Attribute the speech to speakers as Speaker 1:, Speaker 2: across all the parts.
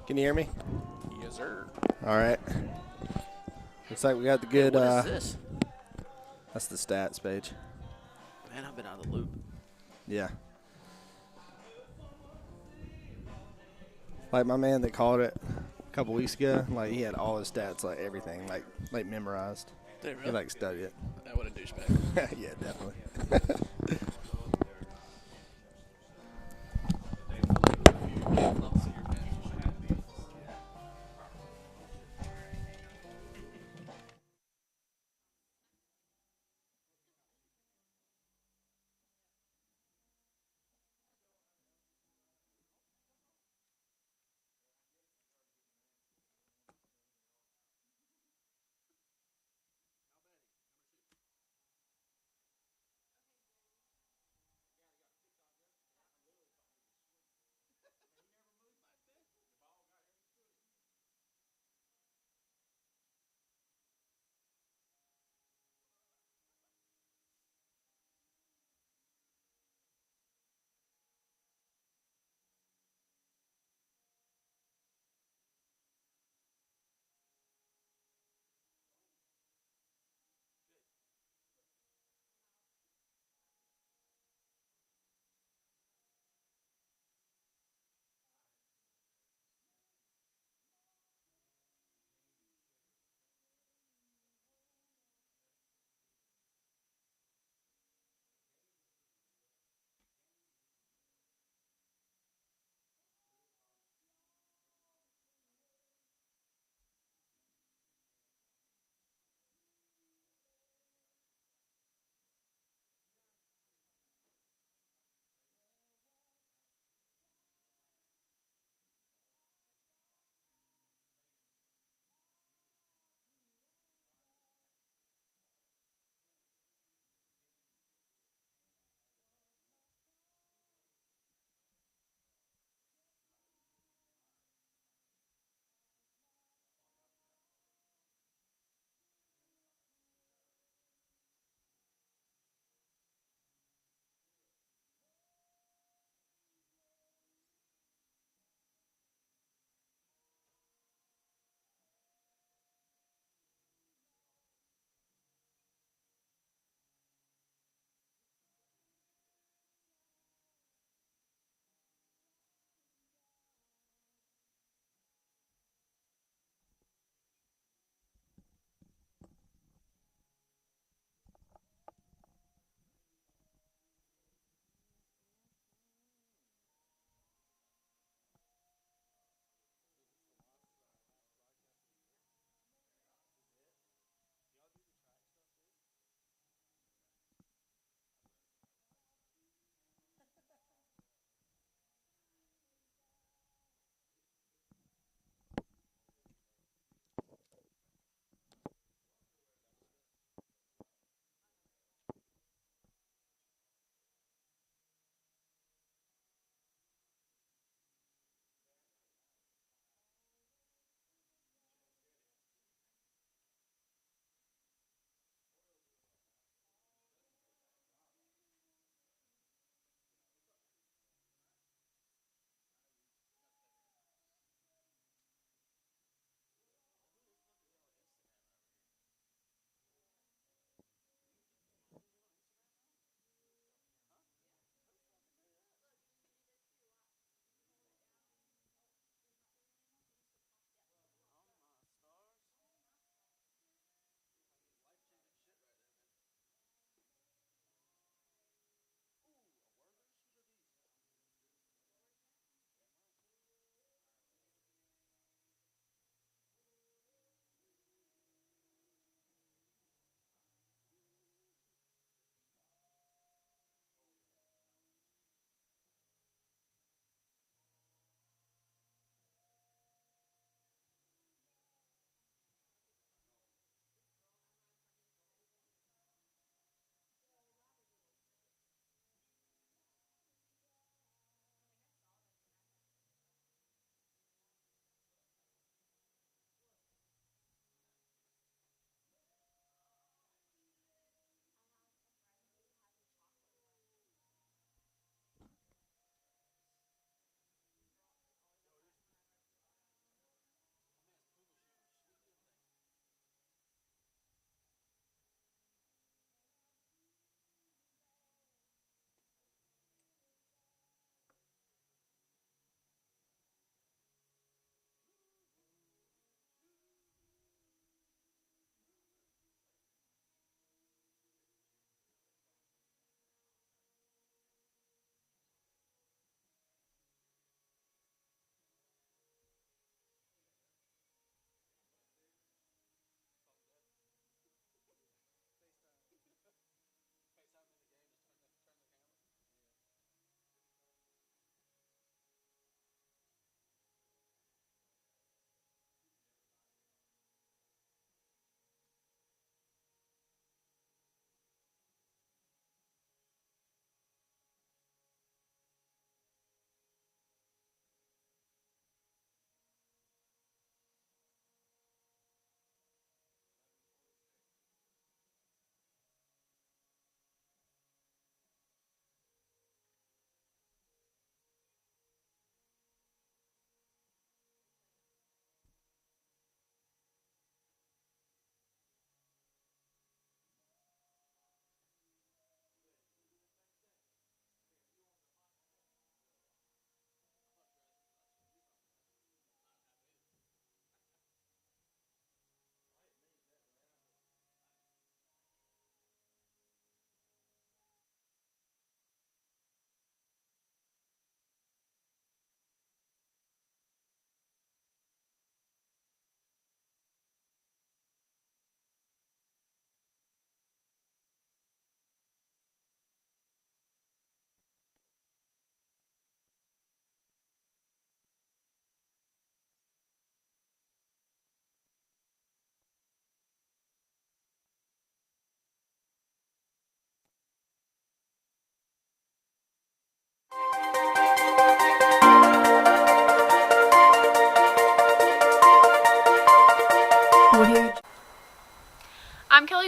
Speaker 1: Can you hear me?
Speaker 2: Yes, sir.
Speaker 1: All right. Looks like we got the good.
Speaker 2: What is this?
Speaker 1: That's the stats page.
Speaker 2: Man, I've been out of the loop.
Speaker 1: Yeah. Like my man that called it a couple weeks ago, like he had all his stats, like everything, like memorized.
Speaker 2: Did
Speaker 1: He
Speaker 2: really?
Speaker 1: like studied it.
Speaker 2: That would a douchebag.
Speaker 1: Yeah, definitely.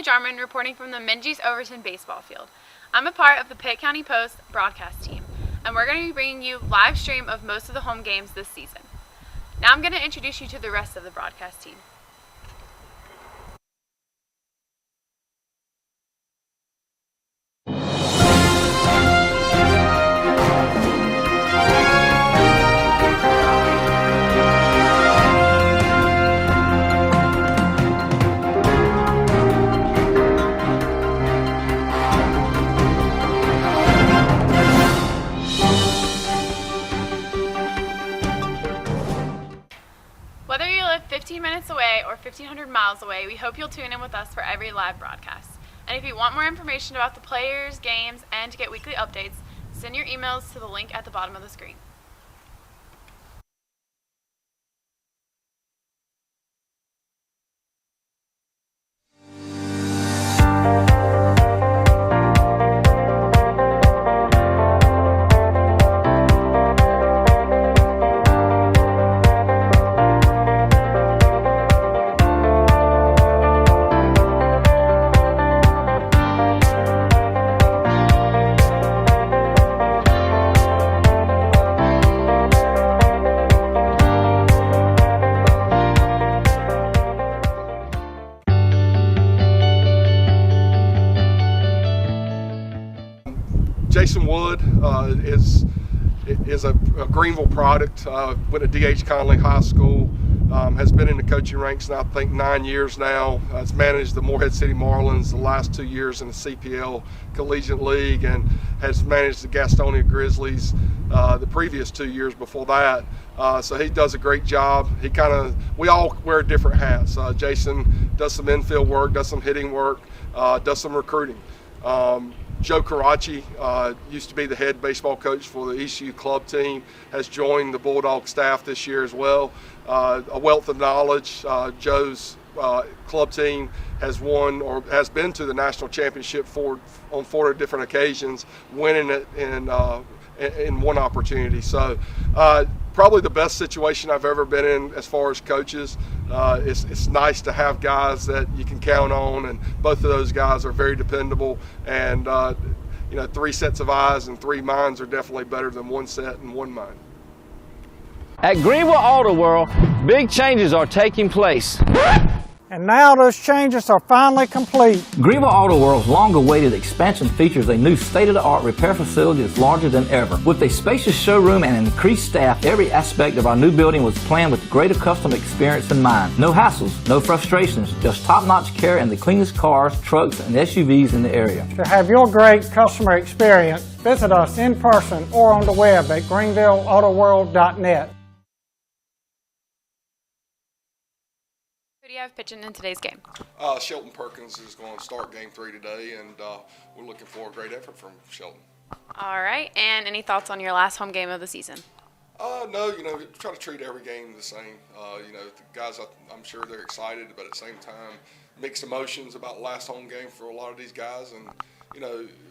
Speaker 3: Carly Jarman reporting from the Minges Overton baseball field. I'm a part of the Pitt County Post broadcast team, and we're going to be bringing you live stream of most of the home games this season. Now I'm going to introduce you to the rest of the broadcast team. Whether you live 15 minutes away or 1,500 miles away, we hope you'll tune in with us for every live broadcast. And if you want more information about the players, games, and to get weekly updates, send your emails to the link at the bottom of the screen.
Speaker 4: Jason Wood is a Greenville product, went to D.H. Conley High School, has been in the coaching ranks now, I think 9 years now, has managed the Morehead City Marlins the last 2 years in the CPL Collegiate League, and has managed the Gastonia Grizzlies the previous 2 years before that. So he does a great job. We all wear different hats. Jason does some infield work, does some hitting work, does some recruiting. Joe Karachi used to be the head baseball coach for the ECU club team, has joined the Bulldog staff this year as well. A wealth of knowledge. Joe's club team has won or has been to the national championship on 4 different occasions, winning it in one opportunity. So probably the best situation I've ever been in as far as coaches. It's nice to have guys that you can count on, and both of those guys are very dependable. And 3 sets of eyes and 3 minds are definitely better than 1 set and 1 mind.
Speaker 5: At Greenville Auto World, big changes are taking place.
Speaker 6: And now those changes are finally complete.
Speaker 5: Greenville Auto World's long-awaited expansion features a new state-of-the-art repair facility that's larger than ever. With a spacious showroom and increased staff, every aspect of our new building was planned with greater customer experience in mind. No hassles, no frustrations, just top-notch care and the cleanest cars, trucks, and SUVs in the area.
Speaker 6: To have your great customer experience, visit us in person or on the web at greenvilleautoworld.net.
Speaker 3: Who do you have pitching in today's game?
Speaker 4: Shelton Perkins is going to start game 3 today, and we're looking for a great effort from Shelton.
Speaker 3: All right, and any thoughts on your last home game of the season?
Speaker 4: No, try to treat every game the same. The guys, I'm sure they're excited, but at the same time, mixed emotions about last home game for a lot of these guys. And,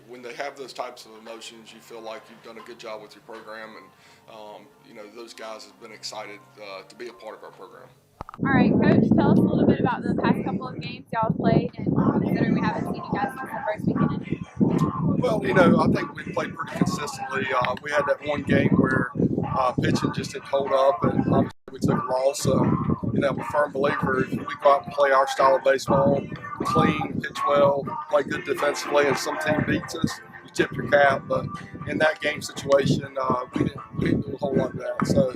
Speaker 4: when they have those types of emotions, you feel like you've done a good job with your program. And, those guys have been excited to be a part of our program.
Speaker 3: All right, Coach, tell us a little bit about the past couple of games y'all played, and considering we haven't seen you guys since the first weekend.
Speaker 4: Well, I think we played pretty consistently. We had that one game where pitching just didn't hold up, and obviously we took a loss. I'm a firm believer if we go out and play our style of baseball, clean, pitch well, play good defensively, and some team beats us, you tip your cap. But in that game situation, we didn't do a whole lot of that. So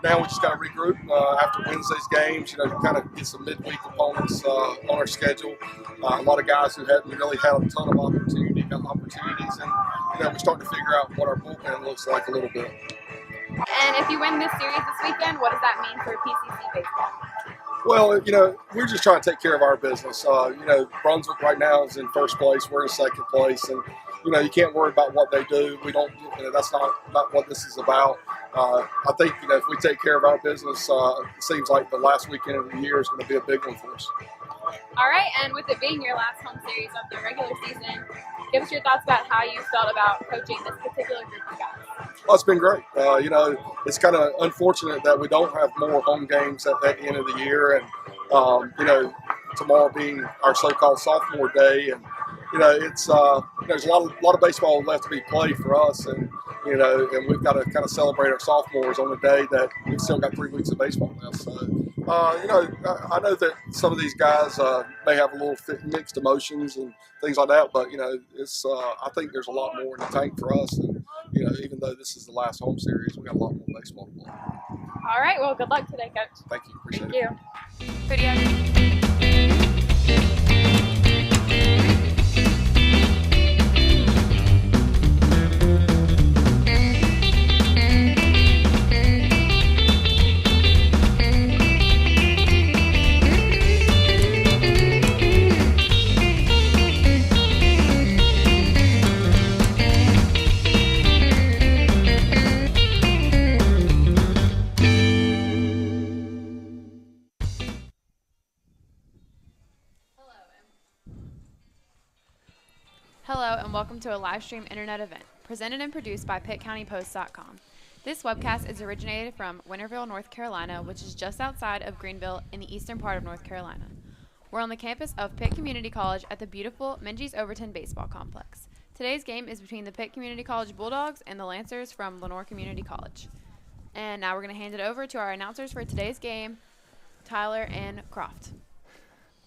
Speaker 4: now we just got to regroup after Wednesday's games, to kind of get some midweek opponents on our schedule. A lot of guys who hadn't really had a ton of opportunities, and we're starting to figure out what our bullpen looks like a little bit.
Speaker 3: And if you win this series this weekend, what does that mean for PCC baseball?
Speaker 4: Well, we're just trying to take care of our business. Brunswick right now is in first place. We're in second place, and you can't worry about what they do. We don't. That's not what this is about. I think if we take care of our business, it seems like the last weekend of the year is going to be a big one for us.
Speaker 3: All right, and with it being your last home series of the regular season, give us your thoughts about how you felt about coaching this particular group of guys.
Speaker 4: Well, it's been great. It's kind of unfortunate that we don't have more home games at the end of the year, and tomorrow being our so-called sophomore day, and it's there's a lot of baseball left to be played for us, and and we've got to kind of celebrate our sophomores on the day that we've still got 3 weeks of baseball left. So I know that some of these guys may have a little mixed emotions and things like that, but it's I think there's a lot more in the tank for us, and even though this is the last home series, we got a lot more baseball to play.
Speaker 3: All right, well, good luck today, Coach.
Speaker 4: Thank you. Appreciate
Speaker 3: Thank
Speaker 4: it.
Speaker 3: you. Video. Hello and welcome to a live stream internet event presented and produced by PittCountyPost.com. This webcast is originated from Winterville, North Carolina, which is just outside of Greenville in the eastern part of North Carolina. We're on the campus of Pitt Community College at the beautiful Minges-Overton Baseball Complex. Today's game is between the Pitt Community College Bulldogs and the Lancers from Lenoir Community College. And now we're going to hand it over to our announcers for today's game, Tyler and Croft.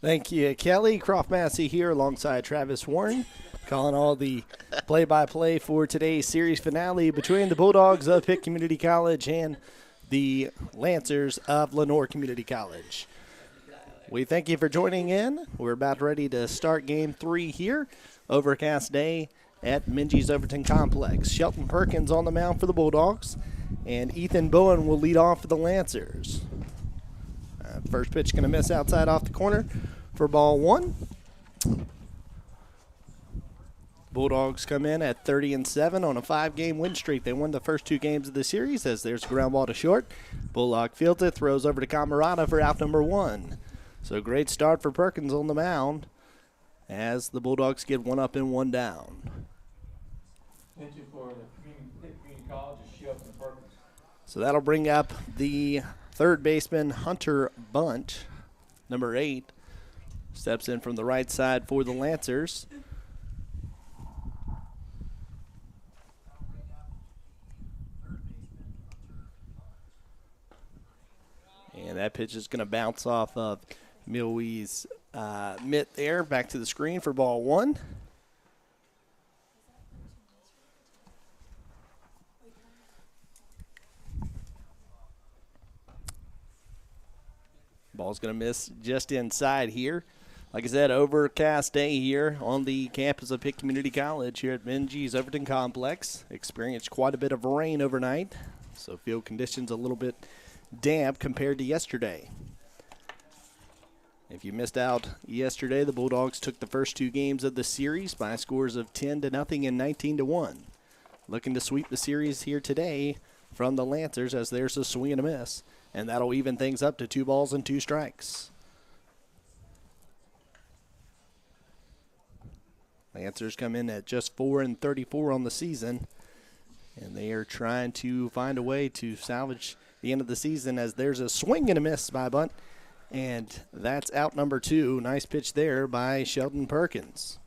Speaker 1: Thank you, Kelly. Croft Massey here alongside Travis Warren, calling all the play-by-play for today's series finale between the Bulldogs of Pitt Community College and the Lancers of Lenoir Community College. We thank you for joining in. We're about ready to start Game 3 here. Overcast day at Minges-Overton Complex. Shelton Perkins on the mound for the Bulldogs, and Ethan Bowen will lead off for the Lancers. First pitch going to miss outside off the corner for ball 1. Bulldogs come in at 30-7 on a 5-game win streak. They won the first 2 games of the series as there's a ground ball to short. Bullock fields it, throws over to Camarada for out number 1. So great start for Perkins on the mound as the Bulldogs get 1 up and 1 down. So that'll bring up the third baseman, Hunter Bunt, number 8. Steps in from the right side for the Lancers. And that pitch is going to bounce off of Milwie's mitt there, back to the screen for ball 1. Ball's going to miss just inside here. Like I said, overcast day here on the campus of Pitt Community College here at Minges-Overton Complex. Experienced quite a bit of rain overnight, so field conditions a little bit damp compared to yesterday. If you missed out yesterday, the Bulldogs took the first 2 games of the series by scores of 10-0 and 19-1. Looking to sweep the series here today from the Lancers as there's a swing and a miss. And that'll even things up to 2 balls and 2 strikes. Lancers come in at just 4-34 on the season. And they are trying to find a way to salvage the end of the season as there's a swing and a miss by Bunt. And that's out number 2. Nice pitch there by Sheldon Perkins.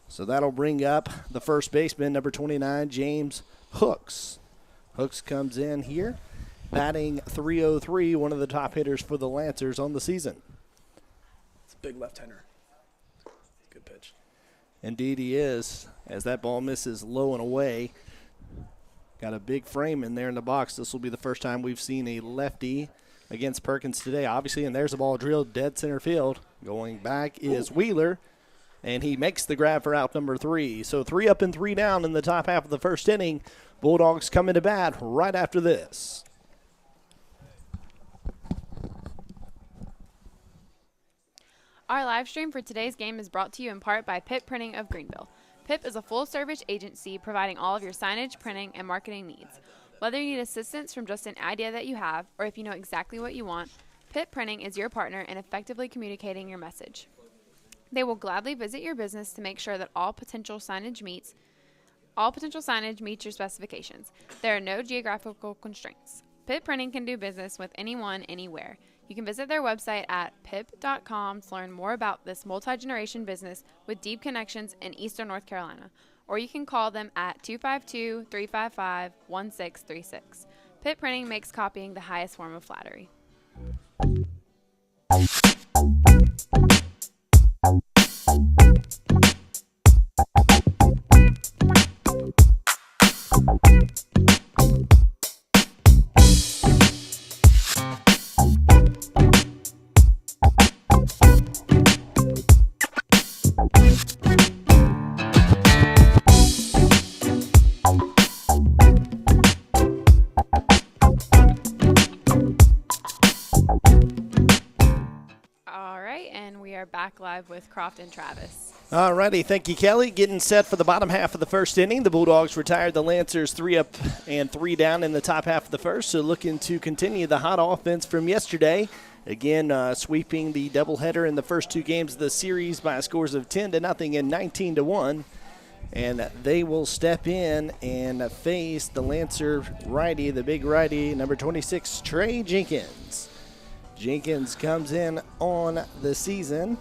Speaker 1: So that'll bring up the first baseman, number 29, James Hooks. Hooks comes in here, batting .303, one of the top hitters for the Lancers on the season.
Speaker 2: It's a big left-hander. Good pitch.
Speaker 1: Indeed he is, as that ball misses low and away. Got a big frame in there in the box. This will be the first time we've seen a lefty against Perkins today, obviously, and there's a ball drilled dead center field. Going back is Wheeler, and he makes the grab for out number 3. So 3 up and 3 down in the top half of the first inning. Bulldogs come into bat right after this.
Speaker 3: Our live stream for today's game is brought to you in part by Pitt Printing of Greenville. PIP is a full-service agency providing all of your signage, printing, and marketing needs. Whether you need assistance from just an idea that you have, or if you know exactly what you want, PIP Printing is your partner in effectively communicating your message. They will gladly visit your business to make sure that all potential signage meets your specifications. There are no geographical constraints. Pitt Printing can do business with anyone, anywhere. You can visit their website at pip.com to learn more about this multi-generation business with deep connections in Eastern North Carolina. Or you can call them at 252-355-1636. Pitt Printing makes copying the highest form of flattery. Back live with Croft and Travis.
Speaker 1: Alrighty, thank you, Kelly. Getting set for the bottom half of the first inning. The Bulldogs retired the Lancers 3 up and 3 down in the top half of the first, so looking to continue the hot offense from yesterday. Again, sweeping the doubleheader in the first 2 games of the series by scores of 10-0 and 19-1. And they will step in and face the Lancer righty, the big righty, number 26, Trey Jenkins. Jenkins comes in on the season,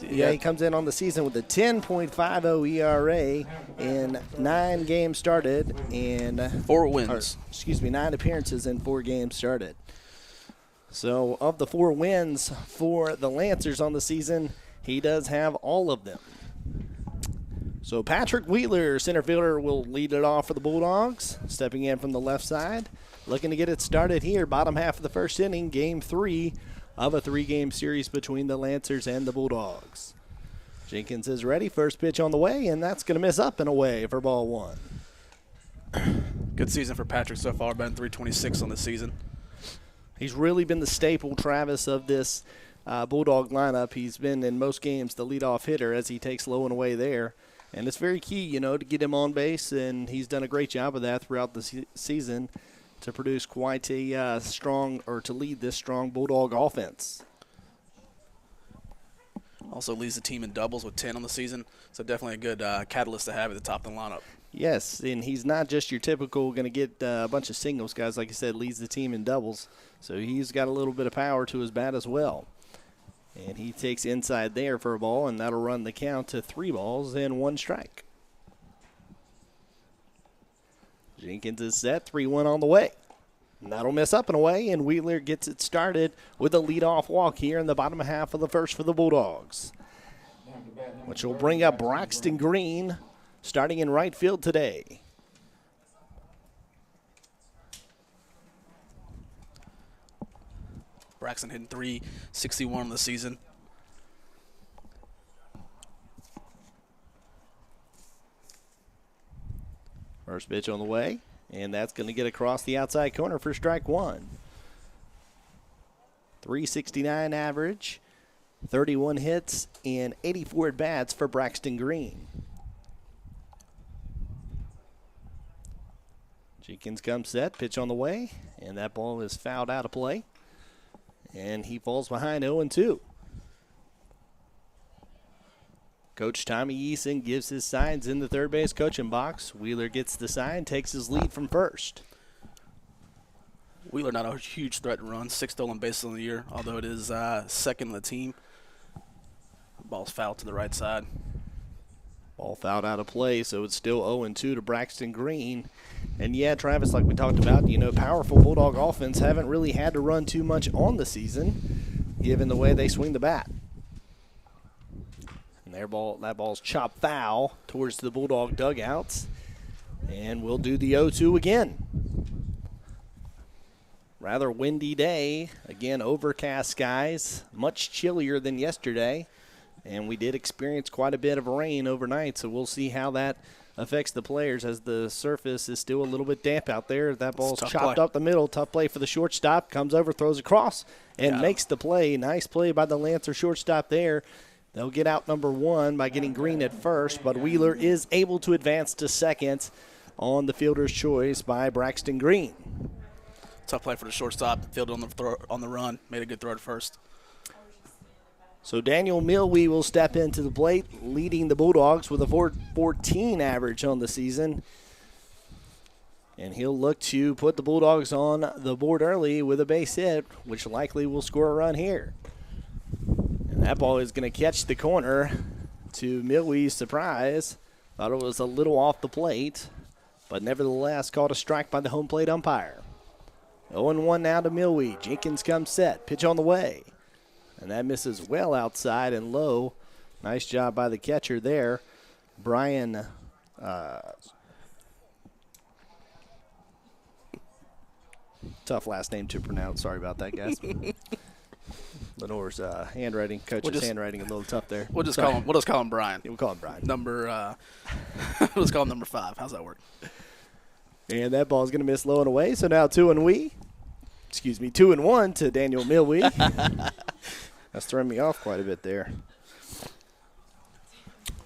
Speaker 1: he comes in on the season with a 10.50 ERA in 9 games started and
Speaker 2: 4 wins.
Speaker 1: 9 appearances in 4 games started. So of the 4 wins for the Lancers on the season, he does have all of them. So Patrick Wheeler, center fielder, will lead it off for the Bulldogs, stepping in from the left side. Looking to get it started here, bottom half of the first inning, game 3 of a 3-game series between the Lancers and the Bulldogs. Jenkins is ready, first pitch on the way, and that's going to miss up and away for ball 1.
Speaker 2: Good season for Patrick so far, been 326 on the season.
Speaker 1: He's really been the staple, Travis, of this Bulldog lineup. He's been in most games the leadoff hitter as he takes low and away there. And it's very key, to get him on base, and he's done a great job of that throughout the season to produce quite a to lead this strong Bulldog offense.
Speaker 2: Also leads the team in doubles with 10 on the season, so definitely a good catalyst to have at the top of the lineup.
Speaker 1: Yes, and he's not just your typical going to get a bunch of singles guys. Like I said, leads the team in doubles, so he's got a little bit of power to his bat as well. And he takes inside there for a ball, and that'll run the count to 3 balls and 1 strike. Jenkins is set, 3-1 on the way. And that'll miss up and away, and Wheeler gets it started with a leadoff walk here in the bottom half of the first for the Bulldogs, which will bring up Braxton Green starting in right field today.
Speaker 2: Braxton hitting .361 on the season.
Speaker 1: First pitch on the way, and that's going to get across the outside corner for strike 1. .369 average, 31 hits, and 84 at-bats for Braxton Green. Jenkins comes set, pitch on the way, and that ball is fouled out of play. And he falls behind 0-2. Coach Tommy Eason gives his signs in the third base coaching box. Wheeler gets the sign, takes his lead from first.
Speaker 2: Wheeler not a huge threat to run, 6 stolen bases on the year, although it is second on the team. Ball's fouled to the right side.
Speaker 1: Ball fouled out of play, so it's still 0-2 to Braxton Green. And yeah, Travis, like we talked about, powerful Bulldog offense haven't really had to run too much on the season, given the way they swing the bat. And that ball's chopped foul towards the Bulldog dugouts. And we'll do the 0-2 again. Rather windy day. Again, overcast skies, much chillier than yesterday. And we did experience quite a bit of rain overnight, so we'll see how that affects the players as the surface is still a little bit damp out there. That ball's chopped up the middle. Tough play for the shortstop. Comes over, throws across, and makes the play. Nice play by the Lancer shortstop there. They'll get out number 1 by getting Green at first, but Wheeler is able to advance to second on the fielder's choice by Braxton Green.
Speaker 2: Tough play for the shortstop. Fielded on the run. Made a good throw to first.
Speaker 1: So Daniel Milwee will step into the plate, leading the Bulldogs with a .414 average on the season. And he'll look to put the Bulldogs on the board early with a base hit, which likely will score a run here. And that ball is going to catch the corner to Milwaukee's surprise. Thought it was a little off the plate, but nevertheless called a strike by the home plate umpire. 0-1 now to Milwaukee. Jenkins comes set. Pitch on the way. And that misses well outside and low. Nice job by the catcher there. Brian tough last name to pronounce. Sorry about that, guys. Lenoir's handwriting, coach's handwriting, a little tough there.
Speaker 2: We'll just call him Brian.
Speaker 1: Yeah, we'll call him Brian.
Speaker 2: Let's call him number 5. How's that work?
Speaker 1: And that ball's going to miss low and away. So now 2-1 to Daniel Milwee. That's throwing me off quite a bit there.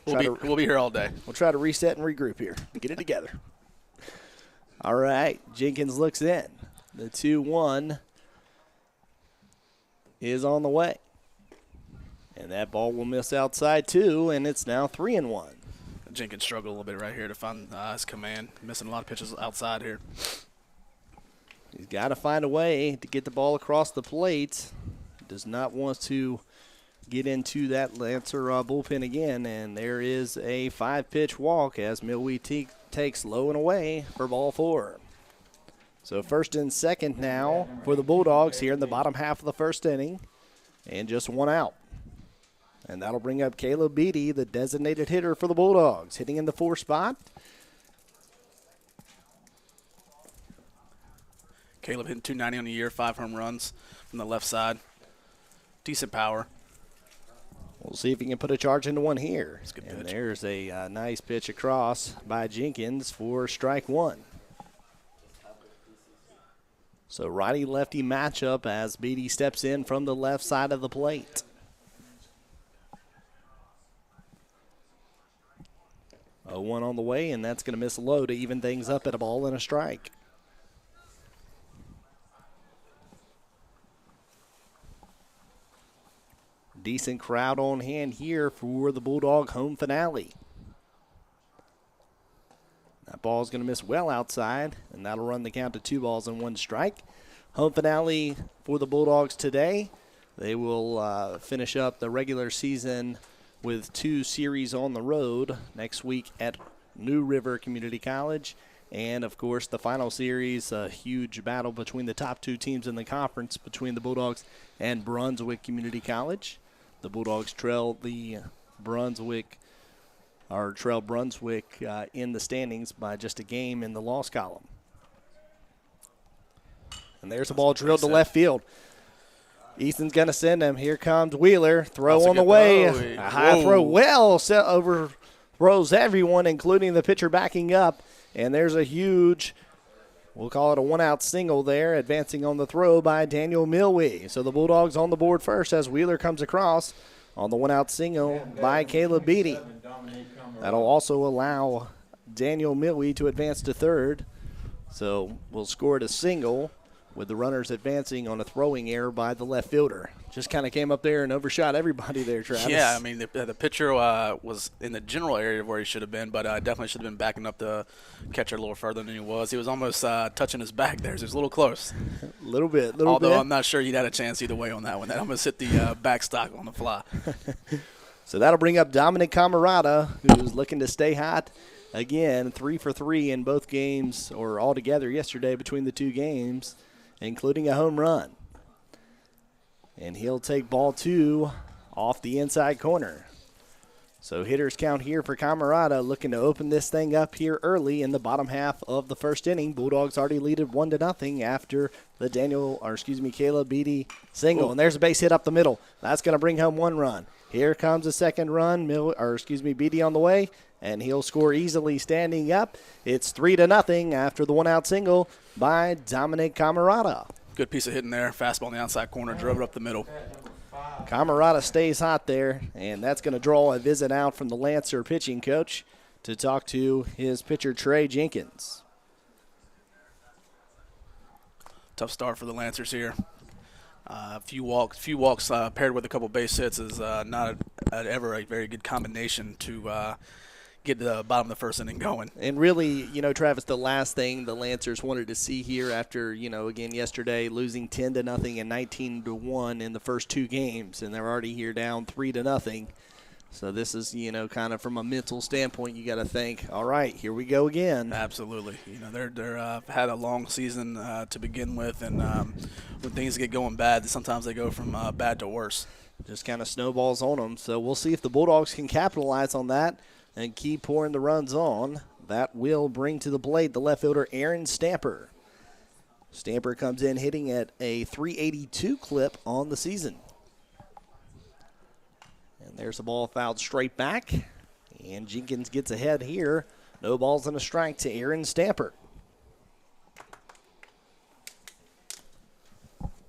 Speaker 2: We'll be here all day.
Speaker 1: We'll try to reset and regroup here. Get it together. All right. Jenkins looks in. The 2-1 is on the way. And that ball will miss outside too, and it's now 3-1.
Speaker 2: Jenkins struggled a little bit right here to find his command. Missing a lot of pitches outside here.
Speaker 1: He's got to find a way to get the ball across the plate. Does not want to get into that Lancer bullpen again, and there is a 5-pitch walk as Milwaukee takes low and away for ball 4. So first and second now for the Bulldogs here in the bottom half of the first inning, and just one out. And that'll bring up Caleb Beatty, the designated hitter for the Bulldogs, hitting in the 4 spot.
Speaker 2: Caleb hitting .290 on the year, 5 home runs from the left side. Decent power.
Speaker 1: We'll see if he can put a charge into one here.
Speaker 2: That's a good
Speaker 1: and
Speaker 2: pitch.
Speaker 1: There's a nice pitch across by Jenkins for strike 1. So righty-lefty matchup as Beatty steps in from the left side of the plate. 0-1 on the way, and that's going to miss low to even things up at a ball and a strike. Decent crowd on hand here for the Bulldog home finale. That ball's going to miss well outside, and that'll run the count to 2 balls and 1 strike. Home finale for the Bulldogs today. They will finish up the regular season with 2 series on the road next week at New River Community College. And, of course, the final series, a huge battle between the top 2 teams in the conference between the Bulldogs and Brunswick Community College. The Bulldogs trail Brunswick in the standings by just a game in the loss column. And there's a ball drilled to left field. Easton's going to send him. Here comes Wheeler. Throw on the way. A high throw well set overthrows everyone, including the pitcher backing up. And there's a huge, we'll call it a 1-out single there, advancing on the throw by Daniel Milwee. So the Bulldogs on the board first as Wheeler comes across on the 1-out single by Caleb Beatty. That'll also allow Daniel Milwee to advance to third. So we'll score it a single with the runners advancing on a throwing error by the left fielder. Just kind of came up there and overshot everybody there, Travis.
Speaker 2: Yeah, I mean, the pitcher was in the general area where he should have been, but definitely should have been backing up the catcher a little further than he was. He was almost touching his back there, so he was a little close.
Speaker 1: A little bit.
Speaker 2: Although I'm not sure he'd had a chance either way on that one. That almost hit the backstop on the fly.
Speaker 1: So that'll bring up Dominic Camarada, who's looking to stay hot. Again, 3 for 3 in both games, or altogether yesterday between the 2 games, including a home run. And he'll take ball 2 off the inside corner. So hitters count here for Camarada, looking to open this thing up here early in the bottom half of the first inning. Bulldogs already leaded 1-0 after the Caleb Beatty single. And there's a base hit up the middle. That's going to bring home 1 run. Here comes a second run, Beatty on the way, and he'll score easily standing up. It's 3-0 after the 1-out single by Dominic Camarada.
Speaker 2: Good piece of hitting there. Fastball in the outside corner, drove it up the middle.
Speaker 1: Camarada stays hot there, and that's going to draw a visit out from the Lancer pitching coach to talk to his pitcher, Trey Jenkins.
Speaker 2: Tough start for the Lancers here. A few walks paired with a couple base hits is not ever a very good combination to get the bottom of the first inning going.
Speaker 1: And really, Travis, the last thing the Lancers wanted to see here after, again, yesterday losing 10-0 and 19-1 in the first two games, and they're already here down 3-0. So this is, kind of from a mental standpoint, you got to think, all right, here we go again.
Speaker 2: Absolutely. They're had a long season to begin with, and when things get going bad, sometimes they go from bad to worse.
Speaker 1: Just kind of snowballs on them. So we'll see if the Bulldogs can capitalize on that and keep pouring the runs on. That will bring to the plate the left fielder, Aaron Stamper. Stamper comes in hitting at a .382 clip on the season. And there's a ball fouled straight back. And Jenkins gets ahead here. No balls and a strike to Aaron Stamper.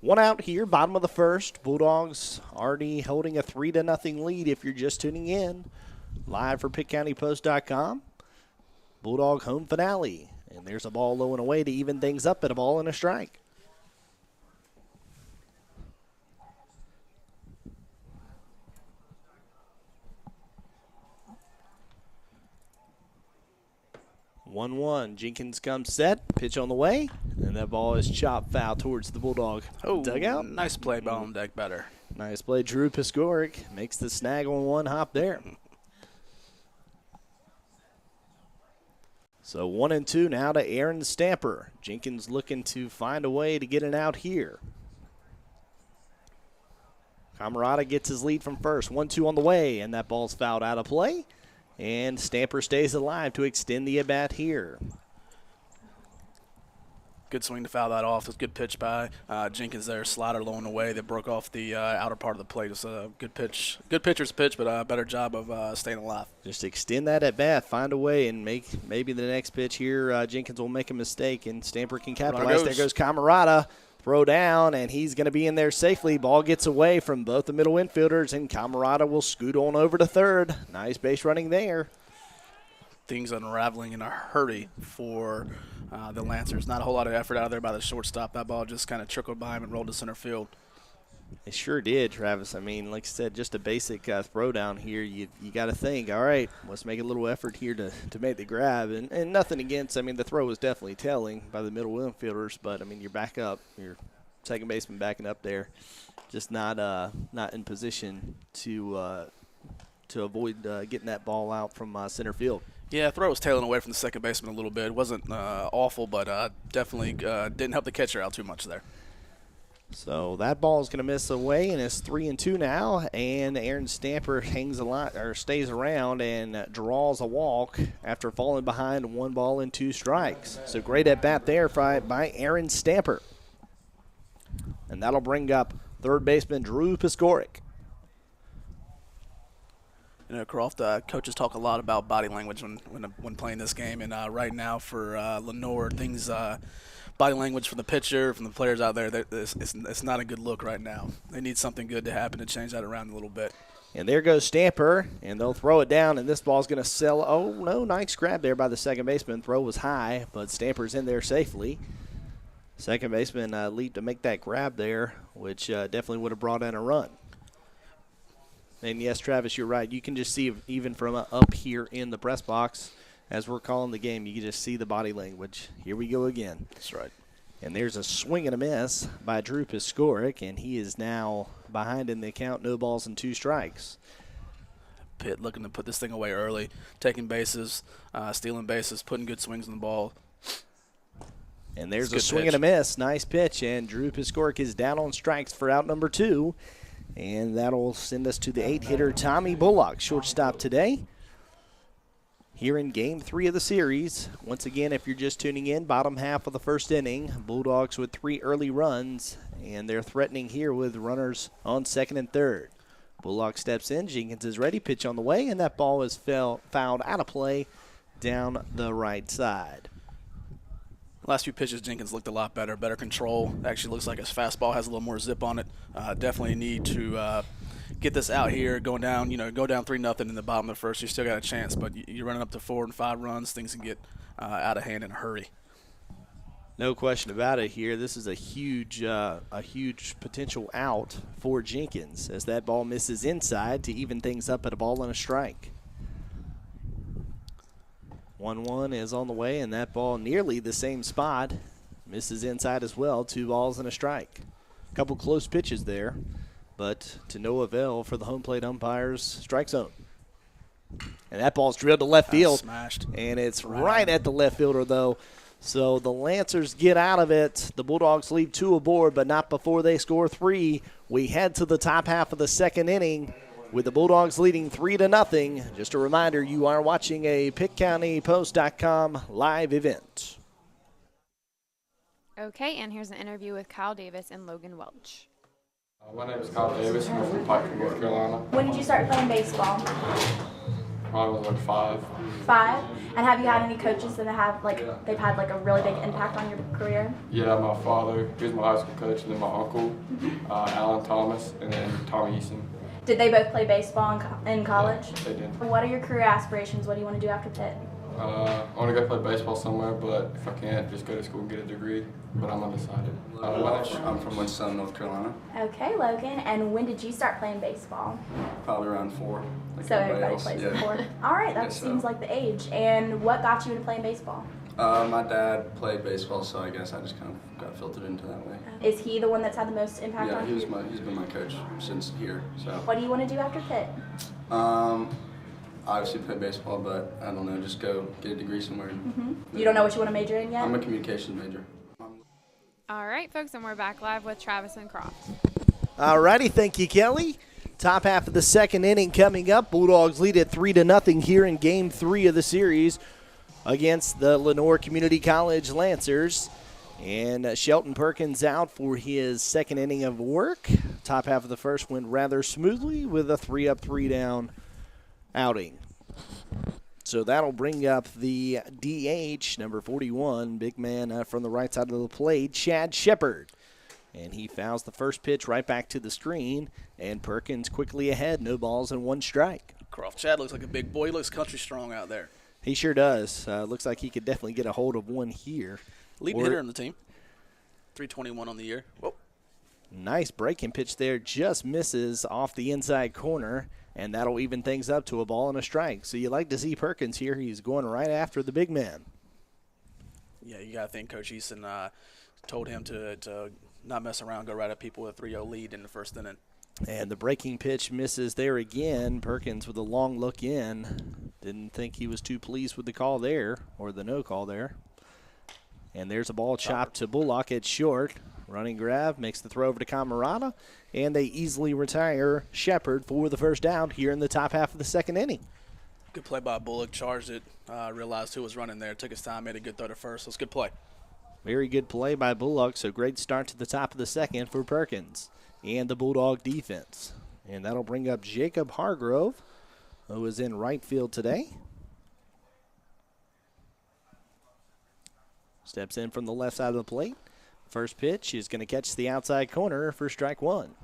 Speaker 1: One out here, bottom of the first. Bulldogs already holding a 3-0 lead if you're just tuning in. Live for PittCountyPost.com. Bulldog home finale. And there's a ball low and away to even things up at a ball and a strike. One. Jenkins comes set. Pitch on the way. And that ball is chopped foul towards the Bulldog dugout.
Speaker 2: Nice play by on deck better.
Speaker 1: Nice play. Drew Piskoric makes the snag on one hop there. So 1-2 now to Aaron Stamper. Jenkins looking to find a way to get an out here. Camarada gets his lead from first. 1-2 on the way, and that ball's fouled out of play. And Stamper stays alive to extend the at-bat here.
Speaker 2: Good swing to foul that off. It's a good pitch by Jenkins there. Slider low and away that broke off the outer part of the plate. It's a good pitch. Good pitcher's pitch, but a better job of staying alive.
Speaker 1: Just extend that at-bat, find a way, and make maybe the next pitch here. Jenkins will make a mistake, and Stamper can capitalize. There goes Camarada. Throw down, and he's going to be in there safely. Ball gets away from both the middle infielders, and Camarada will scoot on over to third. Nice base running there.
Speaker 2: Things unraveling in a hurry for the Lancers. Not a whole lot of effort out there by the shortstop. That ball just kind of trickled by him and rolled to center field.
Speaker 1: It sure did, Travis. I mean, like I said, just a basic throw down here. You got to think, all right, let's make a little effort here to make the grab. And nothing against, I mean, the throw was definitely telling by the middle infielders. But, I mean, you're back up. Your second baseman backing up there. Just not in position to avoid getting that ball out from center field.
Speaker 2: Yeah, throw was tailing away from the second baseman a little bit. It wasn't awful, but definitely didn't help the catcher out too much there.
Speaker 1: So that ball is going to miss away, and it's 3-2 now. And Aaron Stamper stays around and draws a walk after falling behind 1 2 So great at bat there by Aaron Stamper, and that'll bring up third baseman Drew Piskoric.
Speaker 2: Croft, coaches talk a lot about body language when playing this game, and right now for Lenoir, things body language from the pitcher, from the players out there, it's not a good look right now. They need something good to happen to change that around a little bit.
Speaker 1: And there goes Stamper, and they'll throw it down, and this ball's going to sell. Oh, no, nice grab there by the second baseman. Throw was high, but Stamper's in there safely. Second baseman leaped to make that grab there, which definitely would have brought in a run. And, yes, Travis, you're right. You can just see even from up here in the press box, as we're calling the game, you can just see the body language. Here we go again.
Speaker 2: That's right.
Speaker 1: And there's a swing and a miss by Drew Piskoric, and he is now behind in the count, no balls and 2 strikes.
Speaker 2: Pitt looking to put this thing away early, taking bases, stealing bases, putting good swings on the ball.
Speaker 1: And there's a swing and a miss. Nice pitch, and Drew Piskoric is down on strikes for out number 2. And that'll send us to the 8-hitter Tommy Bullock, shortstop today. Here in Game 3 of the series. Once again, if you're just tuning in, bottom half of the first inning. Bulldogs with 3 early runs, and they're threatening here with runners on second and third. Bullock steps in. Jenkins is ready. Pitch on the way, and that ball is fouled out of play down the right side.
Speaker 2: Last few pitches, Jenkins looked a lot better control. Actually looks like his fastball has a little more zip on it. Definitely need to get this out here, go down 3-0 in the bottom of the first. You still got a chance, but you're running up to 4 and 5 runs. Things can get out of hand in a hurry.
Speaker 1: No question about it here. This is a huge potential out for Jenkins as that ball misses inside to even things up at a ball and a strike. 1-1 is on the way, and that ball nearly the same spot. Misses inside as well. 2 balls and a strike. A couple close pitches there, but to no avail for the home plate umpire's strike zone. And that ball's drilled to left field.
Speaker 2: Smashed.
Speaker 1: And it's right at the left fielder, though. So the Lancers get out of it. The Bulldogs leave 2 aboard, but not before they score 3. We head to the top half of the second inning with the Bulldogs leading 3-0. Just a reminder, you are watching a PittCountyPost.com live event.
Speaker 3: Okay, and here's an interview with Kyle Davis and Logan Welch.
Speaker 7: My name is Kyle Davis. I'm from Pitt, North Carolina.
Speaker 8: When did you start playing baseball?
Speaker 7: Probably was like 5.
Speaker 8: 5. And have you had any coaches that they've had a really big impact on your career?
Speaker 7: Yeah, my father, he was my high school coach, and then my uncle, Alan Thomas, and then Tommy Eason.
Speaker 8: Did they both play baseball in college?
Speaker 7: Yeah, they did.
Speaker 8: What are your career aspirations? What do you want to do after Pitt?
Speaker 7: I want to go play baseball somewhere, but if I can't, just go to school and get a degree. But I'm undecided.
Speaker 9: I'm from Winston, North Carolina.
Speaker 8: Okay, Logan. And when did you start playing baseball?
Speaker 9: Probably around 4. Like
Speaker 8: So everybody
Speaker 9: else.
Speaker 8: plays
Speaker 9: Yeah.
Speaker 8: at 4. All right, that
Speaker 9: Guess so.
Speaker 8: seems like the age. And what got you into playing baseball?
Speaker 9: My dad played baseball, so I guess I just kind of got filtered into that way.
Speaker 8: Is he the one that's had the most impact
Speaker 9: Yeah,
Speaker 8: on you?
Speaker 9: he's been my coach since here. So
Speaker 8: What do you want to do after Pitt?
Speaker 9: obviously play baseball, but I don't know, just go get a degree somewhere.
Speaker 8: You don't know what you want to major in yet?
Speaker 9: I'm a communications major.
Speaker 3: All right, folks, and we're back live with Travis and Croft.
Speaker 1: All righty, thank you, Kelly. Top half of the second inning coming up. Bulldogs lead at 3-0 here in Game 3 of the series against the Lenoir Community College Lancers. And Shelton Perkins out for his second inning of work. Top half of the first went rather smoothly with a 3-up, 3-down outing. So that'll bring up the DH, number 41, big man from the right side of the plate, Chad Shepard. And he fouls the first pitch right back to the screen, and Perkins quickly ahead, no balls and 1 strike.
Speaker 2: Croft Chad looks like a big boy. He looks country strong out there.
Speaker 1: He sure does. Looks like he could definitely get a hold of one here.
Speaker 2: Leading hitter on the team. 321 on the year. Whoa.
Speaker 1: Nice breaking pitch there. Just misses off the inside corner, and that'll even things up to a ball and a strike. So you like to see Perkins here. He's going right after the big man.
Speaker 2: Yeah, you got to think Coach Eason told him to not mess around, go right at people with a 3-0 lead in the first inning.
Speaker 1: And the breaking pitch misses there again. Perkins with a long look in. Didn't think he was too pleased with the call there, or the no call there. And there's a ball chopped to Bullock at short. Running grab, makes the throw over to Camarada, and they easily retire Shepard for the first down here in the top half of the second inning.
Speaker 2: Good play by Bullock. Charged it, realized who was running there, took his time, made a good throw to first. So it's a good play.
Speaker 1: Very good play by Bullock, so great start to the top of the second for Perkins and the Bulldog defense. And that'll bring up Jacob Hargrove, who is in right field today. Steps in from the left side of the plate. First pitch is going to catch the outside corner for strike 1.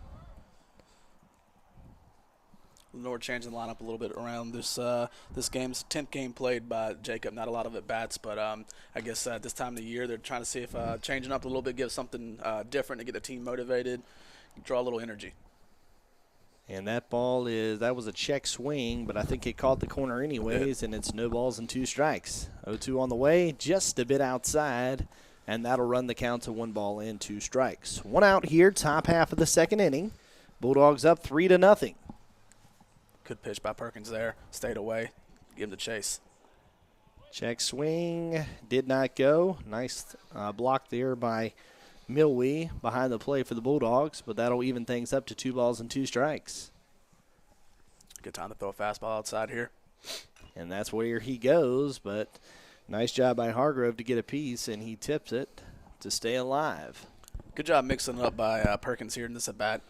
Speaker 2: Lenoir changing the lineup a little bit around this game's 10th game played by Jacob. Not a lot of at-bats, but I guess at this time of the year they're trying to see if changing up a little bit gives something different to get the team motivated, draw a little energy.
Speaker 1: And that was a check swing, but I think it caught the corner anyways, and it's no balls and 2 strikes. 0-2 on the way, just a bit outside, and that'll run the count to 1 ball and 2 strikes. 1 out here, top half of the second inning. Bulldogs up 3-0.
Speaker 2: Good pitch by Perkins there. Stayed away. Give him the chase.
Speaker 1: Check swing did not go. Nice block there by Milwee behind the play for the Bulldogs, but that'll even things up to 2 balls and 2 strikes.
Speaker 2: Good time to throw a fastball outside here.
Speaker 1: And that's where he goes, but nice job by Hargrove to get a piece, and he tips it to stay alive.
Speaker 2: Good job mixing it up by Perkins here in this at-bat.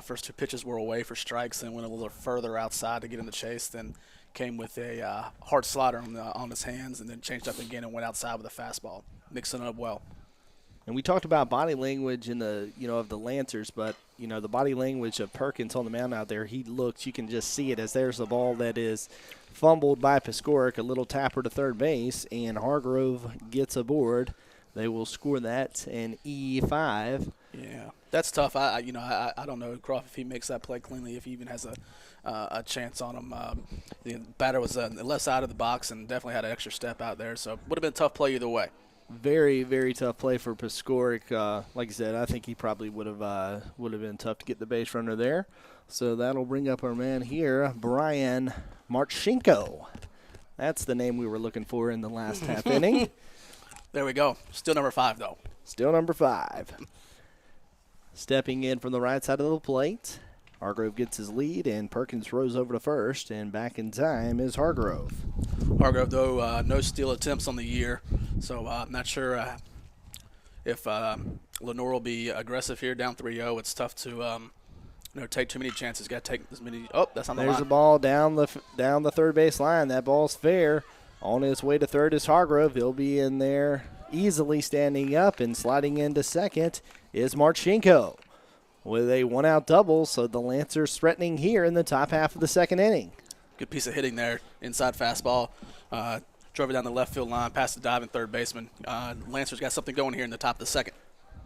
Speaker 2: First 2 pitches were away for strikes, then went a little further outside to get in the chase, then came with a hard slider on his hands, and then changed up again and went outside with a fastball. Mixing it up well.
Speaker 1: And we talked about body language in the of the Lancers, but the body language of Perkins on the mound out there, he looks, you can just see it as there's the ball that is fumbled by Piskoric, a little tapper to third base, and Hargrove gets aboard. They will score that an E5.
Speaker 2: Yeah, that's tough. I don't know, Croft, if he makes that play cleanly, if he even has a chance on him. The batter was on the left side of the box and definitely had an extra step out there, so would have been a tough play either way.
Speaker 1: Very, very tough play for Piskorik. Like I said, I think he probably would have been tough to get the base runner there. So that'll bring up our man here, Brian Marchenko. That's the name we were looking for in the last half inning.
Speaker 2: There we go. Still number 5, though.
Speaker 1: Still number 5. Stepping in from the right side of the plate, Hargrove gets his lead, and Perkins throws over to first, and back in time is Hargrove.
Speaker 2: Hargrove, though, no steal attempts on the year, so I'm not sure if Lenoir will be aggressive here down 3-0. It's tough to take too many chances. Got to take as many. Oh, that's on the line.
Speaker 1: There's a ball down the third base line. That ball's fair. On his way to third is Hargrove. He'll be in there easily, standing up, and sliding into second is Marchenko with a one-out double. So the Lancers threatening here in the top half of the second inning.
Speaker 2: Good piece of hitting there. Inside fastball. Drove it down the left field line, past the diving third baseman. Lancers got something going here in the top of the second.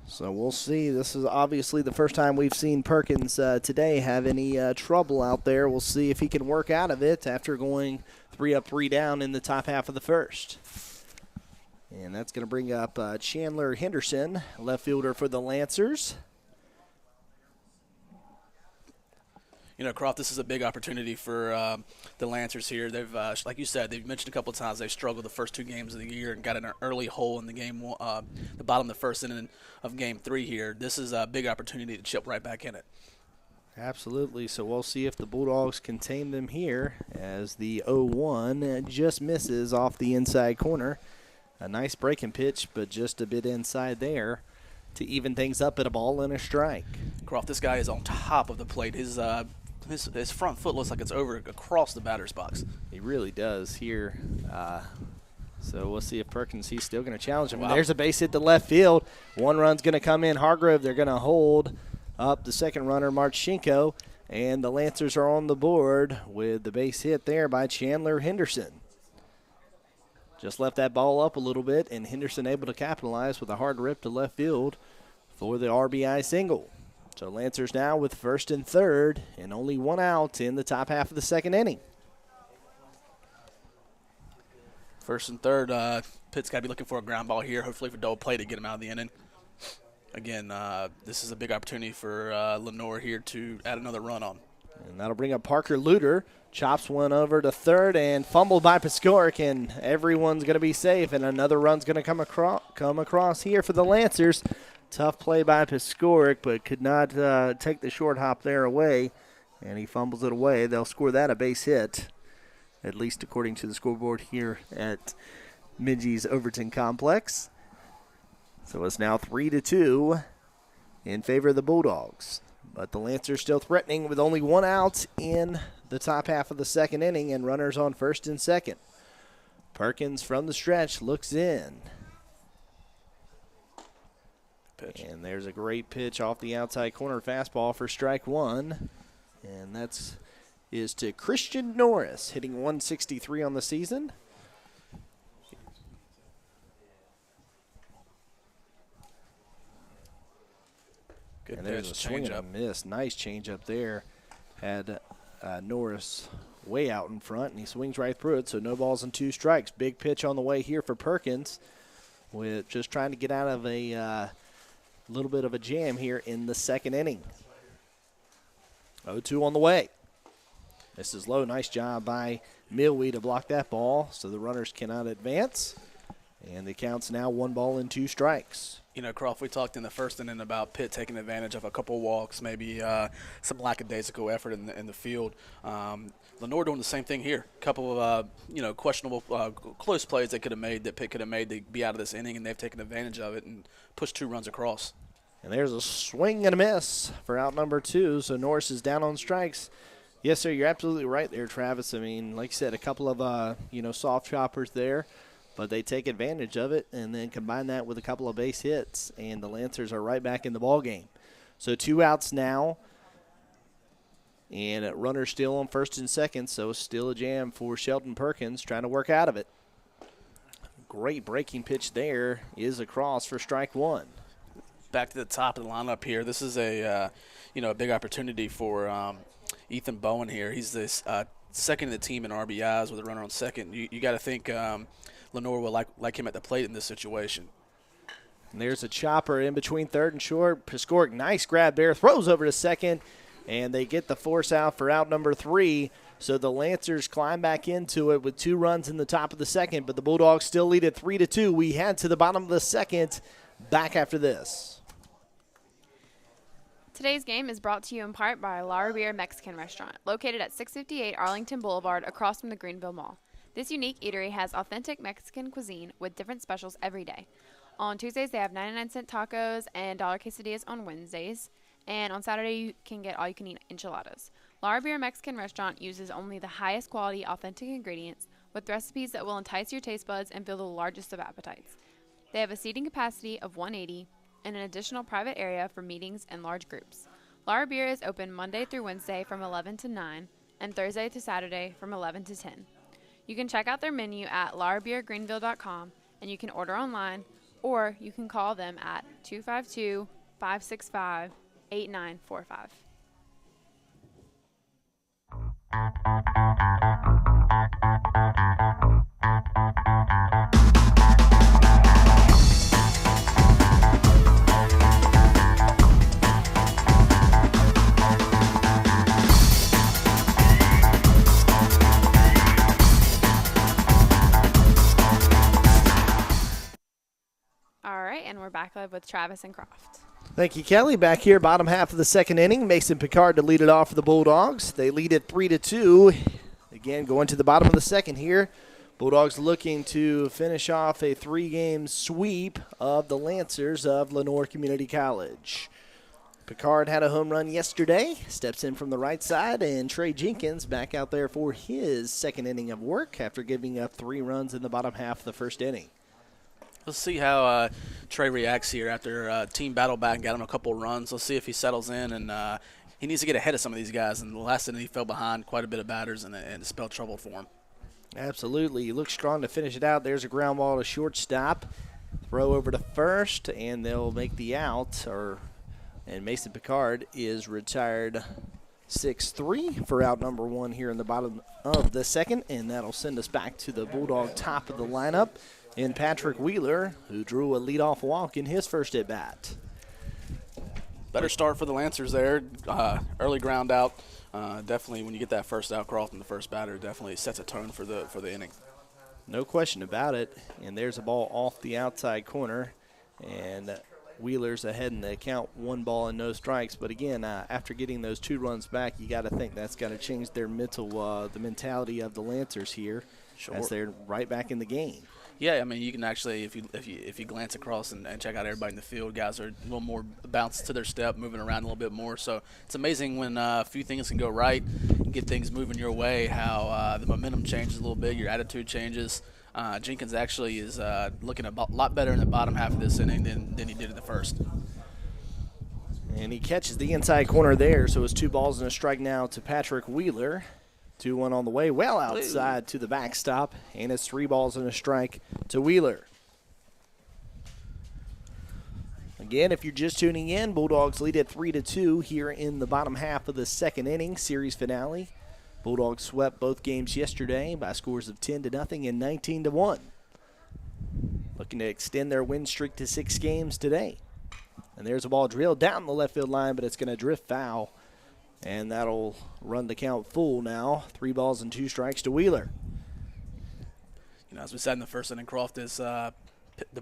Speaker 1: So we'll see. This is obviously the first time we've seen Perkins today have any trouble out there. We'll see if he can work out of it after going 3 up, 3 down in the top half of the first. And that's going to bring up Chandler Henderson, left fielder for the Lancers.
Speaker 2: Croft, this is a big opportunity for the Lancers here. They've, like you said, they've mentioned a couple of times they've struggled the first 2 games of the year and got in an early hole in the game, the bottom of the first inning of Game 3 here. This is a big opportunity to chip right back in it.
Speaker 1: Absolutely. So we'll see if the Bulldogs can tame them here as the 0-1 just misses off the inside corner. A nice breaking pitch, but just a bit inside there to even things up at a ball and a strike.
Speaker 2: Croft, this guy is on top of the plate. His front foot looks like it's over across the batter's box.
Speaker 1: He really does here. So we'll see if Perkins, he's still going to challenge him.
Speaker 2: Wow.
Speaker 1: There's a base hit to left field. One run's going to come in. Hargrove, they're going to hold up the second runner, Marchenko, and the Lancers are on the board with the base hit there by Chandler Henderson. Just left that ball up a little bit, and Henderson able to capitalize with a hard rip to left field for the RBI single. So Lancers now with first and third and only 1 out in the top half of the second inning.
Speaker 2: First and third, Pitt's got to be looking for a ground ball here, hopefully for double play to get him out of the inning. Again, this is a big opportunity for Lenoir here to add another run on.
Speaker 1: And that'll bring up Parker Luter. Chops one over to third and fumbled by Piskorik, and everyone's going to be safe, and another run's going to come across here for the Lancers. Tough play by Piskorik, but could not take the short hop there away, and he fumbles it away. They'll score that a base hit, at least according to the scoreboard here at Minji's Overton Complex. So it's now 3-2 in favor of the Bulldogs. But the Lancers still threatening with only 1 out in the top half of the second inning and runners on first and second. Perkins from the stretch looks in.
Speaker 2: Pitch.
Speaker 1: And there's a great pitch off the outside corner fastball for strike 1. And that's is to Christian Norris, hitting 163 on the season.
Speaker 2: Good
Speaker 1: and there's
Speaker 2: pitch,
Speaker 1: a swing and a miss. Nice change up there. Had Norris way out in front, and he swings right through it, so no balls and 2 strikes. Big pitch on the way here for Perkins, with just trying to get out of a little bit of a jam here in the second inning. 0-2 on the way. This is low. Nice job by Milwee to block that ball, so the runners cannot advance. And the count's now 1 ball and 2 strikes.
Speaker 2: Croft, we talked in the first inning about Pitt taking advantage of a couple of walks, maybe some lackadaisical effort in the field. Lenoir doing the same thing here. A couple of questionable close plays they could have made, that Pitt could have made to be out of this inning, and they've taken advantage of it and pushed 2 runs across.
Speaker 1: And there's a swing and a miss for out number 2, so Norris is down on strikes. Yes, sir, you're absolutely right there, Travis. I mean, like you said, a couple of soft choppers there. But they take advantage of it and then combine that with a couple of base hits, and the Lancers are right back in the ballgame. So 2 outs now, and runners still on first and second, so still a jam for Sheldon Perkins trying to work out of it. Great breaking pitch there is across for strike 1.
Speaker 2: back to the top of the lineup here. This is a big opportunity for Ethan Bowen here. He's this second in the team in RBIs with a runner on second. You got to think Lenoir will like him at the plate in this situation.
Speaker 1: And there's a chopper in between third and short. Piskoric, nice grab there, throws over to second, and they get the force out for out number 3. So the Lancers climb back into it with 2 runs in the top of the second, but the Bulldogs still lead at 3-2. We head to the bottom of the second. Back after this.
Speaker 3: Today's game is brought to you in part by Laura Beer Mexican Restaurant, located at 658 Arlington Boulevard across from the Greenville Mall. This unique eatery has authentic Mexican cuisine with different specials every day. On Tuesdays, they have 99-cent tacos and dollar quesadillas on Wednesdays. And on Saturday, you can get all-you-can-eat enchiladas. Laura Beer Mexican Restaurant uses only the highest quality, authentic ingredients with recipes that will entice your taste buds and fill the largest of appetites. They have a seating capacity of 180 and an additional private area for meetings and large groups. Laura Beer is open Monday through Wednesday from 11 to 9 and Thursday to Saturday from 11 to 10. You can check out their menu at laurabeergreenville.com, and you can order online, or you can call them at 252-565-8945. All right, and we're back live with Travis and Croft.
Speaker 1: Thank you, Kelly. Back here, bottom half of the second inning. Mason Picard to lead it off for the Bulldogs. They lead it 3-2. Again, going to the bottom of the second here. Bulldogs looking to finish off a 3-game sweep of the Lancers of Lenoir Community College. Picard had a home run yesterday, steps in from the right side, and Trey Jenkins back out there for his second inning of work after giving up 3 runs in the bottom half of the first inning.
Speaker 2: Let's see how Trey reacts here after team battled back and got him a couple runs. Let's see if he settles in, and he needs to get ahead of some of these guys. And the last inning he fell behind quite a bit of batters, and it spelled trouble for him.
Speaker 1: Absolutely. He looks strong to finish it out. There's a ground ball to shortstop. Throw over to first, and they'll make the out. And Mason Picard is retired 6-3 for out number 1 here in the bottom of the second, and that'll send us back to the Bulldog top of the lineup. And Patrick Wheeler, who drew a leadoff walk in his first at-bat.
Speaker 2: Better start for the Lancers there. Early ground out. Definitely, when you get that first out, Carlton, the first batter, definitely sets a tone for the inning.
Speaker 1: No question about it. And there's a ball off the outside corner. And Wheeler's ahead in the count, 1 ball and no strikes. But again, after getting those 2 runs back, you got to think that's got to change their the mentality of the Lancers here,
Speaker 2: sure,
Speaker 1: as they're right back in the game.
Speaker 2: Yeah, I mean, you can actually, if you glance across and check out everybody in the field, guys are a little more bounced to their step, moving around a little bit more. So it's amazing when a few things can go right, get things moving your way, how the momentum changes a little bit, your attitude changes. Jenkins actually is looking a lot better in the bottom half of this inning than he did in the first.
Speaker 1: And he catches the inside corner there, so it's 2 balls and a strike now to Patrick Wheeler. 2-1 on the way, well outside to the backstop, and it's 3 balls and a strike to Wheeler. Again, if you're just tuning in, Bulldogs lead at 3-2 here in the bottom half of the second inning, series finale. Bulldogs swept both games yesterday by scores of 10-0 and 19-1. Looking to extend their win streak to 6 games today. And there's a ball drilled down the left field line, but it's going to drift foul. And that'll run the count full now. 3 balls and 2 strikes to Wheeler.
Speaker 2: You know, as we said in the first inning, Croft is the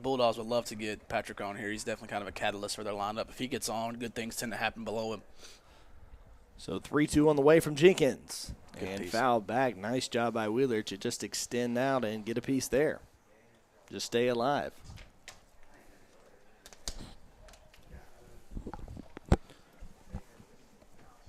Speaker 2: Bulldogs would love to get Patrick on here. He's definitely kind of a catalyst for their lineup. If he gets on, good things tend to happen below him.
Speaker 1: So 3-2 on the way from Jenkins.
Speaker 2: Good
Speaker 1: and
Speaker 2: piece.
Speaker 1: Foul back. Nice job by Wheeler to just extend out and get a piece there. Just stay alive.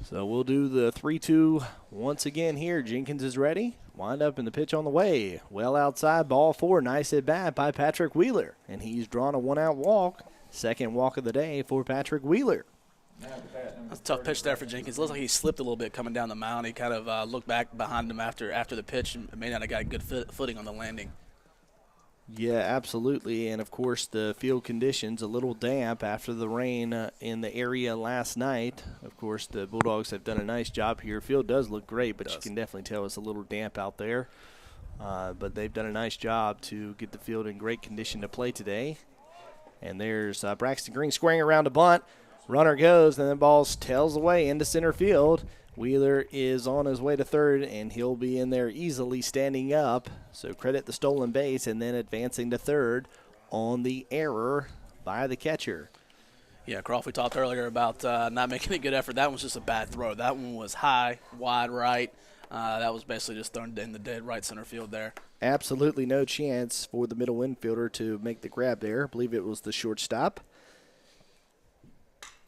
Speaker 1: So we'll do the 3-2 once again here. Jenkins is ready. Wind up in the pitch on the way. Well outside, ball 4. Nice at bat by Patrick Wheeler. And he's drawn a 1-out walk. Second walk of the day for Patrick Wheeler.
Speaker 2: That's a tough pitch there for Jenkins. Looks like he slipped a little bit coming down the mound. He kind of looked back behind him after the pitch and may not have got a good footing on the landing.
Speaker 1: Yeah, absolutely. And, of course, the field conditions a little damp after the rain in the area last night. Of course, the Bulldogs have done a nice job here. Field does look great, but you can definitely tell it's a little damp out there. But they've done a nice job to get the field in great condition to play today. And there's Braxton Green squaring around a bunt. Runner goes, and the ball tails away into center field. Wheeler is on his way to third, and he'll be in there easily standing up. So credit the stolen base, and then advancing to third on the error by the catcher.
Speaker 2: Yeah, Croft, we talked earlier about not making a good effort. That was just a bad throw. That one was high, wide right. That was basically just thrown in the dead right center field there.
Speaker 1: Absolutely no chance for the middle infielder to make the grab there. I believe it was the shortstop.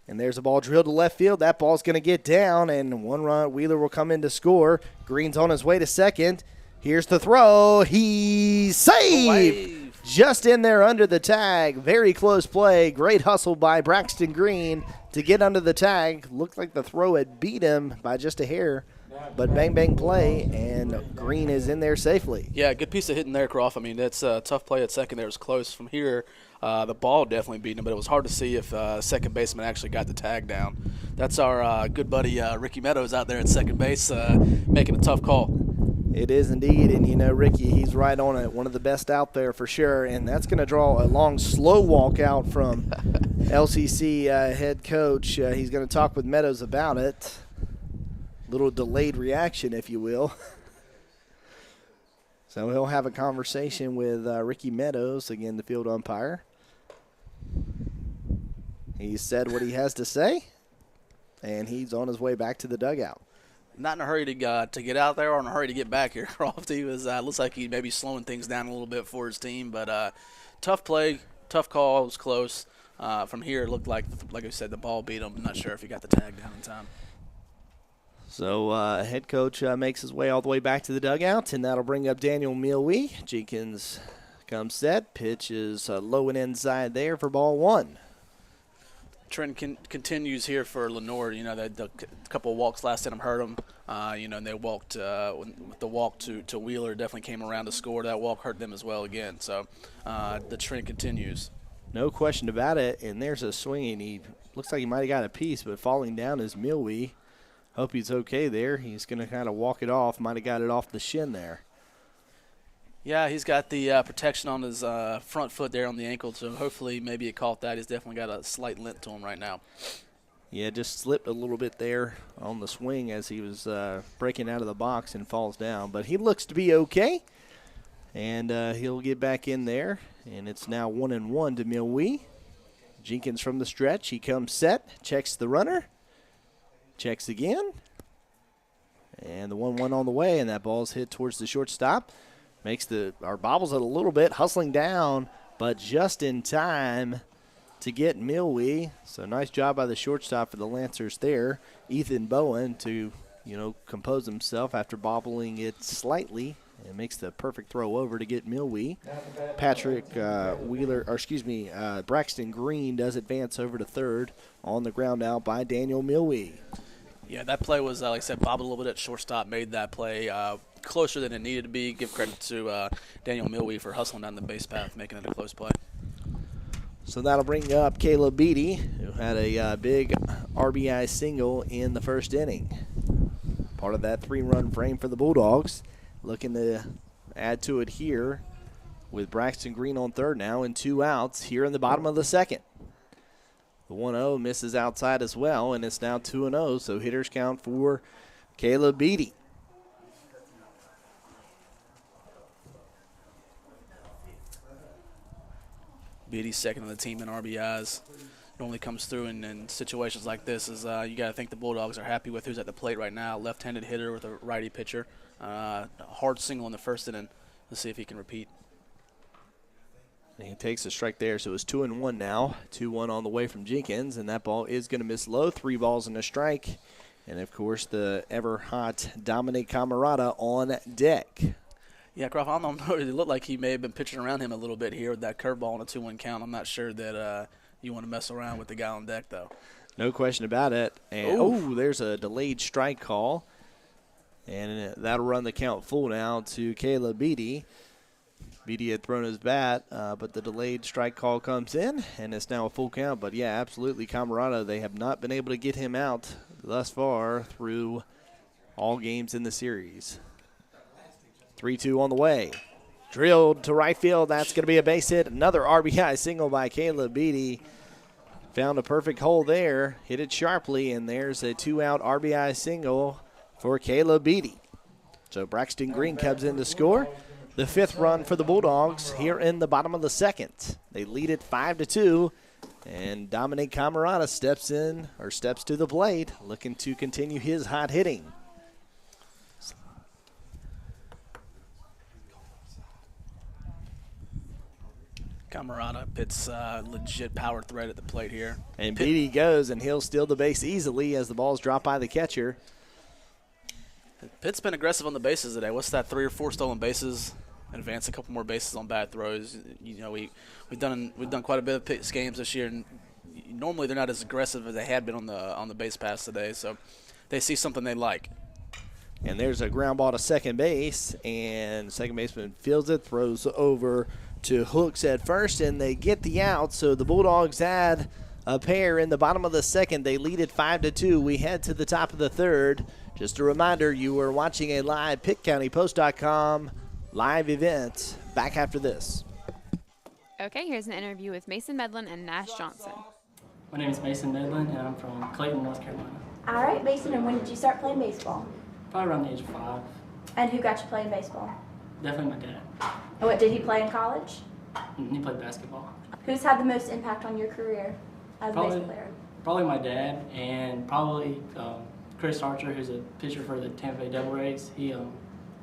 Speaker 1: And there's a ball drilled to left field. That ball's going to get down, and one run, Wheeler will come in to score. Green's on his way to second. Here's the throw. He's saved. Just in there under the tag. Very close play. Great hustle by Braxton Green to get under the tag. Looked like the throw had beat him by just a hair. But bang, bang play, and Green is in there safely.
Speaker 2: Yeah, good piece of hitting there, Croft. I mean, that's a tough play at second there. It was close from here. The ball definitely beat him, but it was hard to see if second baseman actually got the tag down. That's our good buddy Ricky Meadows out there at second base making a tough call.
Speaker 1: It is indeed, and you know, Ricky, he's right on it. One of the best out there for sure, and that's going to draw a long, slow walk out from LCC head coach. He's going to talk with Meadows about it. Little delayed reaction, if you will. So he'll have a conversation with Ricky Meadows, again, the field umpire. He said what he has to say, and he's on his way back to the dugout.
Speaker 2: Not in a hurry to get out there or in a hurry to get back here, Croft. He was looks like he may be slowing things down a little bit for his team, but tough play, tough call. It was close. From here, it looked like I said, the ball beat him. I'm not sure if he got the tag down in time.
Speaker 1: So head coach makes his way all the way back to the dugout, and that'll bring up Daniel Milwee. Jenkins comes set. Pitch is low and inside there for ball one.
Speaker 2: Trend continues here for Lenoir. You know, the couple of walks last time hurt them. And they walked with the walk to Wheeler definitely came around to score. That walk hurt them as well again. So the trend continues.
Speaker 1: No question about it. And there's a swing, and he looks like he might have got a piece, but falling down is Milwee. Hope he's okay there. He's going to kind of walk it off. Might have got it off the shin there.
Speaker 2: Yeah, he's got the protection on his front foot there on the ankle, so hopefully maybe it caught that. He's definitely got a slight limp to him right now.
Speaker 1: Yeah, just slipped a little bit there on the swing as he was breaking out of the box and falls down. But he looks to be okay, and he'll get back in there. And it's now 1-1 to Milwee. Jenkins from the stretch. He comes set, checks the runner. Checks again, and the 1-1 on the way, and that ball's hit towards the shortstop. Bobbles it a little bit, hustling down, but just in time to get Milwee. So nice job by the shortstop for the Lancers there. Ethan Bowen to, compose himself after bobbling it slightly, and makes the perfect throw over to get Milwee. Braxton Green does advance over to third on the ground out by Daniel Milwee.
Speaker 2: Yeah, that play was, like I said, bobbled a little bit at shortstop, made that play closer than it needed to be. Give credit to Daniel Milwee for hustling down the base path, making it a close play.
Speaker 1: So that'll bring up Caleb Beatty, who had a big RBI single in the first inning. Part of that 3-run frame for the Bulldogs. Looking to add to it here with Braxton Green on third now and 2 outs here in the bottom of the second. The 1-0 misses outside as well, and it's now 2-0, so hitters count for Caleb Beatty.
Speaker 2: Beatty's second on the team in RBIs. It only comes through in situations like this. You got to think the Bulldogs are happy with who's at the plate right now. Left-handed hitter with a righty pitcher. A hard single in the first inning. Let's see if he can repeat.
Speaker 1: And he takes a strike there, so it's 2-1 now. 2-1 on the way from Jenkins, and that ball is going to miss low. 3 balls and a strike. And, of course, the ever-hot Dominic Camarada on deck.
Speaker 2: Yeah, Croft, I don't know. It looked like he may have been pitching around him a little bit here with that curveball on a 2-1 count. I'm not sure that you want to mess around with the guy on deck, though.
Speaker 1: No question about it. And there's a delayed strike call. And that'll run the count full now to Caleb Beatty. Beatty had thrown his bat, but the delayed strike call comes in, and it's now a full count. But, yeah, absolutely, Camarada, they have not been able to get him out thus far through all games in the series. 3-2 on the way. Drilled to right field. That's going to be a base hit. Another RBI single by Caleb Beatty. Found a perfect hole there. Hit it sharply, and there's a 2-out RBI single for Caleb Beatty. So Braxton Green comes in to score. The 5th run for the Bulldogs here in the bottom of the 2nd. They lead it 5-2, and Dominic Camarada steps to the plate, looking to continue his hot hitting.
Speaker 2: Camarada, Pitt's legit power threat at the plate here.
Speaker 1: And Beatty goes, and he'll steal the base easily as the ball's dropped by the catcher.
Speaker 2: Pitt's been aggressive on the bases today. What's that, 3 or 4 stolen bases? Advance a couple more bases on bad throws. You know, we've done quite a bit of Pitt's games this year, and normally they're not as aggressive as they had been on the base pass today. So they see something they like.
Speaker 1: And there's a ground ball to second base, and second baseman fields it, throws over to Hooks at first, and they get the out. So the Bulldogs add a pair in the bottom of the 2nd. They lead it 5-2. We head to the top of the 3rd. Just a reminder, you are watching a live PittCountyPost.com live event. Back after this.
Speaker 3: Okay, here's an interview with Mason Medlin and Nash Johnson.
Speaker 10: My name is Mason Medlin, and I'm from Clayton, North Carolina.
Speaker 8: All right, Mason, and when did you start playing baseball?
Speaker 10: Probably around the age of 5.
Speaker 8: And who got you playing baseball?
Speaker 10: Definitely my dad.
Speaker 8: And what did he play in college?
Speaker 10: He played basketball.
Speaker 8: Who's had the most impact on your career as a baseball player?
Speaker 10: Probably my dad, and probably Chris Archer, who's a pitcher for the Tampa Bay Devil Rays. He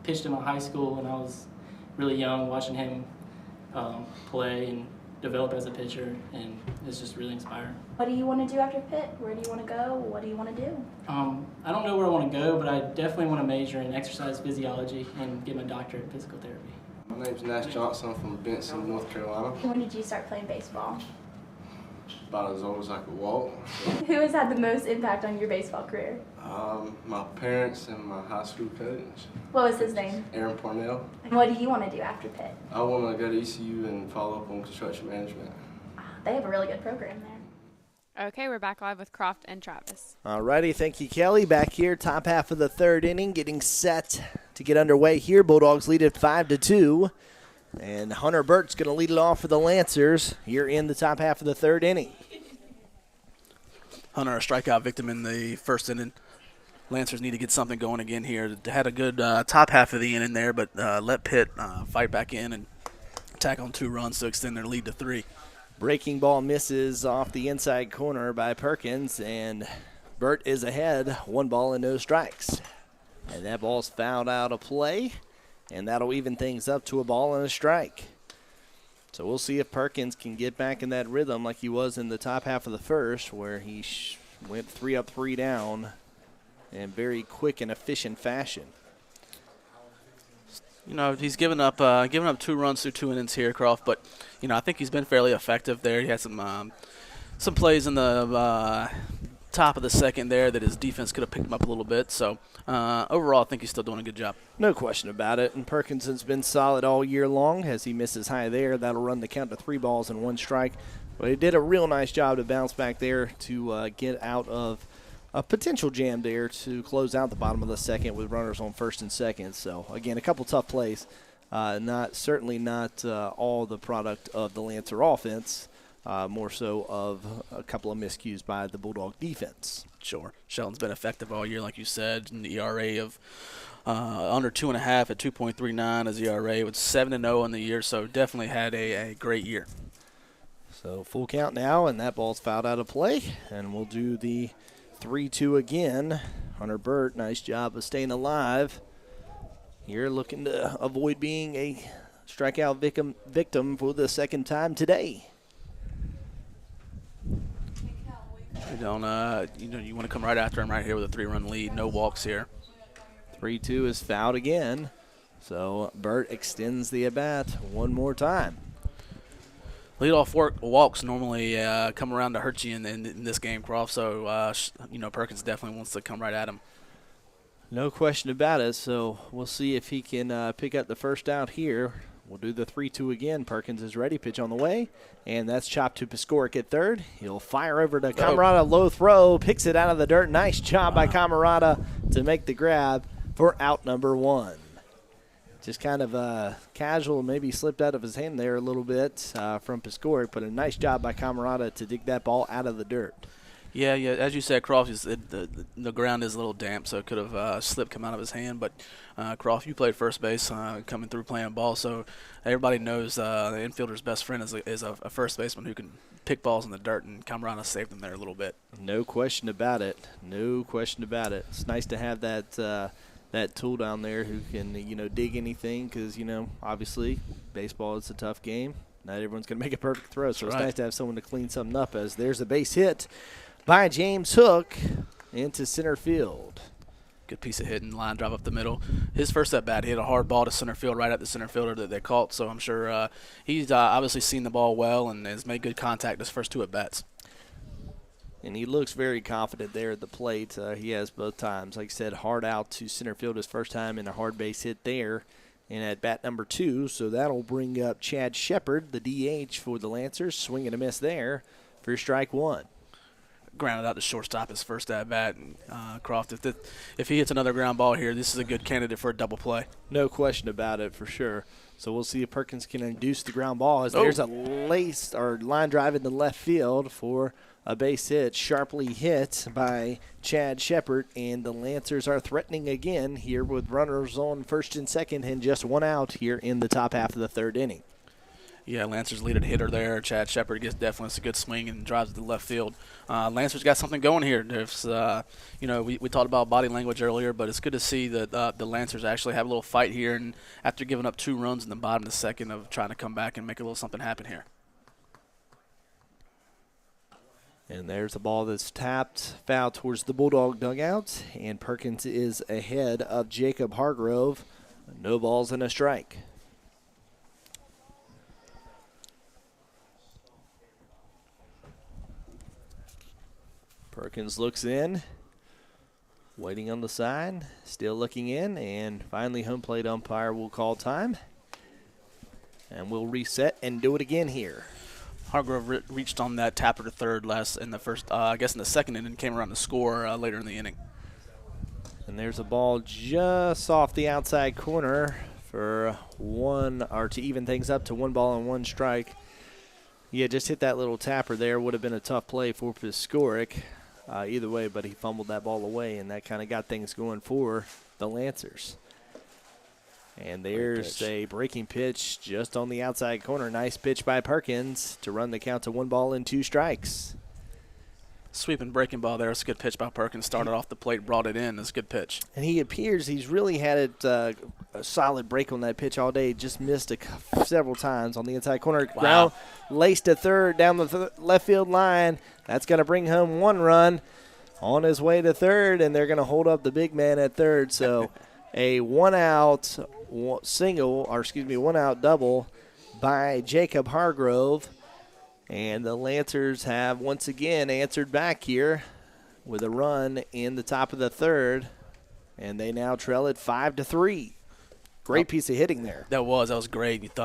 Speaker 10: pitched in my high school when I was really young, watching him play and develop as a pitcher, and it's just really inspiring.
Speaker 8: What do you want to do after Pitt? Where do you want to go? What do you want to do?
Speaker 10: I don't know where I want to go, but I definitely want to major in exercise physiology and get my doctorate in physical therapy.
Speaker 9: My name's Nash Johnson. I'm from Benson, North Carolina.
Speaker 8: When did you start playing baseball?
Speaker 9: About as old as I could walk.
Speaker 8: Who has had the most impact on your baseball career?
Speaker 9: My parents and my high school coach.
Speaker 8: What was his name?
Speaker 9: Aaron Parnell.
Speaker 8: And what do you want to do after Pitt?
Speaker 9: I want to go to ECU and follow up on construction management.
Speaker 8: They have a really good program there.
Speaker 3: Okay, we're back live with Croft and Travis.
Speaker 1: All righty, thank you, Kelly. Back here, top half of the 3rd inning, getting set to get underway here. Bulldogs lead it 5-2. And Hunter Burt's going to lead it off for the Lancers here in the top half of the 3rd inning.
Speaker 2: Hunter, a strikeout victim in the 1st inning. Lancers need to get something going again here. They had a good top half of the inning there, but let Pitt fight back in and tack on 2 runs to extend their lead to 3.
Speaker 1: Breaking ball misses off the inside corner by Perkins, and Burt is ahead, 1 ball and no strikes. And that ball's fouled out of play, and that'll even things up to a ball and a strike. So we'll see if Perkins can get back in that rhythm like he was in the top half of the 1st, where he went 3 up, 3 down in very quick and efficient fashion.
Speaker 2: You know, he's given up 2 runs through 2 innings here, Croft, but, you know, I think he's been fairly effective there. He had some plays in the top of the 2nd there that his defense could have picked him up a little bit. So, overall, I think he's still doing a good job.
Speaker 1: No question about it. And Perkins has been solid all year long. As he misses high there, that'll run the count to 3 balls and 1 strike. But he did a real nice job to bounce back there to get out of a potential jam there to close out the bottom of the 2nd with runners on 1st and 2nd. So, again, a couple tough plays. Certainly not all the product of the Lancer offense. More so of a couple of miscues by the Bulldog defense.
Speaker 2: Sure. Shelton's been effective all year, like you said, an ERA of under 2.5 at 2.39 as ERA with 7-0 in the year, so definitely had a great year.
Speaker 1: So full count now, and that ball's fouled out of play, and we'll do the 3-2 again. Hunter Burt, nice job of staying alive. Here looking to avoid being a strikeout victim for the 2nd time today.
Speaker 2: You want to come right after him right here with a 3-run lead. No walks here.
Speaker 1: 3-2 is fouled again. So Burt extends the at-bat one more time.
Speaker 2: Leadoff walks normally come around to hurt you in this game, Croft. So, Perkins definitely wants to come right at him.
Speaker 1: No question about it. So we'll see if he can pick up the first out here We'll do the 3-2 again. Perkins is ready. Pitch on the way. And that's chopped to Piskoric at third. He'll fire over to Camarada. Low throw. Picks it out of the dirt. Nice job by Camarada to make the grab for out number 1. Just kind of casual, maybe slipped out of his hand there a little bit from Piskoric, but a nice job by Camarada to dig that ball out of the dirt.
Speaker 2: Yeah. As you said, Croft, the ground is a little damp, so it could have slipped, come out of his hand. But Croft, you played first base coming through playing ball, so everybody knows the infielder's best friend is a first baseman who can pick balls in the dirt, and Camarada saved him there a little bit.
Speaker 1: No question about it. No question about it. It's nice to have that tool down there who can, dig anything because, obviously baseball is a tough game. Not everyone's going to make a perfect throw, so it's nice to have someone to clean something up as there's a base hit by James Hook into center field.
Speaker 2: Good piece of hitting, line drive up the middle. His first at bat, he hit a hard ball to center field right at the center fielder that they caught, so I'm sure he's obviously seen the ball well and has made good contact his first 2 at bats.
Speaker 1: And he looks very confident there at the plate. He has both times. Like I said, hard out to center field his first time and a hard base hit there. And at bat number 2, so that'll bring up Chad Shepard, the DH for the Lancers. Swing and a miss there for strike 1.
Speaker 2: Grounded out to shortstop his first at bat. Croft, if he hits another ground ball here, this is a good candidate for a double play.
Speaker 1: No question about it, for sure. So we'll see if Perkins can induce the ground ball as there's a line drive in the left field for a base hit, sharply hit by Chad Shepard, and the Lancers are threatening again here with runners on first and second and just 1 out here in the top half of the 3rd inning.
Speaker 2: Yeah, Lancers leading hitter there. Chad Shepard gets definitely a good swing and drives to the left field. Lancers got something going here. There's, we talked about body language earlier, but it's good to see that the Lancers actually have a little fight here, and after giving up 2 runs in the bottom of the second of trying to come back and make a little something happen here.
Speaker 1: And there's a ball that's tapped, foul towards the Bulldog dugout, and Perkins is ahead of Jacob Hargrove. No balls and a strike. Perkins looks in, waiting on the side, still looking in, and finally home plate umpire will call time. And we'll reset and do it again here.
Speaker 2: Hargrove reached on that tapper to third in the second inning, came around to score later in the inning.
Speaker 1: And there's a ball just off the outside corner for to even things up to 1 ball and 1 strike. Yeah, just hit that little tapper there. Would have been a tough play for Piskoric either way, but he fumbled that ball away, and that kind of got things going for the Lancers. And there's a breaking pitch just on the outside corner. Nice pitch by Perkins to run the count to 1 ball and 2 strikes.
Speaker 2: Sweeping breaking ball there. It's a good pitch by Perkins. Started off the plate, brought it in. It's a good pitch.
Speaker 1: And he's really had it a solid break on that pitch all day. Just missed several times on the inside corner.
Speaker 2: Wow.
Speaker 1: Ground laced to third down the left field line. That's going to bring home 1 run on his way to third, and they're going to hold up the big man at third. So a 1-out single, or 1-out double by Jacob Hargrove. And the Lancers have once again answered back here with a run in the top of the 3rd, and they now trail it 5-3. Great piece of hitting there.
Speaker 2: That was great.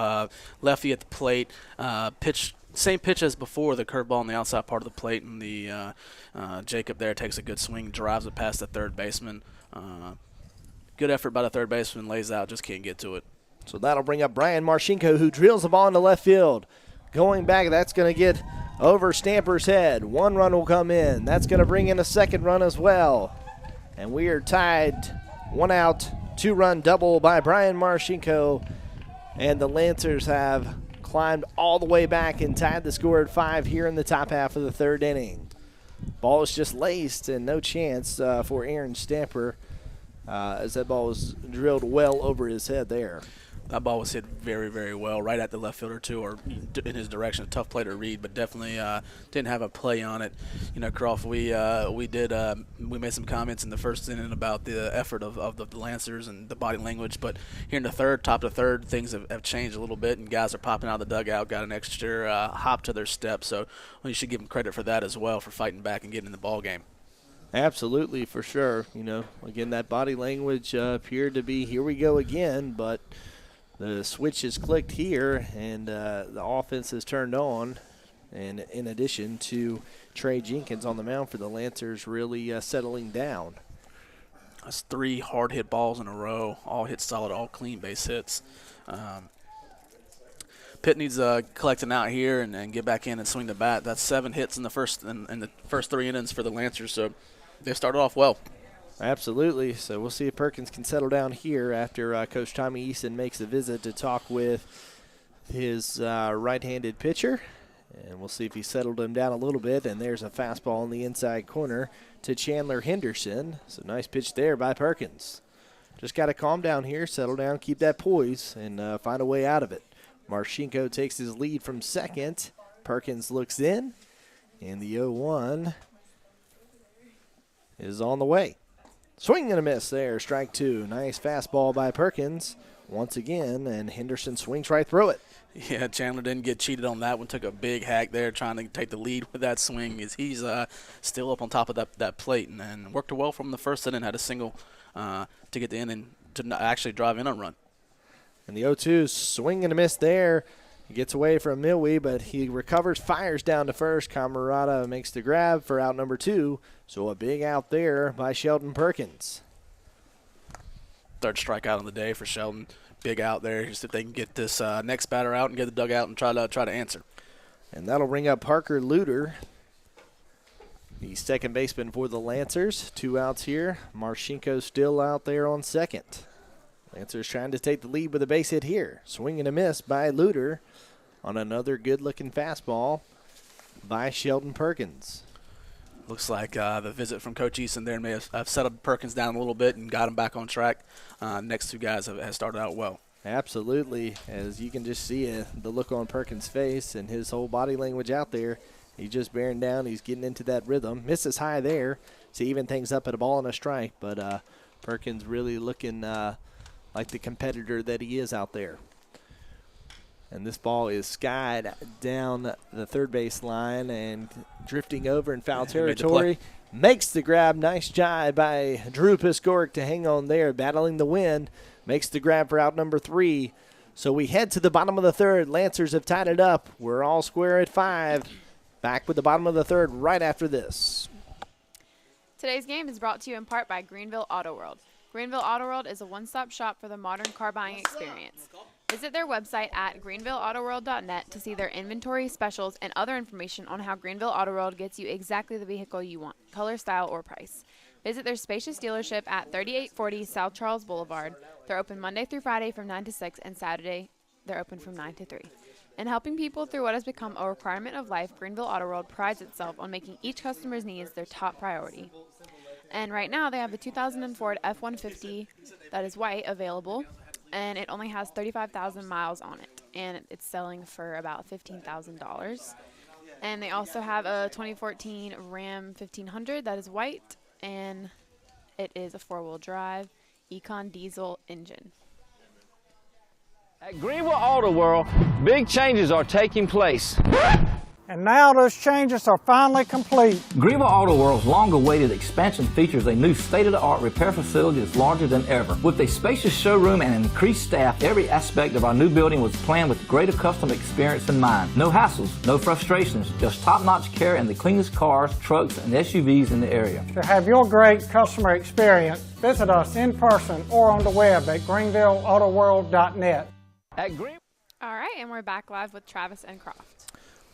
Speaker 2: Lefty at the plate, same pitch as before, the curveball on the outside part of the plate, and the Jacob there takes a good swing, drives it past the third baseman. Good effort by the third baseman, lays out, just can't get to it.
Speaker 1: So that'll bring up Brian Marchenko, who drills the ball into left field. Going back, that's going to get over Stamper's head. 1 run will come in. That's going to bring in a 2nd run as well. And we are tied. 1 out, 2-run double by Brian Marchenko. And the Lancers have climbed all the way back and tied the score at 5 here in the top half of the 3rd inning. Ball is just laced and no chance for Aaron Stamper as that ball was drilled well over his head there.
Speaker 2: That ball was hit very, very well, right at the left fielder, too, or in his direction. A tough play to read, but definitely didn't have a play on it. Croft, we made some comments in the first inning about the effort of the Lancers and the body language, but here in the top of the 3rd, things have changed a little bit, and guys are popping out of the dugout, got an extra hop to their step, so you should give them credit for that as well, for fighting back and getting in the ball game.
Speaker 1: Absolutely, for sure. Again, that body language appeared to be, here we go again, but The switch is clicked here, and the offense is turned on. And in addition to Trey Jenkins on the mound for the Lancers really settling down.
Speaker 2: That's 3 hard-hit balls in a row, all hit solid, all clean base hits. Pitt needs to collect an out here and get back in and swing the bat. That's 7 hits in the first 3 innings for the Lancers, so they started off well.
Speaker 1: Absolutely. So we'll see if Perkins can settle down here after Coach Tommy Easton makes a visit to talk with his right-handed pitcher. And we'll see if he settled him down a little bit. And there's a fastball in the inside corner to Chandler Henderson. So nice pitch there by Perkins. Just got to calm down here, settle down, keep that poise, and find a way out of it. Marchenko takes his lead from second. Perkins looks in, and the 0-1 is on the way. Swing and a miss there, strike 2. Nice fastball by Perkins once again, and Henderson swings right through it.
Speaker 2: Yeah, Chandler didn't get cheated on that one. Took a big hack there trying to take the lead with that swing. He's still up on top of that plate and worked well from the first inning. Had a single to get the inning to actually drive in a run.
Speaker 1: And the 0-2 swing and a miss there. He gets away from Milwee, but he recovers, fires down to first. Camarada makes the grab for out number 2. So a big out there by Sheldon Perkins.
Speaker 2: 3rd strikeout on the day for Sheldon. Big out there. Just if they can get this next batter out and get the dugout and try to answer.
Speaker 1: And that'll bring up Parker Luter, the second baseman for the Lancers. 2 outs here. Marchenko still out there on second. Lancers trying to take the lead with a base hit here. Swing and a miss by Luter on another good-looking fastball by Sheldon Perkins.
Speaker 2: Looks like the visit from Coach Easton there may have settled Perkins down a little bit and got him back on track. Next 2 guys have started out well.
Speaker 1: Absolutely. As you can just see the look on Perkins' face and his whole body language out there. He's just bearing down. He's getting into that rhythm. Misses high there to even things up at a ball and a strike. But Perkins really looking like the competitor that he is out there. And this ball is skied down the third base line and drifting over in foul territory. Makes the grab. Nice jive by Drew Piskoric to hang on there, battling the wind. Makes the grab for out number 3. So we head to the bottom of the 3rd. Lancers have tied it up. We're all square at 5. Back with the bottom of the 3rd right after this.
Speaker 3: Today's game is brought to you in part by Greenville Auto World. Greenville Auto World is a one-stop shop for the modern car buying experience. Visit their website at greenvilleautoworld.net to see their inventory, specials, and other information on how Greenville Auto World gets you exactly the vehicle you want, color, style, or price. Visit their spacious dealership at 3840 South Charles Boulevard. They're open Monday through Friday from 9 to 6, and Saturday they're open from 9 to 3. In helping people through what has become a requirement of life, Greenville Auto World prides itself on making each customer's needs their top priority. And right now they have a 2000 Ford F-150 that is white available, and it only has 35,000 miles on it, and it's selling for about $15,000. And they also have a 2014 Ram 1500 that is white, and it is a 4-wheel drive Econ diesel engine.
Speaker 5: At Greenville Auto World, big changes are taking place.
Speaker 6: And now those changes are finally complete.
Speaker 5: Greenville Auto World's long-awaited expansion features a new state-of-the-art repair facility that's larger than ever. With a spacious showroom and increased staff, every aspect of our new building was planned with greater customer experience in mind. No hassles, no frustrations, just top-notch care and the cleanest cars, trucks, and SUVs in the area.
Speaker 6: To have your great customer experience, visit us in person or on the web at greenvilleautoworld.net.
Speaker 3: All right, and we're back live with Travis and Croft.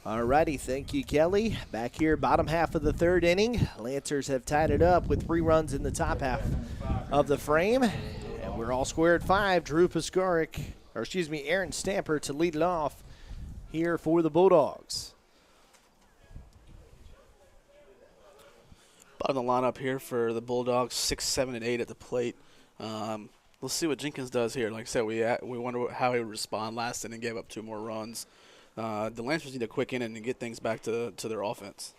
Speaker 1: All righty, thank you, Kelly. Back here, bottom half of the 3rd inning. Lancers have tied it up with 3 runs in the top half of the frame. And we're all square at 5. Aaron Stamper to lead it off here for the Bulldogs.
Speaker 2: Bottom of the lineup here for the Bulldogs, 6, 7, and 8 at the plate. Let's see what Jenkins does here. Like I said, we wonder how he would respond last inning, gave up 2 more runs. The Lancers need a quick inning and get things back to their offense.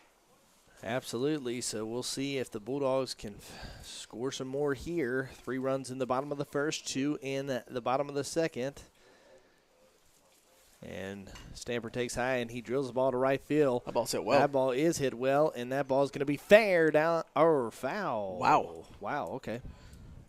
Speaker 1: Absolutely. So we'll see if the Bulldogs can score some more here. 3 runs in the bottom of the 1st, 2 in the bottom of the 2nd. And Stamper takes high, and he drills the ball to right field.
Speaker 2: That ball's hit well.
Speaker 1: That ball is hit well, and that ball is going to be fair down or foul.
Speaker 2: Wow.
Speaker 1: Wow, okay.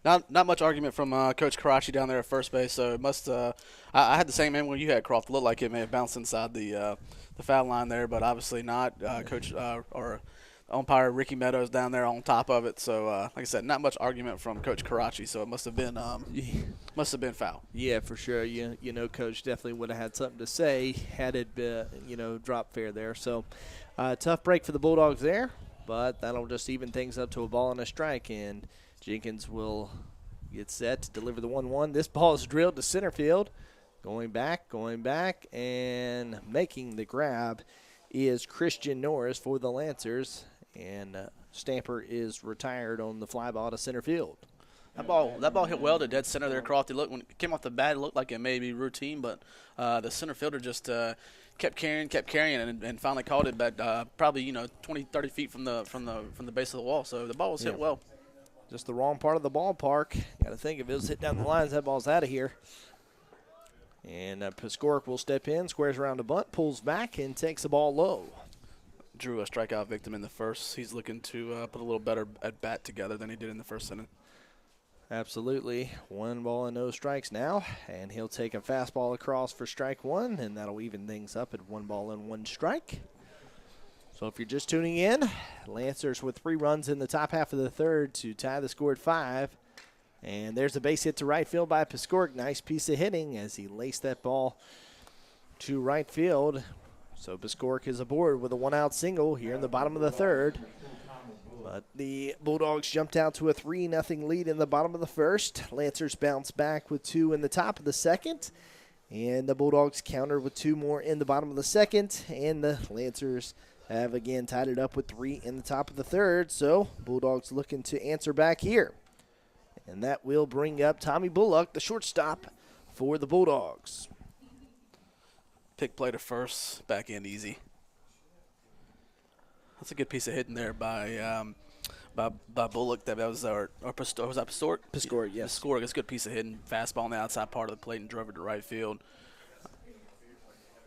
Speaker 2: Not much argument from Coach Karachi down there at first base. So it must. I had the same angle you had, Croft. It looked like it may have bounced inside the foul line there, but obviously not. Coach or umpire Ricky Meadows down there on top of it. So like I said, not much argument from Coach Karachi. So it must have been foul.
Speaker 1: Yeah, for sure. You know, Coach definitely would have had something to say had it dropped fair there. So tough break for the Bulldogs there, but that'll just even things up to a ball and a strike, and Jenkins will get set to deliver the 1-1. This ball is drilled to center field. Going back, and making the grab is Christian Norris for the Lancers, and Stamper is retired on the fly ball to center field.
Speaker 2: That ball hit well to dead center there, Croft. When it came off the bat, it looked like it may be routine, but the center fielder just kept carrying, and finally caught it back probably 20, 30 feet from the base of the wall. So the ball was hit well.
Speaker 1: Just the wrong part of the ballpark. Got to think if it was hit down the lines, that ball's out of here. And Piskoric will step in, squares around a bunt, pulls back, and takes the ball low.
Speaker 2: Drew a strikeout victim in the first. He's looking to put a little better at bat together than he did in the first inning.
Speaker 1: Absolutely. 1 ball and no strikes now, and he'll take a fastball across for strike 1, and that'll even things up at 1 ball and 1 strike. So if you're just tuning in, Lancers with 3 runs in the top half of the third to tie the score at 5. And there's a base hit to right field by Piskoric. Nice piece of hitting as he laced that ball to right field. So Piskoric is aboard with a 1-out single here in the bottom of the third. But the Bulldogs jumped out to a 3-0 lead in the bottom of the first. Lancers bounced back with 2 in the top of the second. And the Bulldogs countered with 2 more in the bottom of the second. And the Lancers have again tied it up with 3 in the top of the third. So Bulldogs looking to answer back here. And that will bring up Tommy Bullock, the shortstop for the Bulldogs.
Speaker 2: Pick play to first, back end easy. That's a good piece of hitting there by Bullock. That was was that Piskoric?
Speaker 1: Piskoric, yes.
Speaker 2: Piskoric. It's a good piece of hitting. Fastball on the outside part of the plate and drove it to right field.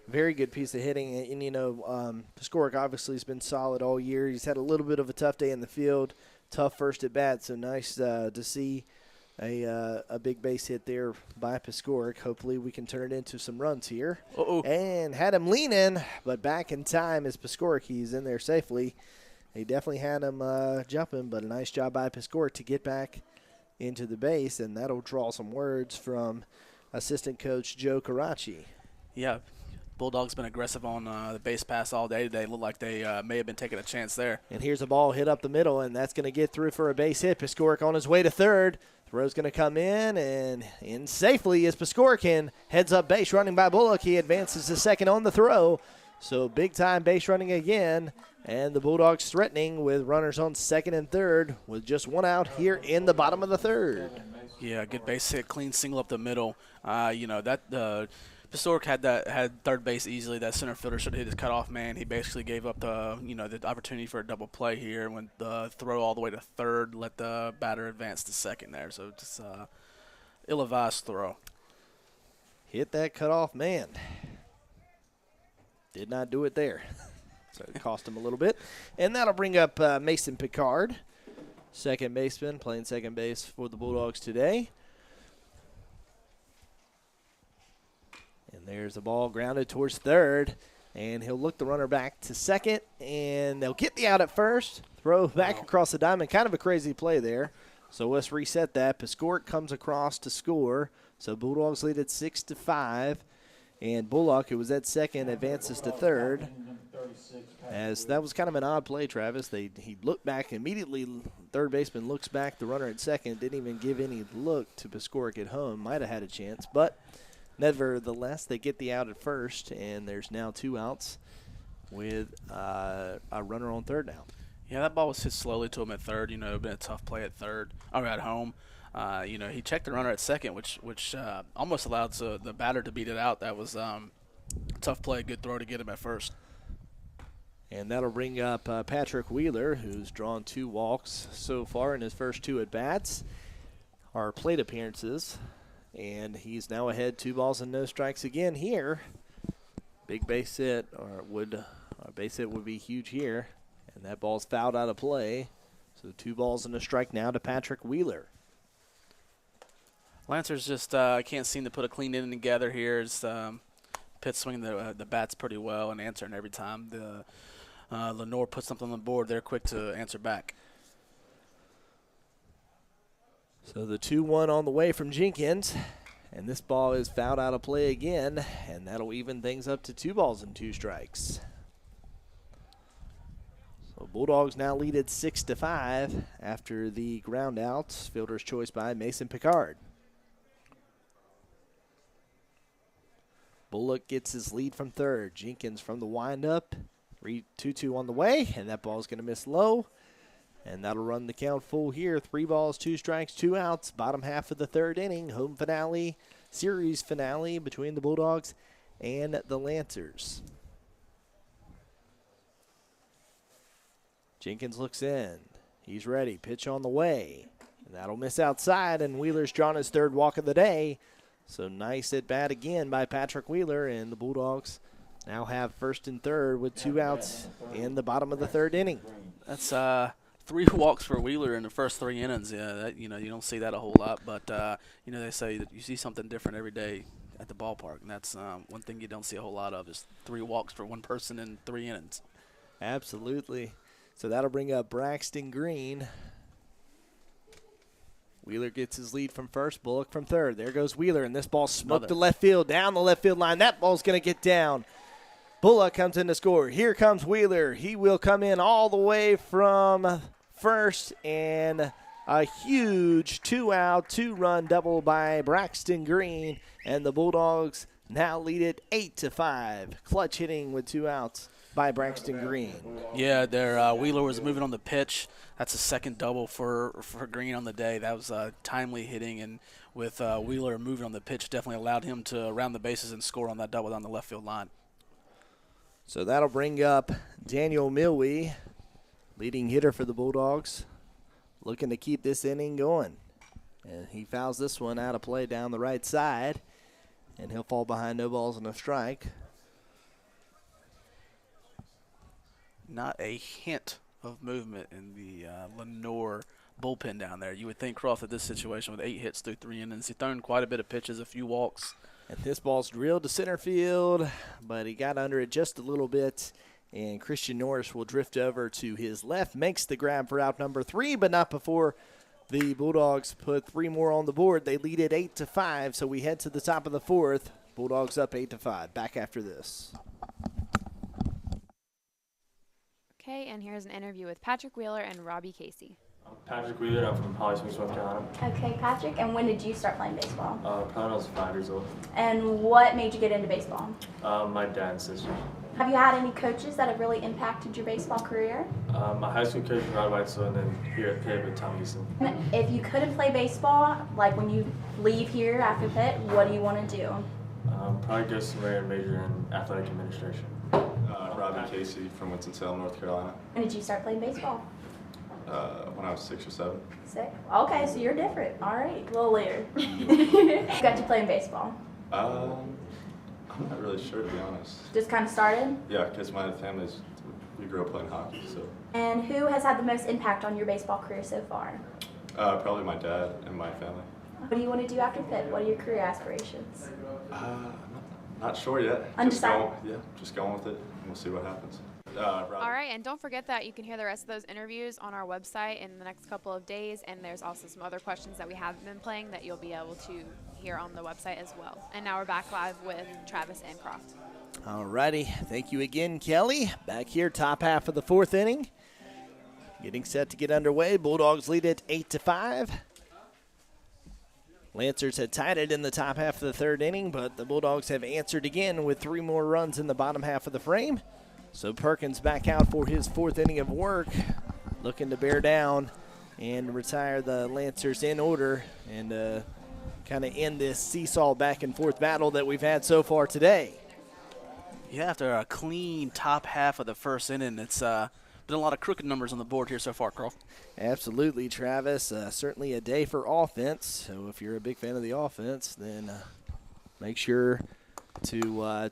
Speaker 1: Very good piece of hitting. And, Piskoric obviously has been solid all year. He's had a little bit of a tough day in the field, tough first at bat, so nice to see a big base hit there by Piskoric. Hopefully we can turn it into some runs here.
Speaker 2: Uh-oh.
Speaker 1: And had him leaning, but back in time is Piskoric. He's in there safely. He definitely had him jumping, but a nice job by Piskoric to get back into the base, and that'll draw some words from assistant coach Joe Karachi.
Speaker 2: Yeah. Bulldogs been aggressive on the base pass all day today. Look like they may have been taking a chance there.
Speaker 1: And here's a ball hit up the middle, and that's going to get through for a base hit. Piskoric on his way to third. Throw's going to come in, and in safely is Piskoric. Heads up base running by Bullock. He advances to second on the throw. So big-time base running again, and the Bulldogs threatening with runners on second and third with just 1 out here in the bottom of the third.
Speaker 2: Yeah, good base hit, clean single up the middle. Piskoric had third base easily. That center fielder should have hit his cutoff man. He basically gave up the opportunity for a double play here. Went the throw all the way to third, let the batter advance to second there. So just ill-advised throw.
Speaker 1: Hit that cutoff man. Did not do it there. So it cost him a little bit. And that'll bring up Mason Picard, second baseman, playing second base for the Bulldogs today. And there's the ball grounded towards third, and he'll look the runner back to second, and they'll get the out at first, throw back across the diamond. Kind of a crazy play there. So let's reset that. Piskoric comes across to score. So Bulldogs lead at 6-5, and Bullock, who was at second, advances to third. As that was kind of an odd play, Travis. He looked back immediately. Third baseman looks back. The runner at second didn't even give any look to Piskoric at home. Might have had a chance, but nevertheless, they get the out at first, and there's now 2 outs with a runner on third now.
Speaker 2: Yeah, that ball was hit slowly to him at third. Been a tough play at third or at home. He checked the runner at second, which almost allowed the batter to beat it out. That was tough play, good throw to get him at first.
Speaker 1: And that'll bring up Patrick Wheeler, who's drawn 2 walks so far in his first 2 at-bats, or plate appearances. And he's now ahead 2 balls and no strikes again here. Big base hit, base hit would be huge here. And that ball's fouled out of play. So 2 balls and a strike now to Patrick Wheeler.
Speaker 2: Lancers just can't seem to put a clean inning together here. It's, Pitt swinging the bats pretty well and answering every time. Lenoir puts something on the board, they're quick to answer back.
Speaker 1: So the 2-1 on the way from Jenkins, and this ball is fouled out of play again, and that'll even things up to 2 balls and 2 strikes. So Bulldogs now lead at 6-5 after the ground out, fielder's choice by Mason Picard. Bullock gets his lead from third. Jenkins from the windup. 2-2 on the way, and that ball's going to miss low. And that'll run the count full here. 3 balls, 2 strikes, 2 outs. Bottom half of the 3rd inning. Home finale, series finale between the Bulldogs and the Lancers. Jenkins looks in. He's ready. Pitch on the way. And that'll miss outside, and Wheeler's drawn his 3rd walk of the day. So nice at bat again by Patrick Wheeler, and the Bulldogs now have 1st and 3rd with 2 outs in the bottom of the 3rd inning.
Speaker 2: That's 3 walks for Wheeler in the first 3 innings. Yeah, that, you don't see that a whole lot, but they say that you see something different every day at the ballpark, and that's one thing you don't see a whole lot of is 3 walks for one person in 3 innings.
Speaker 1: Absolutely. So that'll bring up Braxton Green. Wheeler gets his lead from first, Bullock from third. There goes Wheeler, and this ball smoked to left field, down the left field line. That ball's going to get down. Bullock comes in to score. Here comes Wheeler. He will come in all the way from first, and a huge 2-out, 2-run double by Braxton Green, and the Bulldogs now lead it 8-5. Clutch hitting with 2 outs by Braxton Green.
Speaker 2: Yeah, Wheeler was moving on the pitch. That's a 2nd double for Green on the day. That was timely hitting, and with Wheeler moving on the pitch, definitely allowed him to round the bases and score on that double down the left field line.
Speaker 1: So that'll bring up Daniel Milwee, leading hitter for the Bulldogs, looking to keep this inning going. And he fouls this one out of play down the right side, and he'll fall behind no balls and a strike.
Speaker 2: Not a hint of movement in the Lenoir bullpen down there. You would think Croft at this situation with 8 hits through 3 innings. He's thrown quite a bit of pitches, a few walks.
Speaker 1: And this ball's drilled to center field, but he got under it just a little bit, and Christian Norris will drift over to his left, makes the grab for out number 3, but not before the Bulldogs put 3 more on the board. They lead it 8-5, so we head to the top of the 4th. Bulldogs up 8-5. Back after this.
Speaker 3: Okay, and here's an interview with Patrick Wheeler and Robbie Casey.
Speaker 7: I'm Patrick Wheeler. I'm from Holly Springs, North Carolina.
Speaker 8: Okay, Patrick, and when did you start playing baseball?
Speaker 7: Probably when I was 5 years old.
Speaker 8: And what made you get into baseball?
Speaker 7: My dad and sister.
Speaker 8: Have you had any coaches that have really impacted your baseball career?
Speaker 7: My high school coach, Rod Weitzel, and then here at Pitt with Tom Eason.
Speaker 8: If you couldn't play baseball, like when you leave here after Pitt, what do you want to do?
Speaker 7: Probably go somewhere and major in athletic administration.
Speaker 11: Robbie Casey from Winston-Salem, North Carolina.
Speaker 8: When did you start playing baseball?
Speaker 11: When I was 6 or 7.
Speaker 8: 6? Okay, so you're different. All right, a little later. Got you playing baseball?
Speaker 11: I'm not really sure, to be honest.
Speaker 8: Just kind of started?
Speaker 11: Yeah, because my family's, we grew up playing hockey, so.
Speaker 8: And who has had the most impact on your baseball career so far?
Speaker 11: Probably my dad and my family.
Speaker 8: What do you want to do after Pitt? What are your career aspirations?
Speaker 11: Not sure yet.
Speaker 8: Undecided?
Speaker 11: Just going with it, and we'll see what happens.
Speaker 3: All right, and don't forget that you can hear the rest of those interviews on our website in the next couple of days, and there's also some other questions that we haven't been playing that you'll be able to hear on the website as well. And now we're back live with Travis and Croft.
Speaker 1: All righty. Thank you again, Kelly. Back here, top half of the 4th inning. Getting set to get underway. Bulldogs lead it 8-5. Lancers had tied it in the top half of the 3rd inning, but the Bulldogs have answered again with 3 more runs in the bottom half of the frame. So Perkins back out for his 4th inning of work, looking to bear down and retire the Lancers in order and kind of end this seesaw back and forth battle that we've had so far today.
Speaker 2: Yeah, after a clean top half of the 1st inning, it's been a lot of crooked numbers on the board here so far, Carl.
Speaker 1: Absolutely, Travis. Certainly a day for offense. So if you're a big fan of the offense, then make sure to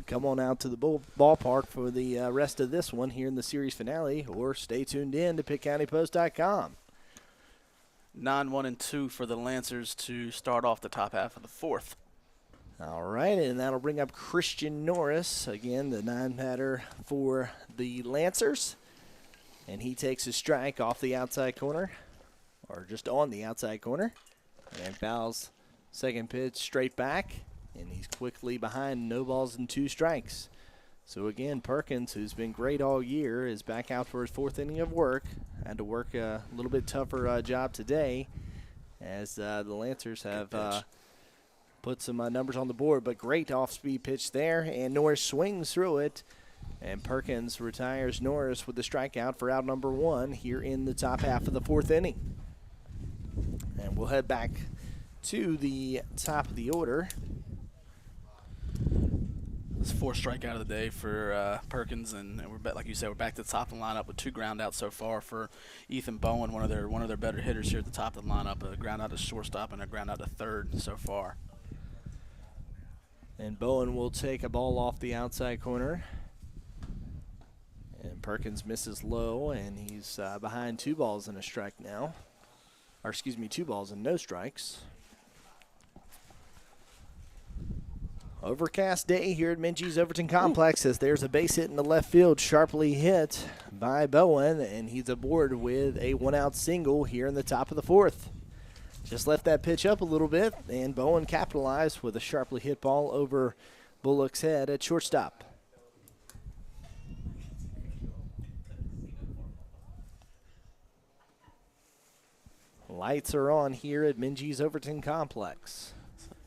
Speaker 1: come on out to the ballpark for the rest of this one here in the series finale, or stay tuned in to PittCountyPost.com.
Speaker 2: 9-1-2 for the Lancers to start off the top half of the fourth.
Speaker 1: All right, and that'll bring up Christian Norris, again, the 9-batter for the Lancers. And he takes a strike off the outside corner, or just on the outside corner, and fouls second pitch straight back, and he's quickly behind, no balls and 2 strikes. So again, Perkins, who's been great all year, is back out for his 4th inning of work. Had to work a little bit tougher job today, as the Lancers have put some numbers on the board, but great off-speed pitch there, and Norris swings through it, and Perkins retires Norris with the strikeout for out number 1 here in the top half of the 4th inning. And we'll head back to the top of the order.
Speaker 2: It's 4th strikeout of the day for Perkins, and we're like you said, we're back to the top of the lineup with 2 groundouts so far for Ethan Bowen, one of their better hitters here at the top of the lineup. A groundout to shortstop and a groundout to third so far.
Speaker 1: And Bowen will take a ball off the outside corner. And Perkins misses low, and he's behind 2 balls and a strike now. Or excuse me, 2 balls and no strikes. Overcast day here at Minji's Overton Complex, as there's a base hit in the left field, sharply hit by Bowen, and he's aboard with a 1-out single here in the top of the 4th. Just left that pitch up a little bit, and Bowen capitalized with a sharply hit ball over Bullock's head at shortstop. Lights are on here at Minji's Overton Complex.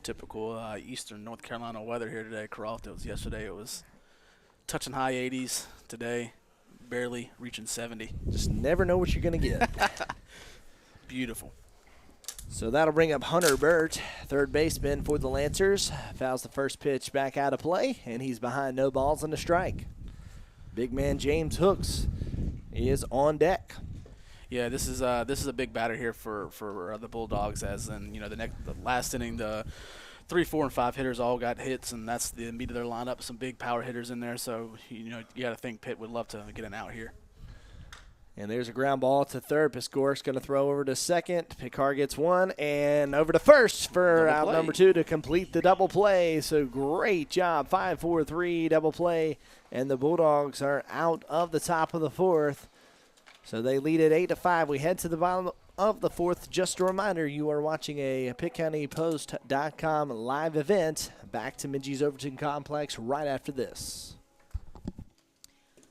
Speaker 2: Typical eastern North Carolina weather here today, Croft. It was yesterday. It was touching high 80s. Today, barely reaching 70.
Speaker 1: Just never know what you're going to get.
Speaker 2: Beautiful.
Speaker 1: So that'll bring up Hunter Burt, third baseman for the Lancers. Fouls the first pitch back out of play, and he's behind no balls and a strike. Big man James Hooks is on deck.
Speaker 2: Yeah, this is a big batter here for the Bulldogs, as in, the last inning, the 3, 4, and 5 hitters all got hits, and that's the meat of their lineup. Some big power hitters in there, so you got to think Pitt would love to get an out here.
Speaker 1: And there's a ground ball to third. Piskor's going to throw over to second. Picard gets 1, and over to first for out number 2 to complete the double play. So great job, 5-4-3 double play, and the Bulldogs are out of the top of the 4th. So they lead at 8-5. We head to the bottom of the 4th. Just a reminder, you are watching a PittCountyPost.com live event. Back to Minji's Overton Complex right after this.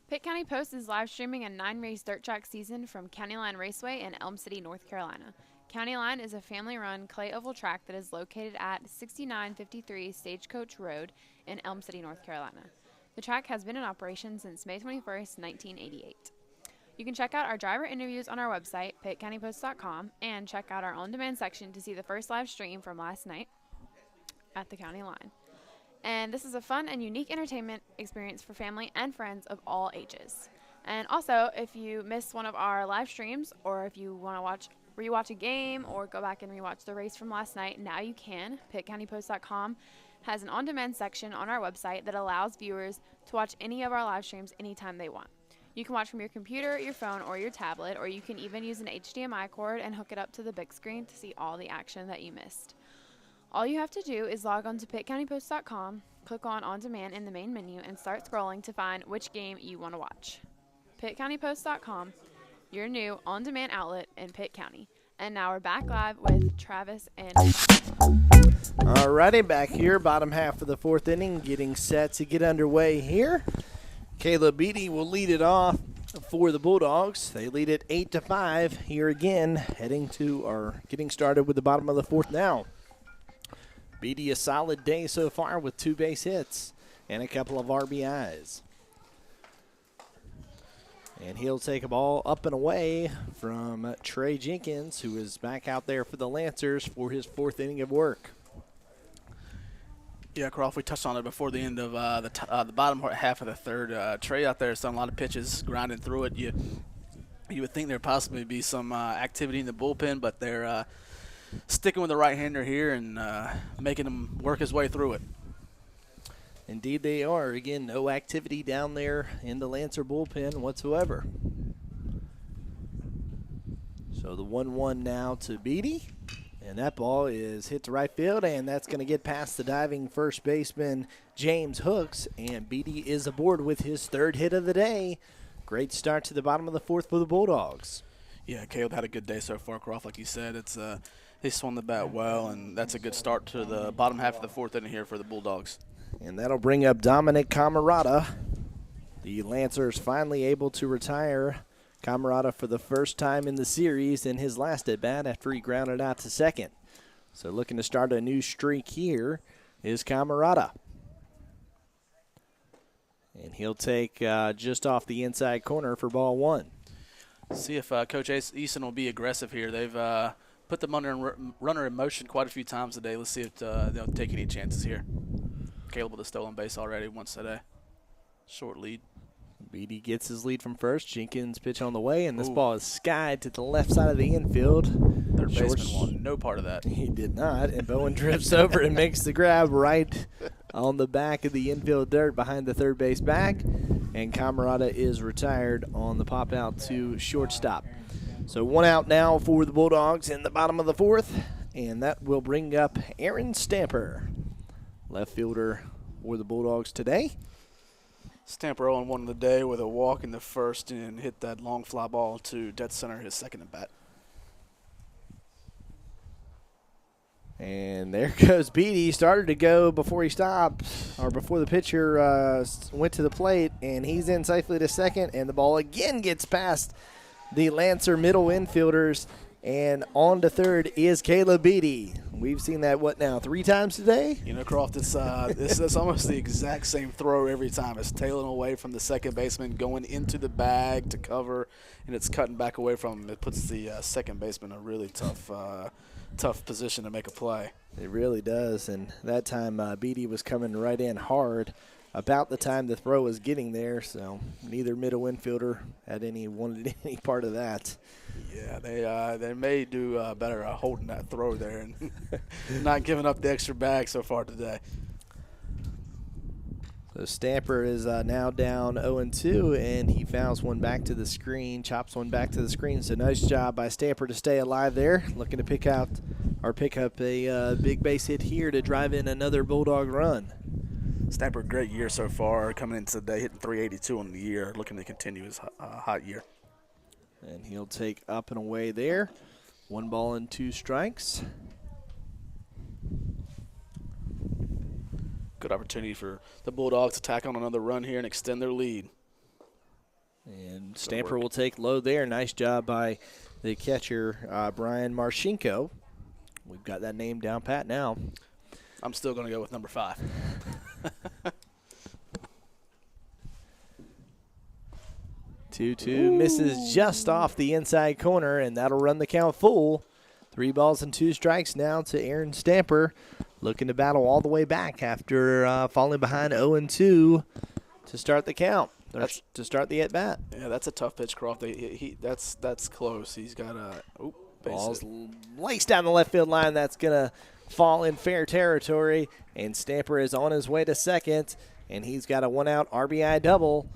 Speaker 3: Pitt County Post is live streaming a 9-race dirt track season from County Line Raceway in Elm City, North Carolina. County Line is a family-run clay oval track that is located at 6953 Stagecoach Road in Elm City, North Carolina. The track has been in operation since May 21st, 1988. You can check out our driver interviews on our website, pittcountypost.com, and check out our on-demand section to see the first live stream from last night at the County Line. And this is a fun and unique entertainment experience for family and friends of all ages. And also, if you missed one of our live streams, or if you want to rewatch a game or go back and rewatch the race from last night, now you can. pittcountypost.com has an on-demand section on our website that allows viewers to watch any of our live streams anytime they want. You can watch from your computer, your phone, or your tablet, or you can even use an HDMI cord and hook it up to the big screen to see all the action that you missed. All you have to do is log on to pittcountypost.com, click on Demand in the main menu, and start scrolling to find which game you want to watch. pittcountypost.com, your new on-demand outlet in Pitt County. And now we're back live with Travis and...
Speaker 1: Alrighty, back here, bottom half of the 4th inning, getting set to get underway here. Caleb Beatty will lead it off for the Bulldogs. They lead it 8-5 here again, getting started with the bottom of the 4th now. Beatty, a solid day so far with 2 base hits and a couple of RBIs. And he'll take a ball up and away from Trey Jenkins, who is back out there for the Lancers for his 4th inning of work.
Speaker 2: Yeah, Croft, we touched on it before the end of the bottom half of the 3rd. Trey out there has done a lot of pitches, grinding through it. You would think there'd possibly be some activity in the bullpen, but they're sticking with the right-hander here and making him work his way through it.
Speaker 1: Indeed they are. Again, no activity down there in the Lancer bullpen whatsoever. So the 1-1 now to Beatty. And that ball is hit to right field, and that's going to get past the diving first baseman, James Hooks. And Beatty is aboard with his third hit of the day. Great start to the bottom of the fourth for the Bulldogs.
Speaker 2: Yeah, Caleb had a good day so far, Croft. Like you said, they swung the bat well, and that's a good start to the bottom half of the fourth inning here for the Bulldogs.
Speaker 1: And that'll bring up Dominic Camarada. The Lancers finally able to retire Camarada for the first time in the series in his last at-bat after he grounded out to second. So looking to start a new streak here is Camarada. And he'll take just off the inside corner for ball one.
Speaker 2: See if Coach Eason will be aggressive here. They've put the runner in motion quite a few times today. Let's see if they'll take any chances here. Caleb with a stolen base already once today. Short lead.
Speaker 1: Beatty gets his lead from first. Jenkins pitch on the way, and this ball is skied to the left side of the infield.
Speaker 2: Third baseman wanted no part of that.
Speaker 1: He did not, and Bowen drifts over and makes the grab right on the back of the infield dirt behind the third base back, and Camarada is retired on the pop out to shortstop. So one out now for the Bulldogs in the bottom of the fourth, and that will bring up Aaron Stamper, left fielder for the Bulldogs today.
Speaker 2: Stamper 0-1 of the day with a walk in the first and hit that long fly ball to dead center, his second at bat.
Speaker 1: And there goes Beatty. He started to go before he stopped, or before the pitcher went to the plate, and he's in safely to second, and the ball again gets past the Lancer middle infielders, and on to third is Caleb Beatty. We've seen that, what now, 3 times today?
Speaker 2: You know, Croft, it's almost the exact same throw every time. It's tailing away from the second baseman, going into the bag to cover, and it's cutting back away from him. It puts the second baseman in a really tough position to make a play.
Speaker 1: It really does, and that time Beatty was coming right in hard about the time the throw was getting there, so neither middle infielder wanted any part of that.
Speaker 2: Yeah, they may do better holding that throw there and not giving up the extra bag so far today.
Speaker 1: So Stamper is now down 0-2, and he fouls one back to the screen, chops one back to the screen. So nice job by Stamper to stay alive there, looking to pick up a big base hit here to drive in another Bulldog run.
Speaker 2: Stamper, great year so far, coming into the day, hitting .382 on the year, looking to continue his hot year.
Speaker 1: And he'll take up and away there. 1 ball and 2 strikes.
Speaker 2: Good opportunity for the Bulldogs to tack on another run here and extend their lead.
Speaker 1: And Stamper will take low there. Nice job by the catcher, Brian Marchenko. We've got that name down pat now.
Speaker 2: I'm still going to go with number 5.
Speaker 1: 2-2 misses just off the inside corner, and that'll run the count full. 3 balls and 2 strikes now to Aaron Stamper, looking to battle all the way back after falling behind 0-2 to start the count, to start the at-bat.
Speaker 2: Yeah, that's a tough pitch, Croft. That's close. He's got a
Speaker 1: ball's laced down the left field line. That's going to fall in fair territory, and Stamper is on his way to second, and he's got a 1-out RBI double.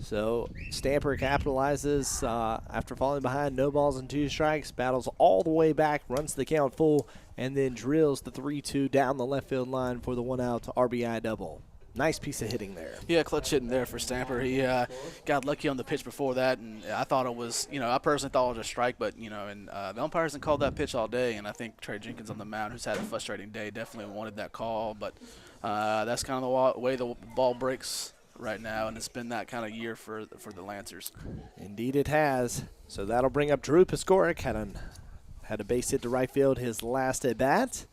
Speaker 1: So Stamper capitalizes after falling behind, no balls and 2 strikes, battles all the way back, runs the count full, and then drills the 3-2 down the left field line for the 1-out RBI double. Nice piece of hitting there.
Speaker 2: Yeah, clutch hitting there for Stamper. He got lucky on the pitch before that, and I thought it was, I personally thought it was a strike, but, and the umpire hasn't called that pitch all day, and I think Trey Jenkins on the mound, who's had a frustrating day, definitely wanted that call, but that's kind of the way the ball breaks right now, and it's been that kind of year for the Lancers.
Speaker 1: Indeed it has. So that'll bring up Drew Piskorik. Had a base hit to right field his last at bat.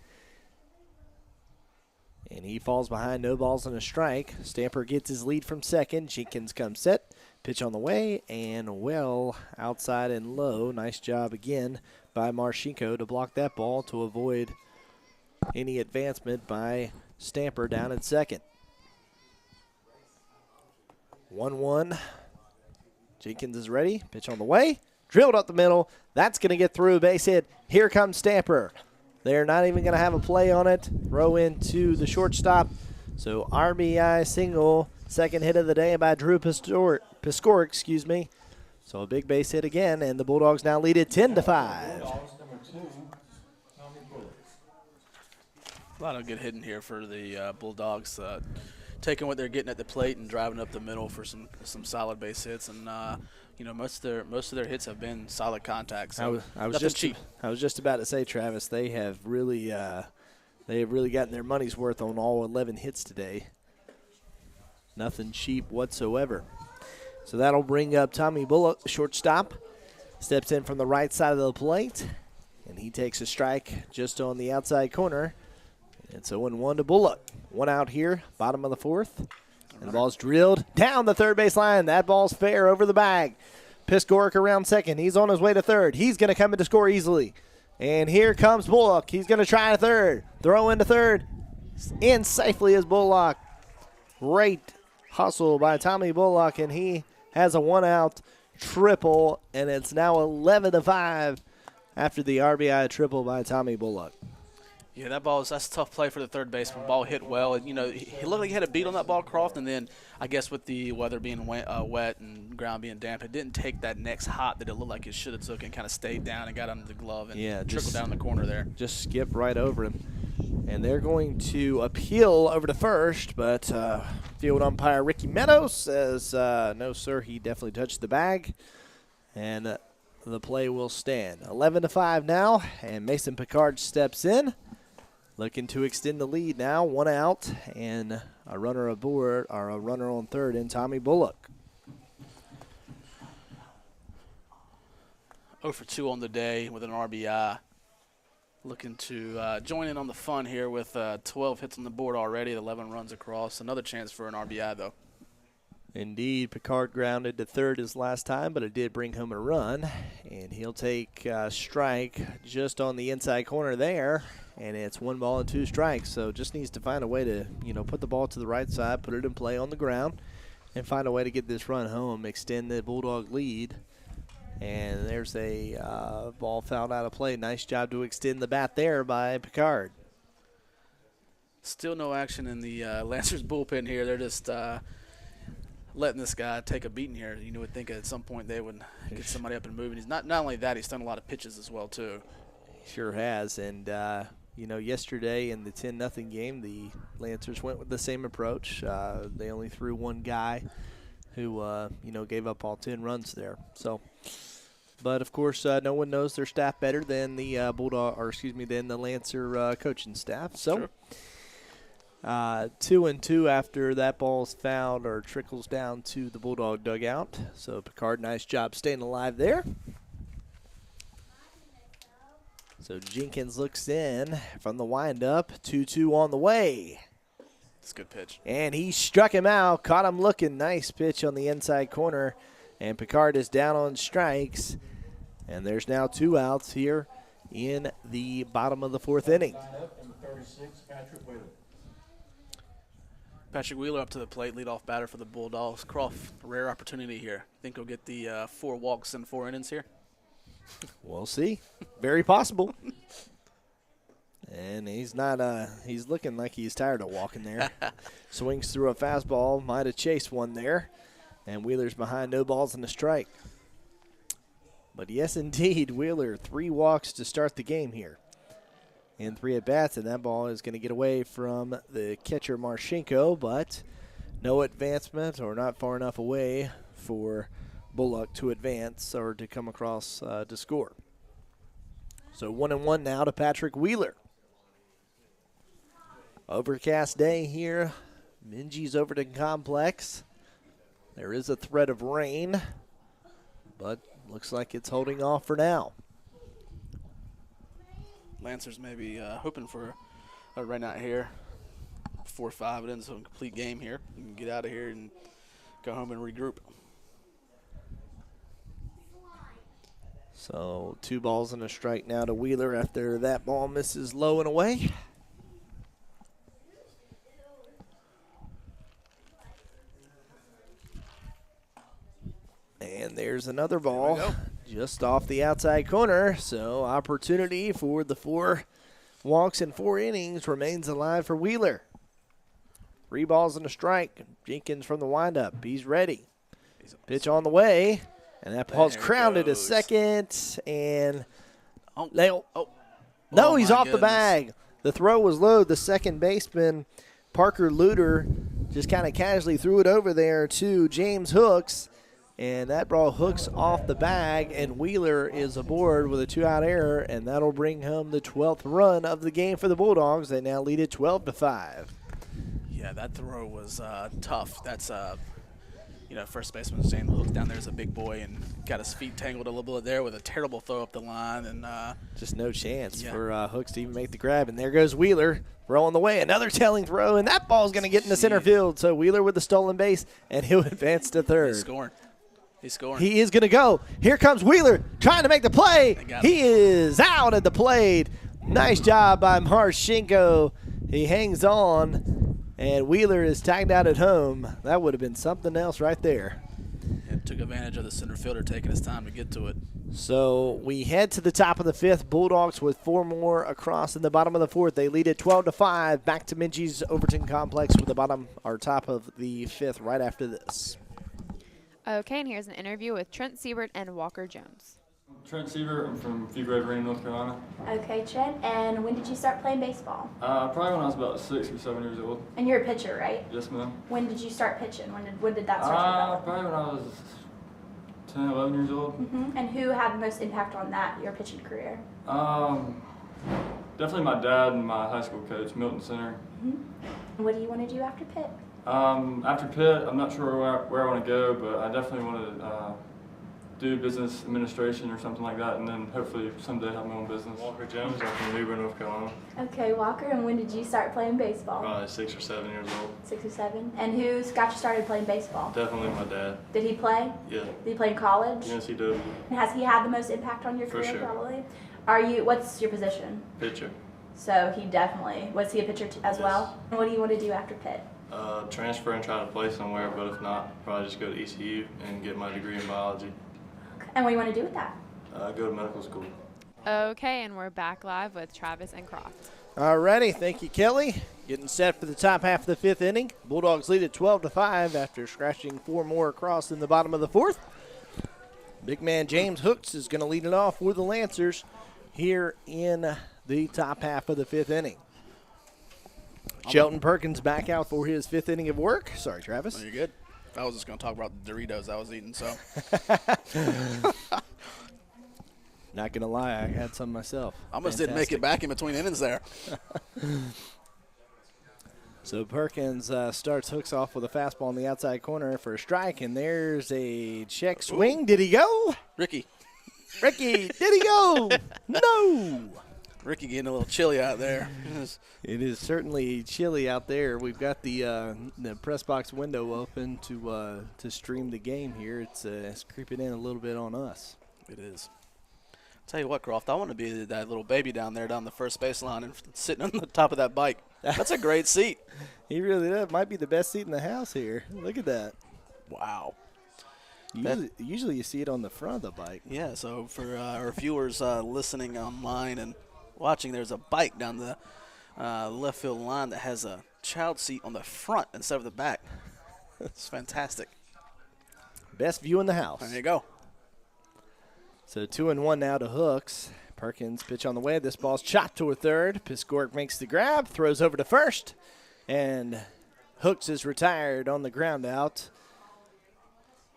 Speaker 1: And he falls behind, no balls and a strike. Stamper gets his lead from second. Jenkins comes set. Pitch on the way, and well outside and low. Nice job again by Marchenko to block that ball to avoid any advancement by Stamper down at second. 1-1. Jenkins is ready. Pitch on the way. Drilled up the middle. That's going to get through. Base hit. Here comes Stamper. They're not even going to have a play on it. Throw into the shortstop. So RBI single. Second hit of the day by Drew Piskorik. So a big base hit again, and the Bulldogs now lead it 10-5.
Speaker 2: A lot of good hitting here for the Bulldogs, taking what they're getting at the plate and driving up the middle for some solid base hits. And most of their hits have been solid contact. So
Speaker 1: I was
Speaker 2: nothing cheap.
Speaker 1: I was just about to say, Travis, they have really gotten their money's worth on all 11 hits today. Nothing cheap whatsoever. So that'll bring up Tommy Bullock, shortstop. Steps in from the right side of the plate, and he takes a strike just on the outside corner. It's 0-1 to Bullock. One out here, bottom of the fourth. And the ball's drilled down the third base line. That ball's fair over the bag. Piskoric around second. He's on his way to third. He's going to come in to score easily. And here comes Bullock. He's going to try a third. Throw into third. In safely is Bullock. Great hustle by Tommy Bullock, and he has a one-out triple, and it's now 11-5 after the RBI triple by Tommy Bullock.
Speaker 2: Yeah, that's a tough play for the third baseman. Ball hit well. And, he looked like he had a beat on that ball, Croft, and then I guess with the weather being wet and ground being damp, it didn't take that next hop that it looked like it should have took and kind of stayed down and got under the glove and trickled down the corner there.
Speaker 1: Just skip right over him. And they're going to appeal over to first, but field umpire Ricky Meadows says, no, sir, he definitely touched the bag. And the play will stand. 11-5 now, and Mason Picard steps in. Looking to extend the lead now, one out, and a runner aboard, or a runner on third in Tommy Bullock.
Speaker 2: 0 for 2 on the day with an RBI. Looking to join in on the fun here with 12 hits on the board already, 11 runs across. Another chance for an RBI, though.
Speaker 1: Indeed, Picard grounded to third his last time, but it did bring home a run. And he'll take a strike just on the inside corner there. And it's 1 ball and 2 strikes. So just needs to find a way to, put the ball to the right side, put it in play on the ground, and find a way to get this run home, extend the Bulldog lead. And there's a ball fouled out of play. Nice job to extend the bat there by Picard.
Speaker 2: Still no action in the Lancers bullpen here. They're just letting this guy take a beating here. You would think at some point they would get somebody up and moving. He's not only that, he's done a lot of pitches as well, too.
Speaker 1: Sure has. And, yesterday in the 10-0 game, the Lancers went with the same approach. They only threw one guy who, gave up all 10 runs there. So, but of course, no one knows their staff better than the than the Lancer coaching staff. So,
Speaker 2: sure.
Speaker 1: 2-2 after that ball's fouled or trickles down to the Bulldog dugout. So Picard, nice job staying alive there. So Jenkins looks in from the windup. 2-2 on the way.
Speaker 2: It's a good pitch.
Speaker 1: And he struck him out, caught him looking. Nice pitch on the inside corner. And Picard is down on strikes. And there's now 2 outs here in the bottom of the fourth inning.
Speaker 2: Patrick Wheeler up to the plate, leadoff batter for the Bulldogs. Croft, rare opportunity here. Think he'll get the 4 walks in 4 innings here?
Speaker 1: We'll see. Very possible. And he's not, he's looking like he's tired of walking there. Swings through a fastball, might have chased one there. And Wheeler's behind, no balls and a strike. But yes, indeed, Wheeler, 3 walks to start the game here. And 3 at-bats, and that ball is going to get away from the catcher Marchenko, but no advancement or not far enough away for Bullock to advance or to come across to score. So 1-1 now to Patrick Wheeler. Overcast day here. Minji's Overton Complex. There is a threat of rain, but looks like it's holding off for now.
Speaker 2: Lancers maybe hoping for a run out here. 4-5, it ends a complete game here. You can get out of here and go home and regroup.
Speaker 1: So 2 balls and a strike now to Wheeler after that ball misses low and away. And there's another ball just off the outside corner. So opportunity for the 4 walks in 4 innings remains alive for Wheeler. 3 balls and a strike. Jenkins from the windup. He's ready. Pitch on the way. And that ball's grounded a second, and no, he's off the bag. The throw was low. The second baseman, Parker Luter, just kind of casually threw it over there to James Hooks, and that ball hooks off the bag, and Wheeler is aboard with a 2-out error, and that'll bring home the 12th run of the game for the Bulldogs. They now lead it 12-5.
Speaker 2: Yeah, that throw was tough. That's first baseman James Hooks down there is a big boy and got his feet tangled a little bit there with a terrible throw up the line, and
Speaker 1: just no chance for Hooks to even make the grab. And there goes Wheeler rolling the way, another tailing throw, and that ball's going to get into center field. So Wheeler with the stolen base, and he'll advance to third.
Speaker 2: He's scoring.
Speaker 1: He is going to go. Here comes Wheeler trying to make the play. He is out at the plate. Nice job by Marshenko. He hangs on, and Wheeler is tagged out at home. That would have been something else right there.
Speaker 2: It took advantage of the center fielder taking his time to get to it.
Speaker 1: So we head to the top of the fifth. Bulldogs with 4 more across in the bottom of the fourth. They lead it 12-5. Back to Minji's Overton Complex with the top of the fifth right after this.
Speaker 3: Okay, and here's an interview with Trent Siebert and Walker Jones.
Speaker 7: Trent Siebert, I'm from Few Grove Arena, North Carolina.
Speaker 8: Okay, Trent, and when did you start playing baseball?
Speaker 7: Probably when I was about 6 or 7 years old.
Speaker 8: And you're a pitcher, right?
Speaker 7: Yes, ma'am.
Speaker 8: When did you start pitching? When did that start to develop?
Speaker 7: Probably when I was 10, 11 years old.
Speaker 8: And who had the most impact on that, your pitching career?
Speaker 7: Definitely my dad and my high school coach, Milton Center.
Speaker 8: What do you want to do after Pitt?
Speaker 7: After Pitt, I'm not sure where I want to go, but I definitely want to do business administration or something like that, and then hopefully someday have my own business.
Speaker 11: Walker Jones, I'm from Newbern, North Carolina.
Speaker 8: Okay, Walker, and when did you start playing baseball?
Speaker 11: Probably 6 or 7 years old.
Speaker 8: 6 or 7. And who got you started playing baseball?
Speaker 11: Definitely my dad.
Speaker 8: Did he play?
Speaker 11: Yeah.
Speaker 8: Did he play in college?
Speaker 11: Yes, he did.
Speaker 8: And has he had the most impact on your
Speaker 11: For
Speaker 8: career,
Speaker 11: sure.
Speaker 8: probably? What's your position?
Speaker 11: Pitcher.
Speaker 8: So he definitely, was he a pitcher as well? And what do you want to do after Pitt?
Speaker 11: Transfer and try to play somewhere, but if not, probably just go to ECU and get my degree in biology.
Speaker 8: And what do you want to do with that?
Speaker 11: Go to medical school.
Speaker 3: Okay, and we're back live with Travis and Croft.
Speaker 1: Alrighty, thank you, Kelly. Getting set for the top half of the fifth inning. Bulldogs lead at 12-5 after scratching 4 more across in the bottom of the fourth. Big man James Hooks is going to lead it off with the Lancers here in the top half of the fifth inning. Shelton Perkins back out for his fifth inning of work. Sorry, Travis.
Speaker 2: Oh, you're good. I was just going to talk about the Doritos I was eating, so.
Speaker 1: Not going to lie, I had some myself.
Speaker 2: I almost didn't make it back in between innings there.
Speaker 1: So Perkins starts Hooks off with a fastball in the outside corner for a strike, and there's a check swing. Ooh. Did he go?
Speaker 2: Ricky,
Speaker 1: did he go? No.
Speaker 2: Ricky getting a little chilly out there.
Speaker 1: It is certainly chilly out there. We've got the press box window open to stream the game here. It's creeping in a little bit on us.
Speaker 2: It is. Tell you what, Croft, I want to be that little baby down there down the first baseline and sitting on the top of that bike. That's a great seat.
Speaker 1: He really does. Might be the best seat in the house here. Look at that.
Speaker 2: Wow.
Speaker 1: Usually you see it on the front of the bike.
Speaker 2: Yeah, so for our viewers listening online and watching, there's a bike down the left field line that has a child seat on the front instead of the back. It's fantastic.
Speaker 1: Best view in the house.
Speaker 2: There you go.
Speaker 1: So 2-1 now to Hooks. Perkins pitch on the way. This ball's chopped to a third. Piskoric makes the grab, throws over to first, and Hooks is retired on the ground out.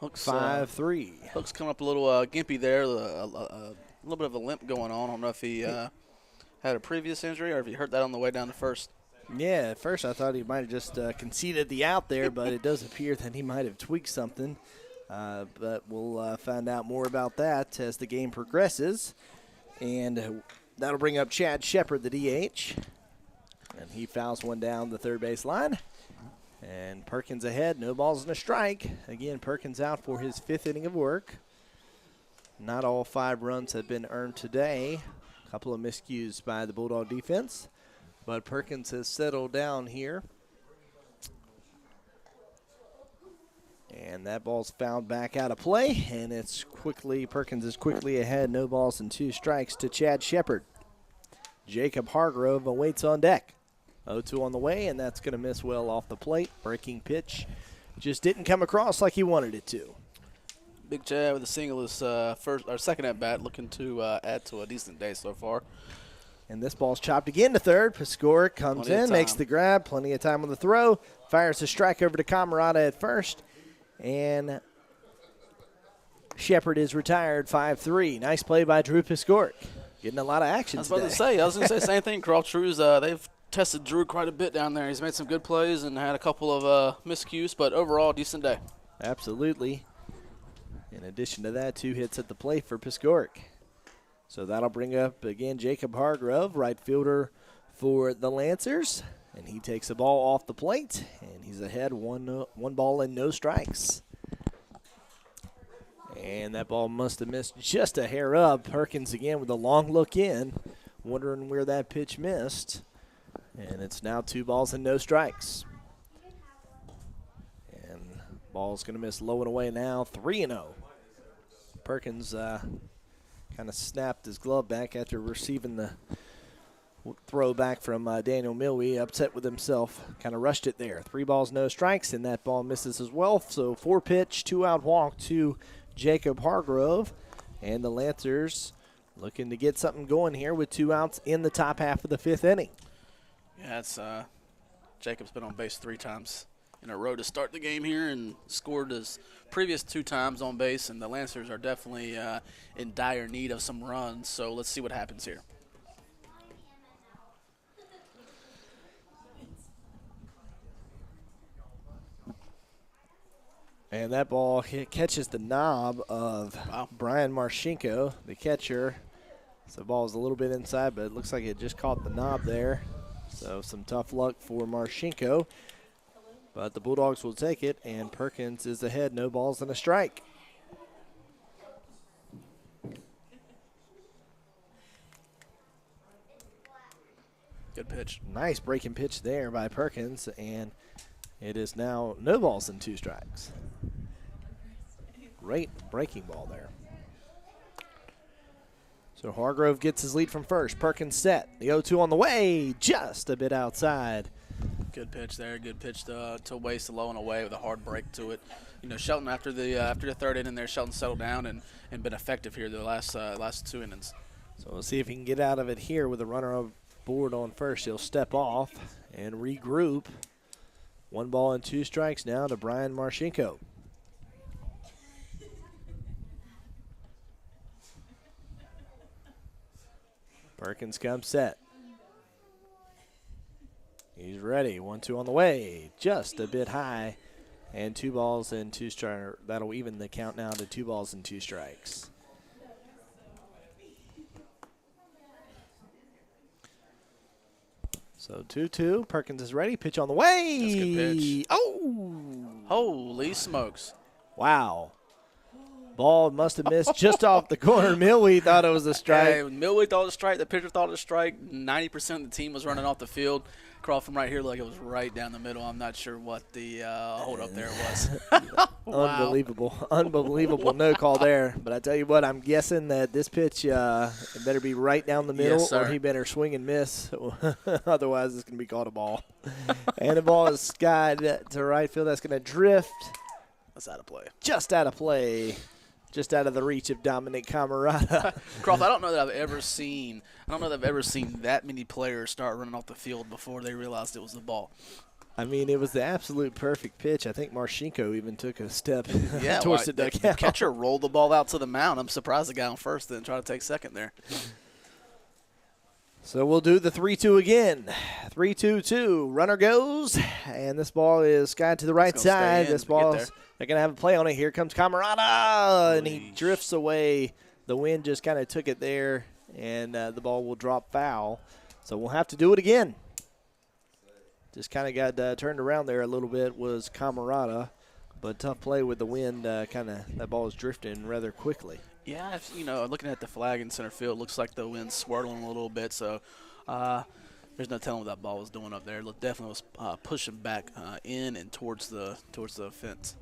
Speaker 2: Hooks
Speaker 1: 5-3.
Speaker 2: Hooks coming up a little gimpy there, a little bit of a limp going on. I don't know if he had a previous injury or if he hurt that on the way down to first.
Speaker 1: Yeah, at first I thought he might have just conceded the out there, but it does appear that he might have tweaked something. But we'll find out more about that as the game progresses. And that'll bring up Chad Shepard, the DH. And he fouls one down the third base line. And Perkins ahead, no balls and a strike. Again, Perkins out for his fifth inning of work. Not all 5 runs have been earned today. A couple of miscues by the Bulldog defense. But Perkins has settled down here. And that ball's fouled back out of play, and Perkins is quickly ahead, no balls and 2 strikes to Chad Shepard. Jacob Hargrove awaits on deck. 0-2 on the way, and that's going to miss well off the plate. Breaking pitch just didn't come across like he wanted it to.
Speaker 2: Big Chad with a single is first or second at bat, looking to add to a decent day so far.
Speaker 1: And this ball's chopped again to third. Piscor comes in, makes the grab, plenty of time on the throw, fires a strike over to Camarada at first, and Shepard is retired 5-3. Nice play by Drew Piscor. Getting a lot of action today.
Speaker 2: I was going to say same thing. Croft Drew's, they've tested Drew quite a bit down there. He's made some good plays and had a couple of miscues, but overall, decent day.
Speaker 1: Absolutely. In addition to that, 2 hits at the plate for Piscor. So that'll bring up, again, Jacob Hargrove, right fielder for the Lancers. And he takes the ball off the plate, and he's ahead 1 ball and no strikes. And that ball must have missed just a hair up. Perkins again with a long look in, wondering where that pitch missed. And it's now 2 balls and no strikes. And ball's going to miss low and away now, 3-0. Perkins kind of snapped his glove back after receiving the throw back from Daniel Milwee, upset with himself, kind of rushed it there. 3 balls, no strikes, and that ball misses as well. So 4-pitch, 2-out walk to Jacob Hargrove, and the Lancers looking to get something going here with 2 outs in the top half of the 5th inning.
Speaker 2: Yeah, it's Jacob's been on base 3 times in a row to start the game here and scored his previous 2 times on base, and the Lancers are definitely in dire need of some runs, so let's see what happens here.
Speaker 1: And that ball catches the knob of Brian Marchenko, the catcher. So the ball is a little bit inside, but it looks like it just caught the knob there. So some tough luck for Marchenko. But the Bulldogs will take it, and Perkins is ahead, no balls and a strike.
Speaker 2: Good pitch.
Speaker 1: Nice breaking pitch there by Perkins, and it is now no balls and 2 strikes. Great breaking ball there. So Hargrove gets his lead from first. Perkins set. The 0-2 on the way, just a bit outside.
Speaker 2: Good pitch there. Good pitch to waste low and away with a hard break to it. You know, Shelton after the 3rd inning there, Shelton settled down and been effective here the last 2 innings.
Speaker 1: So we'll see if he can get out of it here with a runner on board on first. He'll step off and regroup. 1 ball and 2 strikes now to Brian Marchenko. Perkins comes set. He's ready. 1-2 on the way. Just a bit high. And 2 balls and 2 strikes. That'll even the count now to 2 balls and 2 strikes. So 2-2. Perkins is ready. Pitch on the way.
Speaker 2: That's a good pitch.
Speaker 1: Oh!
Speaker 2: Holy smokes.
Speaker 1: Wow. Ball must have missed just off the corner. Milwee thought it was a strike.
Speaker 2: Hey, Milwee thought it was a strike. The pitcher thought it was a strike. 90% of the team was running off the field. Crawled from right here like it was right down the middle. I'm not sure what the hold-up there was. Wow.
Speaker 1: Unbelievable. Unbelievable no call there. But I tell you what, I'm guessing that this pitch better be right down the middle,
Speaker 2: yes,
Speaker 1: or he better swing and miss. Otherwise, it's going to be called a ball. And the ball is skied to right field. That's going to drift.
Speaker 2: That's out of play.
Speaker 1: Just out of play. Just out of the reach of Dominic Camarada.
Speaker 2: Croft, I don't know that I've ever seen that many players start running off the field before they realized it was the ball.
Speaker 1: I mean, it was the absolute perfect pitch. I think Marchenko even took a step
Speaker 2: yeah,
Speaker 1: towards the dugout.
Speaker 2: The catcher rolled the ball out to the mound. I'm surprised the guy on first didn't try to take second there.
Speaker 1: So we'll do the 3-2 again. 3-2-2. Runner goes, and this ball is skied to the right side. This ball is they're going to have a play on it. Here comes Camarada, and he drifts away. The wind just kind of took it there, and the ball will drop foul. So we'll have to do it again. Just kind of got turned around there a little bit was Camarada, but tough play with the wind. That ball is drifting rather quickly.
Speaker 2: Yeah, looking at the flag in center field, looks like the wind's swirling a little bit. So there's no telling what that ball was doing up there. It definitely was pushing back in and towards the fence.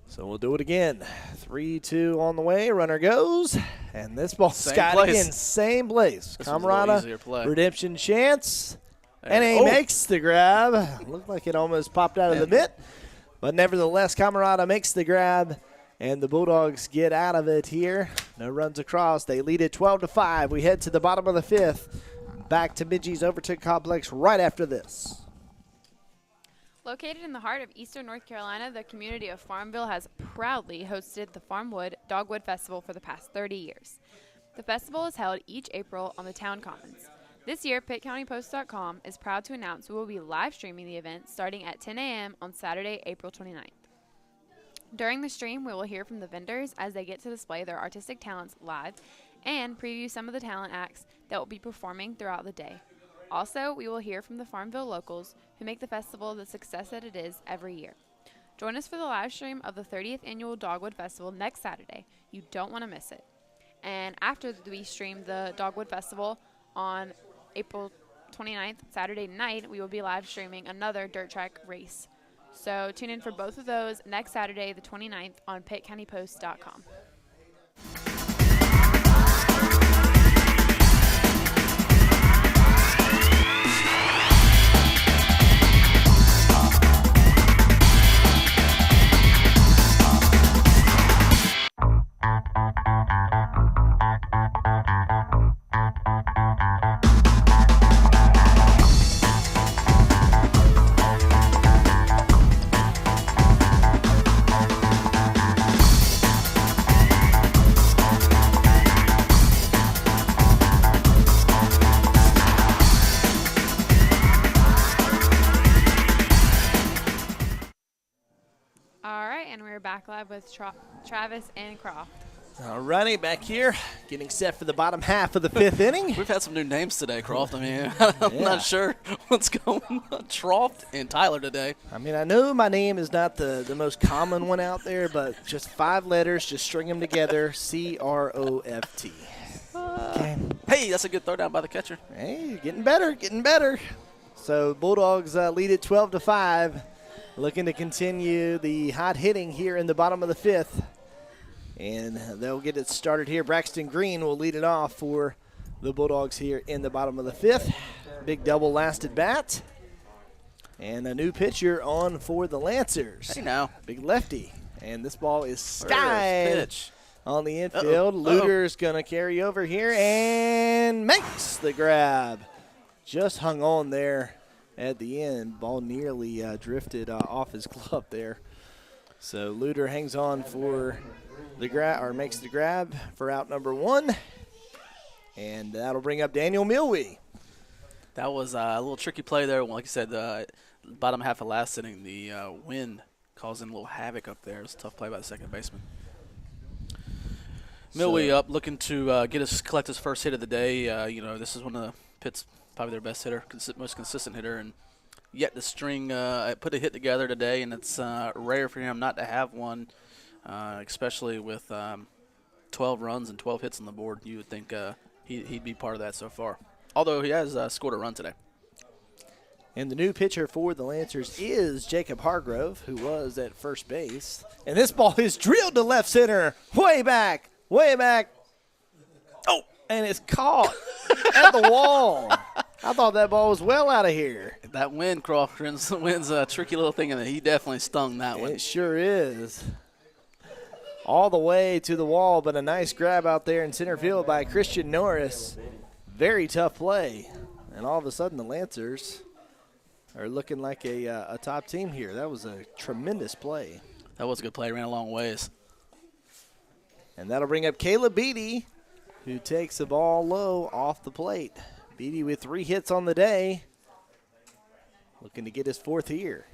Speaker 1: So we'll do it again. 3-2 on the way. Runner goes, and this ball skied again. Same place. Camarada, redemption chance. And he makes the grab. Looked like it almost popped out of the mitt. But nevertheless, Camarada makes the grab. And the Bulldogs get out of it here. No runs across. They lead it 12-5. We head to the bottom of the 5th. Back to Minji's Overton Complex right after this.
Speaker 3: Located in the heart of eastern North Carolina, the community of Farmville has proudly hosted the Farmwood Dogwood Festival for the past 30 years. The festival is held each April on the town commons. This year, PittCountyPost.com is proud to announce we will be live streaming the event starting at 10 a.m. on Saturday, April 29th. During the stream, we will hear from the vendors as they get to display their artistic talents live and preview some of the talent acts that will be performing throughout the day. Also, we will hear from the Farmville locals who make the festival the success that it is every year. Join us for the live stream of the 30th Annual Dogwood Festival next Saturday. You don't want to miss it. And after we stream the Dogwood Festival on April 29th, Saturday night, we will be live streaming another dirt track race. So tune in for both of those next Saturday, the 29th, on PittCountyPost.com. Back live with Travis and Croft.
Speaker 1: All righty, back here, getting set for the bottom half of the 5th inning.
Speaker 2: We've had some new names today, Croft. I mean, I'm not sure what's going on. Croft and Tyler today.
Speaker 1: I mean, I know my name is not the most common one out there, but just 5 letters, just string them together, C-R-O-F-T. Okay.
Speaker 2: Hey, that's a good throw down by the catcher.
Speaker 1: Hey, getting better, getting better. So Bulldogs lead it 12-5. Looking to continue the hot hitting here in the bottom of the 5th. And they'll get it started here. Braxton Green will lead it off for the Bulldogs here in the bottom of the 5th. Big double last at bat. And a new pitcher on for the Lancers.
Speaker 2: Hey now.
Speaker 1: Big lefty. And this ball is skied
Speaker 2: pitch
Speaker 1: on the infield. Luter's going to carry over here and makes the grab. Just hung on there. At the end, ball nearly drifted off his glove there. So Luter hangs on for the grab, or makes the grab for out number 1, and that'll bring up Daniel Milwee.
Speaker 2: That was a little tricky play there. Like you said, bottom half of last inning, the wind causing a little havoc up there. It was a tough play by the second baseman. Milwee up, looking to collect his first hit of the day. This is one of the Pitt's probably their best hitter, most consistent hitter, and yet to string put a hit together today, and it's rare for him not to have one, especially with 12 runs and 12 hits on the board. You would think he'd be part of that so far, although he has scored a run today.
Speaker 1: And the new pitcher for the Lancers is Jacob Hargrove, who was at first base. And this ball is drilled to left center, way back. Oh, and it's caught at the wall. I thought that ball was well out of here.
Speaker 2: That wind, Crawford's wind's a tricky little thing, and he definitely stung that one.
Speaker 1: It sure is. All the way to the wall, but a nice grab out there in center field by Christian Norris. Very tough play. And all of a sudden the Lancers are looking like a top team here. That was a tremendous play.
Speaker 2: That was a good play. Ran a long ways.
Speaker 1: And that'll bring up Caleb Beatty, who takes the ball low off the plate. Beatty with 3 hits on the day, looking to get his 4th here.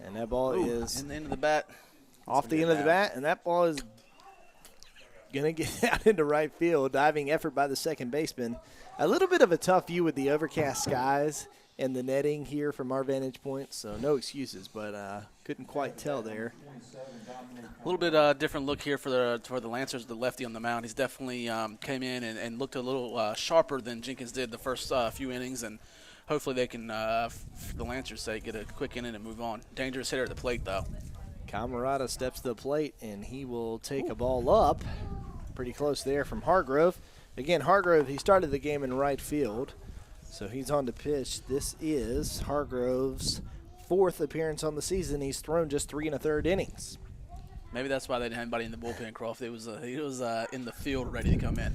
Speaker 1: And that ball is
Speaker 2: in the end of the bat.
Speaker 1: Off the end of the bat, and that ball is going to get out into right field. Diving effort by the second baseman. A little bit of a tough view with the overcast skies and the netting here from our vantage point, so no excuses, but couldn't quite tell there.
Speaker 2: A little bit different look here for the Lancers, the lefty on the mound. He's definitely came in and looked a little sharper than Jenkins did the first few innings, and hopefully they can, for the Lancers' sake, get a quick inning and move on. Dangerous hitter at the plate, though.
Speaker 1: Camarada steps to the plate, and he will take a ball up pretty close there from Hargrove. Again, Hargrove, he started the game in right field, so he's on to pitch. This is Hargrove's 4th appearance on the season. He's thrown just 3 1/3 innings.
Speaker 2: Maybe that's why they didn't have anybody in the bullpen, Croft. He was in the field ready to come in.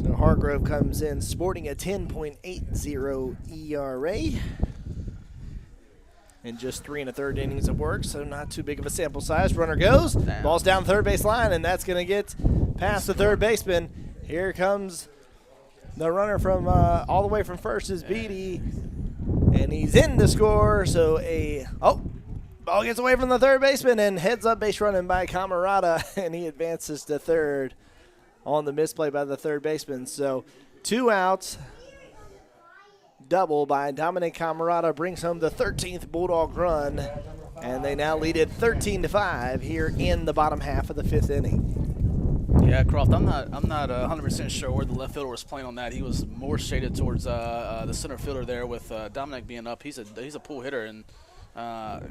Speaker 1: So Hargrove comes in sporting a 10.80 ERA. In just 3 1/3 innings of work, so not too big of a sample size. Runner goes, ball's down third base line, and that's going to get past the third baseman. Here comes the runner from all the way from first is Beatty, and he's in to score. So ball gets away from the third baseman and heads up base running by Camarada, and he advances to third on the misplay by the third baseman. So 2 outs. Double by Dominic Camarada brings home the 13th Bulldog run, and they now lead it 13-5 here in the bottom half of the 5th inning.
Speaker 2: Yeah, Croft, I'm not 100% sure where the left fielder was playing on that. He was more shaded towards the center fielder there with Dominic being up. He's a pull hitter and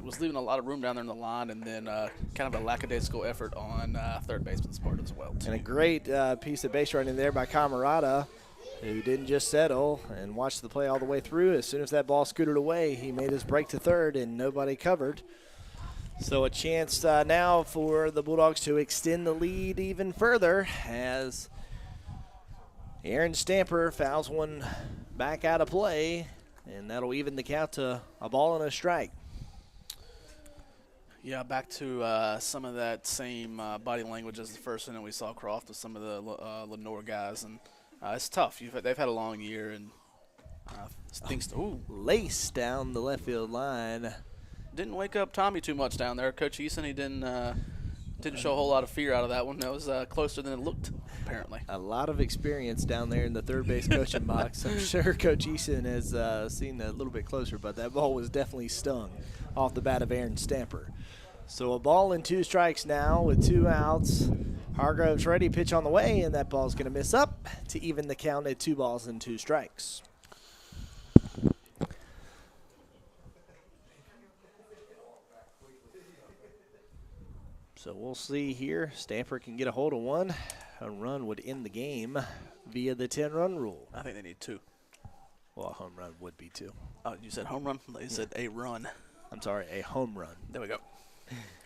Speaker 2: was leaving a lot of room down there in the line, and then kind of a lackadaisical effort on third baseman's part as well, too.
Speaker 1: And a great piece of base running there by Camarada, who didn't just settle and watch the play all the way through. As soon as that ball scooted away, he made his break to third, and nobody covered. So a chance now for the Bulldogs to extend the lead even further as Aaron Stamper fouls one back out of play, and that'll even the count to a ball and a strike.
Speaker 2: Yeah, back to some of that same body language as the first inning we saw, Croft, with some of the Lenoir guys, and it's tough. They've had a long year, and things.
Speaker 1: Lace down the left field line.
Speaker 2: Didn't wake up Tommy too much down there. Coach Eason, he didn't show a whole lot of fear out of that one. That was closer than it looked, apparently.
Speaker 1: A lot of experience down there in the third base coaching box. I'm sure Coach Eason has seen a little bit closer, but that ball was definitely stung off the bat of Aaron Stamper. So a ball and 2 strikes now with 2 outs. Hargrove's ready, pitch on the way, and that ball's going to miss up to even the count at 2 balls and 2 strikes. So we'll see here. Stamper can get a hold of one. A run would end the game via the 10-run rule.
Speaker 2: I think they need 2.
Speaker 1: Well, a home run would be 2.
Speaker 2: Oh, you said home run? You said a run.
Speaker 1: I'm sorry, a home run.
Speaker 2: There we go.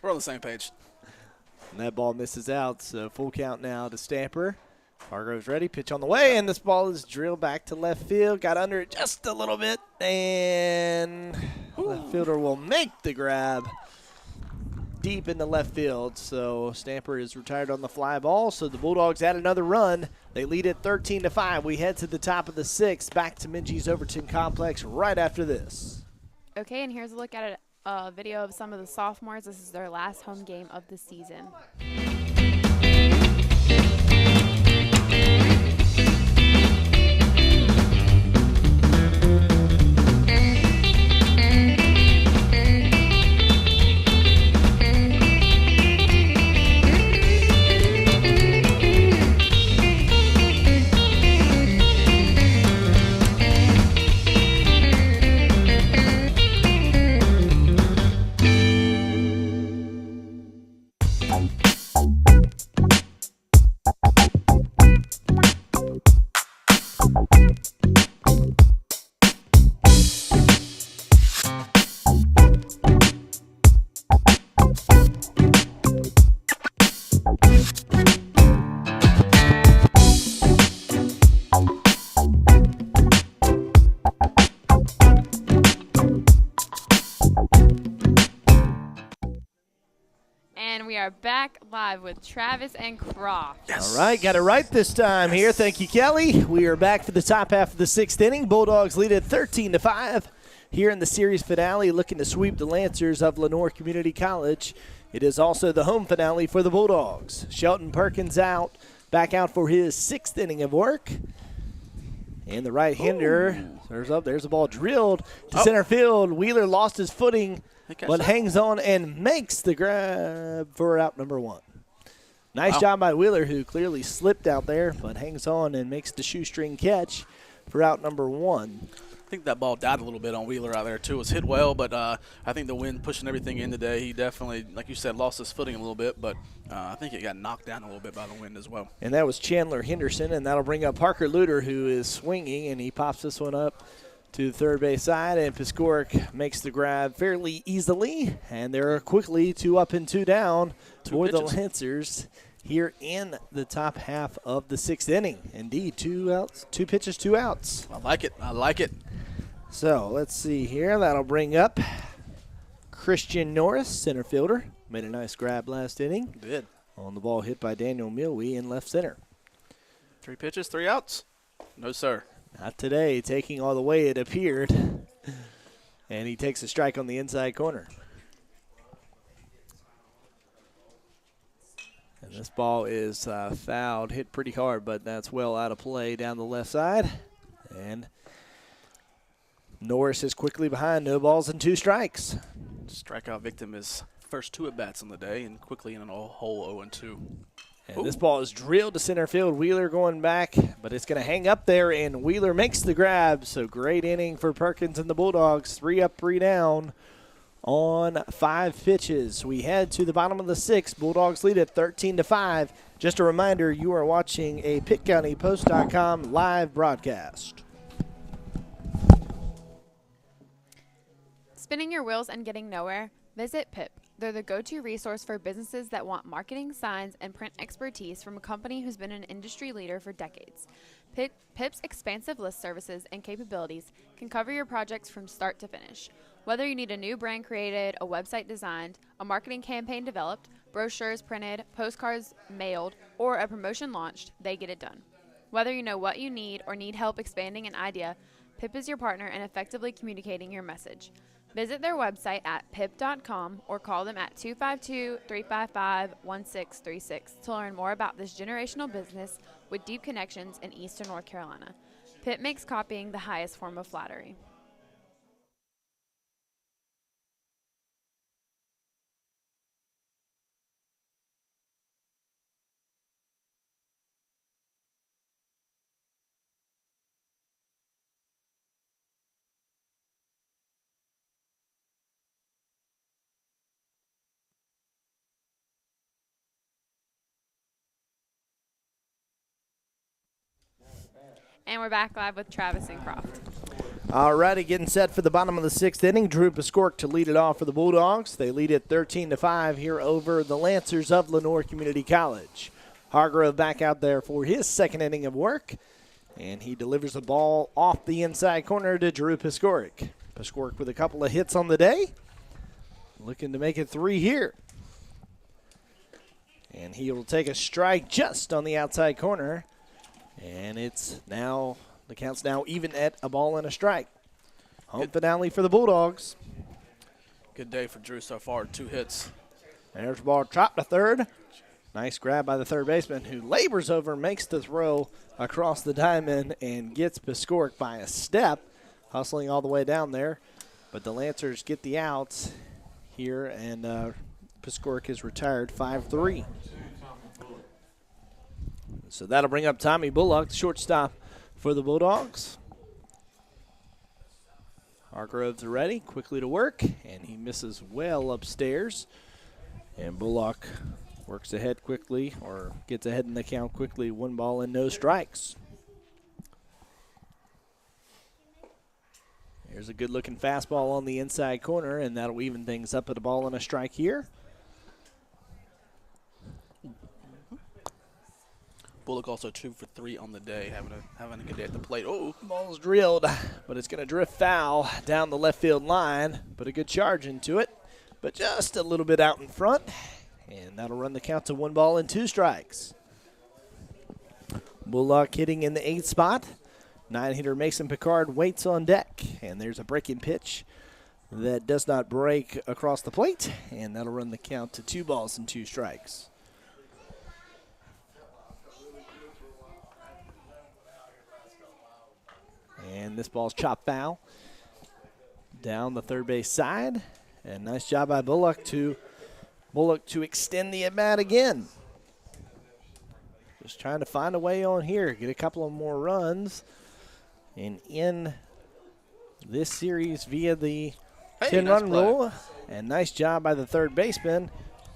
Speaker 2: We're on the same page.
Speaker 1: And that ball misses out, so full count now to Stamper. Hargrove's ready, pitch on the way, and this ball is drilled back to left field. Got under it just a little bit, and left fielder will make the grab deep in the left field. So Stamper is retired on the fly ball, so the Bulldogs add another run. They lead it 13-5. We head to the top of the 6th, back to Minji's Overton Complex right after this.
Speaker 3: Okay, and here's a look at a video of some of the sophomores. This is their last home game of the season. We are back live with Travis and Croft.
Speaker 1: Yes. All right, got it right this time here. Thank you, Kelly. We are back for the top half of the 6th inning. Bulldogs lead it 13-5 here in the series finale, looking to sweep the Lancers of Lenoir Community College. It is also the home finale for the Bulldogs. Shelton Perkins back out for his 6th inning of work. And the right-hander, there's a ball drilled to center field. Wheeler lost his footing, but hangs on and makes the grab for out number 1. Nice job by Wheeler, who clearly slipped out there, but hangs on and makes the shoestring catch for out number 1.
Speaker 2: I think that ball died a little bit on Wheeler out there, too. It was hit well, but I think the wind pushing everything in today, he definitely, like you said, lost his footing a little bit, but I think it got knocked down a little bit by the wind as well.
Speaker 1: And that was Chandler Henderson, and that'll bring up Parker Luter, who is swinging, and he pops this one up to the third base side, and Piskoric makes the grab fairly easily, and they're quickly 2 up and 2 down for the Lancers here in the top half of the 6th inning. Indeed, 2 outs, 2 pitches, 2 outs.
Speaker 2: I like it. I like it.
Speaker 1: So let's see here. That'll bring up Christian Norris, center fielder. Made a nice grab last inning.
Speaker 2: Did.
Speaker 1: On the ball hit by Daniel Milwee in left center.
Speaker 2: 3 pitches, 3 outs. No, sir.
Speaker 1: Not today. Taking all the way, it appeared. And he takes a strike on the inside corner. And this ball is fouled, hit pretty hard, but that's well out of play down the left side. And Norris is quickly behind, no balls and 2 strikes.
Speaker 2: Strikeout victim is first 2 at-bats on the day and quickly in a whole 0-2.
Speaker 1: And this ball is drilled to center field. Wheeler going back, but it's going to hang up there, and Wheeler makes the grab. So great inning for Perkins and the Bulldogs. 3 up, 3 down on 5 pitches. We head to the bottom of the 6th. Bulldogs lead at 13-5. Just a reminder, you are watching a PittCountyPost.com live broadcast.
Speaker 3: Spinning your wheels and getting nowhere? Visit Pip. They're the go-to resource for businesses that want marketing, signs, and print expertise from a company who's been an industry leader for decades. Pip's expansive list services and capabilities can cover your projects from start to finish. Whether you need a new brand created, a website designed, a marketing campaign developed, brochures printed, postcards mailed, or a promotion launched, they get it done. Whether you know what you need or need help expanding an idea, Pip is your partner in effectively communicating your message. Visit their website at pip.com or call them at 252-355-1636 to learn more about this generational business with deep connections in Eastern North Carolina. Pip makes copying the highest form of flattery. And we're back live with Travis and Croft.
Speaker 1: All righty, getting set for the bottom of the 6th inning. Drew Piskoric to lead it off for the Bulldogs. They lead it 13-5 here over the Lancers of Lenoir Community College. Hargrove back out there for his 2nd inning of work, and he delivers the ball off the inside corner to Drew Piskoric. Piskoric with a couple of hits on the day, looking to make it 3 here. And he will take a strike just on the outside corner. And it's now, the count's now even at a ball and a strike. Home finale for the Bulldogs.
Speaker 2: Good day for Drew so far, 2 hits.
Speaker 1: There's the ball chopped to third. Nice grab by the third baseman who labors over, makes the throw across the diamond and gets Piskoric by a step, hustling all the way down there. But the Lancers get the outs here, and Piskoric is retired 5-3. So that'll bring up Tommy Bullock, the shortstop for the Bulldogs. Hargrove's ready, quickly to work, and he misses well upstairs. And Bullock works ahead quickly, or gets ahead in the count quickly, 1 ball and no strikes. Here's a good-looking fastball on the inside corner, and that'll even things up at a ball and a strike here.
Speaker 2: Bullock also 2 for 3 on the day, having a good day at the plate. Oh,
Speaker 1: ball's drilled, but it's going to drift foul down the left field line. Put a good charge into it, but just a little bit out in front, and that'll run the count to 1 ball and 2 strikes. Bullock hitting in the 8th spot. 9-hitter Mason Picard waits on deck, and there's a breaking pitch that does not break across the plate, and that'll run the count to 2 balls and 2 strikes. And this ball's chopped foul down the third base side. And nice job by Bullock to extend the at-bat again. Just trying to find a way on here, get a couple of more runs. And in this series via the 10-run rule. And nice job by the third baseman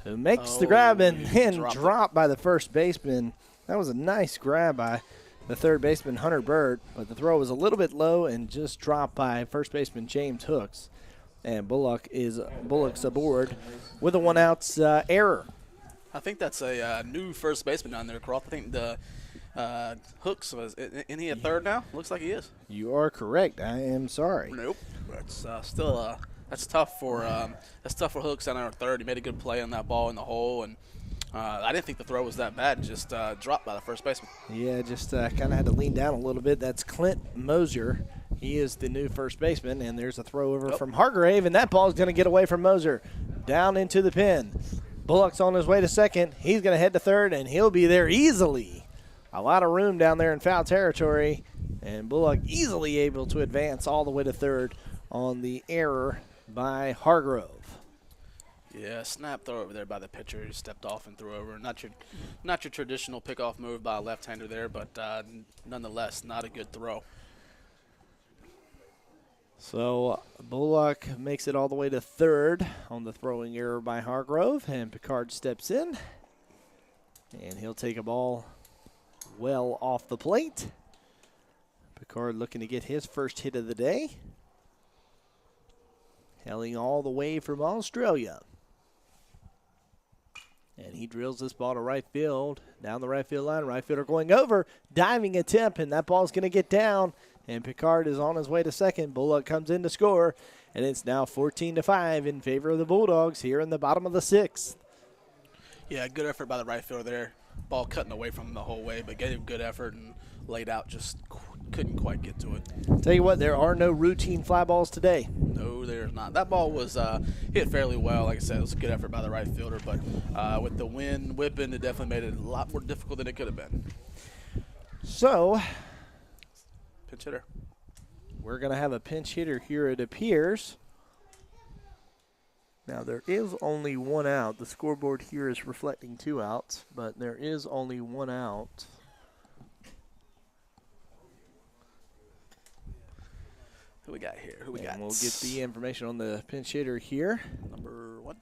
Speaker 1: who makes the grab and then dropped by the first baseman. That was a nice grab by the third baseman, Hunter Bird, but the throw was a little bit low and just dropped by first baseman James Hooks. And Bullock's aboard with a one-out error.
Speaker 2: I think that's a new first baseman down there, Croft. I think the Hooks isn't he at third now? Looks like he is.
Speaker 1: You are correct. I am sorry.
Speaker 2: Nope. That's still that's tough for Hooks down there at third. He made a good play on that ball in the hole, and I didn't think the throw was that bad. Just dropped by the first baseman.
Speaker 1: Yeah, just kind of had to lean down a little bit. That's Clint Moser. He is the new first baseman, and there's a throw over from Hargrave, and that ball is going to get away from Moser. Down into the pin. Bullock's on his way to second. He's going to head to third, and he'll be there easily. A lot of room down there in foul territory, and Bullock easily able to advance all the way to third on the error by Hargrove.
Speaker 2: Yeah, snap throw over there by the pitcher. He stepped off and threw over. Not your traditional pickoff move by a left-hander there, but nonetheless, not a good throw.
Speaker 1: So Bullock makes it all the way to third on the throwing error by Hargrove, and Picard steps in, and he'll take a ball well off the plate. Picard looking to get his first hit of the day. Hailing all the way from Australia. And he drills this ball to right field, down the right field line. Right fielder going over, diving attempt, and that ball's going to get down. And Picard is on his way to second. Bullock comes in to score, and it's now 14-5 in favor of the Bulldogs here in the bottom of the sixth.
Speaker 2: Yeah, good effort by the right fielder there. Ball cutting away from him the whole way, but gave him good effort and laid out, just couldn't quite get to it.
Speaker 1: Tell you what, there are no routine fly balls today.
Speaker 2: No, there's not. That ball was hit fairly well. Like I said, it was a good effort by the right fielder, but with the wind whipping, it definitely made it a lot more difficult than it could have been.
Speaker 1: So,
Speaker 2: pinch hitter.
Speaker 1: We're going to have a pinch hitter here, it appears. Now, there is only one out. The scoreboard here is reflecting 2 outs, but there is only 1 out.
Speaker 2: Who we got here?
Speaker 1: We'll get the information on the pinch hitter here.
Speaker 2: Number 1.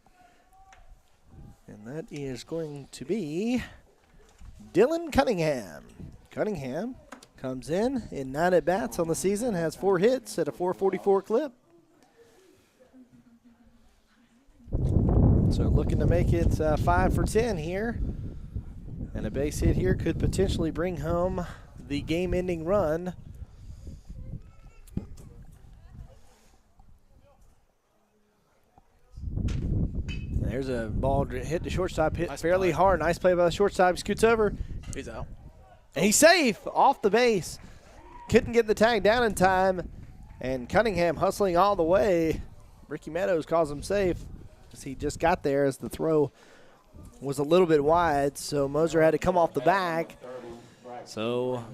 Speaker 1: And that is going to be Dylan Cunningham. Cunningham comes in 9 at-bats on the season, has 4 hits at a .444 clip. So looking to make it 5 for 10 here. And a base hit here could potentially bring home the game-ending run. There's a ball hit to shortstop, hit fairly hard. Nice play by the shortstop. Scoots over.
Speaker 2: He's out.
Speaker 1: And he's safe off the base. Couldn't get the tag down in time. And Cunningham hustling all the way. Ricky Meadows calls him safe as he just got there as the throw was a little bit wide. So Moser had to come off the bag. So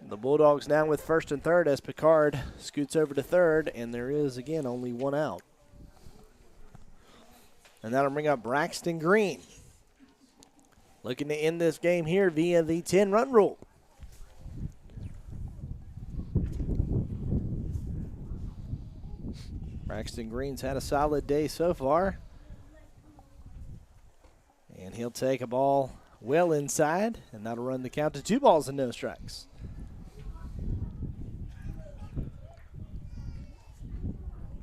Speaker 1: the Bulldogs now with first and third as Picard scoots over to third. And there is, again, only 1 out. And that'll bring up Braxton Green. Looking to end this game here via the 10-run rule. Braxton Green's had a solid day so far. And he'll take a ball well inside, and that'll run the count to 2 balls and no strikes.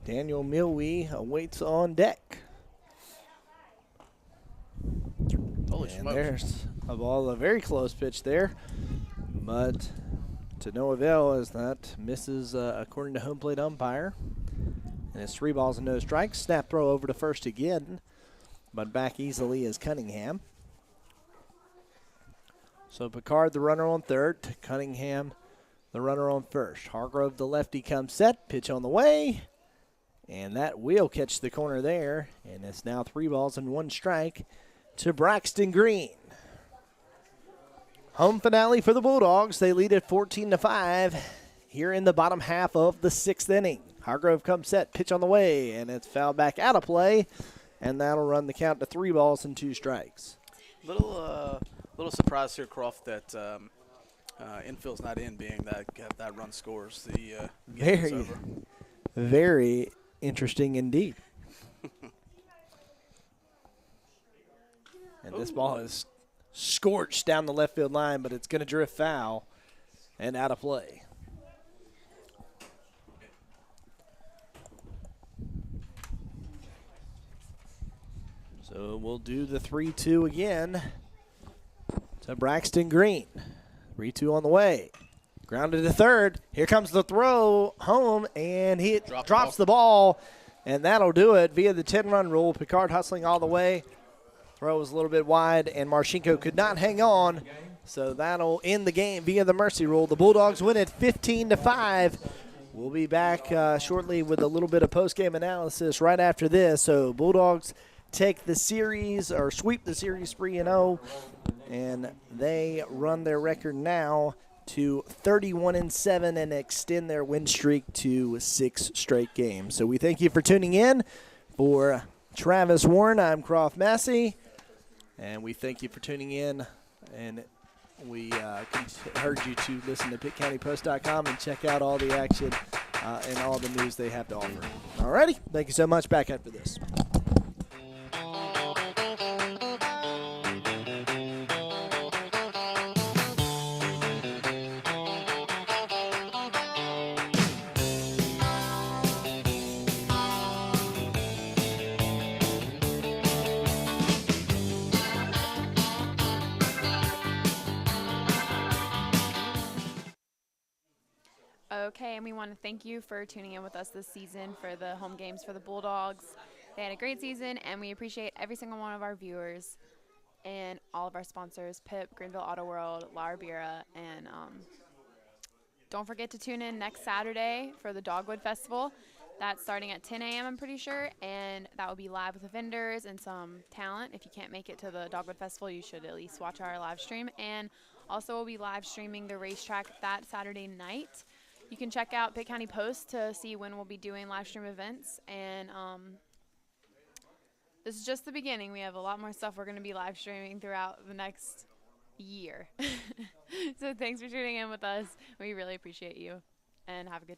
Speaker 1: Daniel Milwee awaits on deck. And there's a ball, a very close pitch there, but to no avail as that misses according to home plate umpire. And it's 3 balls and no strikes. Snap throw over to first again, but back easily is Cunningham. So Picard the runner on third, Cunningham the runner on first. Hargrove the lefty comes set, pitch on the way, and that will catch the corner there, and it's now 3 balls and 1 strike to Braxton Green. Home finale for the Bulldogs. They lead at 14-5 here in the bottom half of the 6th inning. Hargrove comes set, pitch on the way, and it's fouled back out of play, and that'll run the count to 3 balls and 2 strikes.
Speaker 2: Little surprise here, Croft, that infield's not in, being that run scores. The
Speaker 1: very interesting indeed. And this ball is scorched down the left field line, but it's going to drift foul. and out of play. So we'll do the 3-2 again to Braxton Green. 3-2 on the way. Grounded to third. Here comes the throw home, and he drops the ball, and that'll do it via the 10-run rule. Picard hustling all the way. Throw was a little bit wide, and Marchenko could not hang on, so that'll end the game via the mercy rule. The Bulldogs win it 15-5. We'll be back shortly with a little bit of post-game analysis right after this. So Bulldogs take the series, or sweep the series 3-0, and they run their record now to 31-7 and extend their win streak to 6 straight games. So we thank you for tuning in. For Travis Warren, I'm Croft Massey, and we thank you for tuning in. And we urge you to listen to PittCountyPost.com and check out all the action and all the news they have to offer. All righty, thank you so much. Back after this.
Speaker 3: Okay, and we want to thank you for tuning in with us this season for the home games for the Bulldogs. They had a great season, and we appreciate every single one of our viewers and all of our sponsors, Pitt, Greenville Auto World, La Riviera, and don't forget to tune in next Saturday for the Dogwood Festival. That's starting at 10 a.m., I'm pretty sure, and that will be live with the vendors and some talent. If you can't make it to the Dogwood Festival, you should at least watch our live stream. And also we'll be live streaming the racetrack that Saturday night. You can check out Pitt County Post to see when we'll be doing live stream events. And this is just the beginning. We have a lot more stuff we're going to be live streaming throughout the next year. So thanks for tuning in with us. We really appreciate you, and have a good day.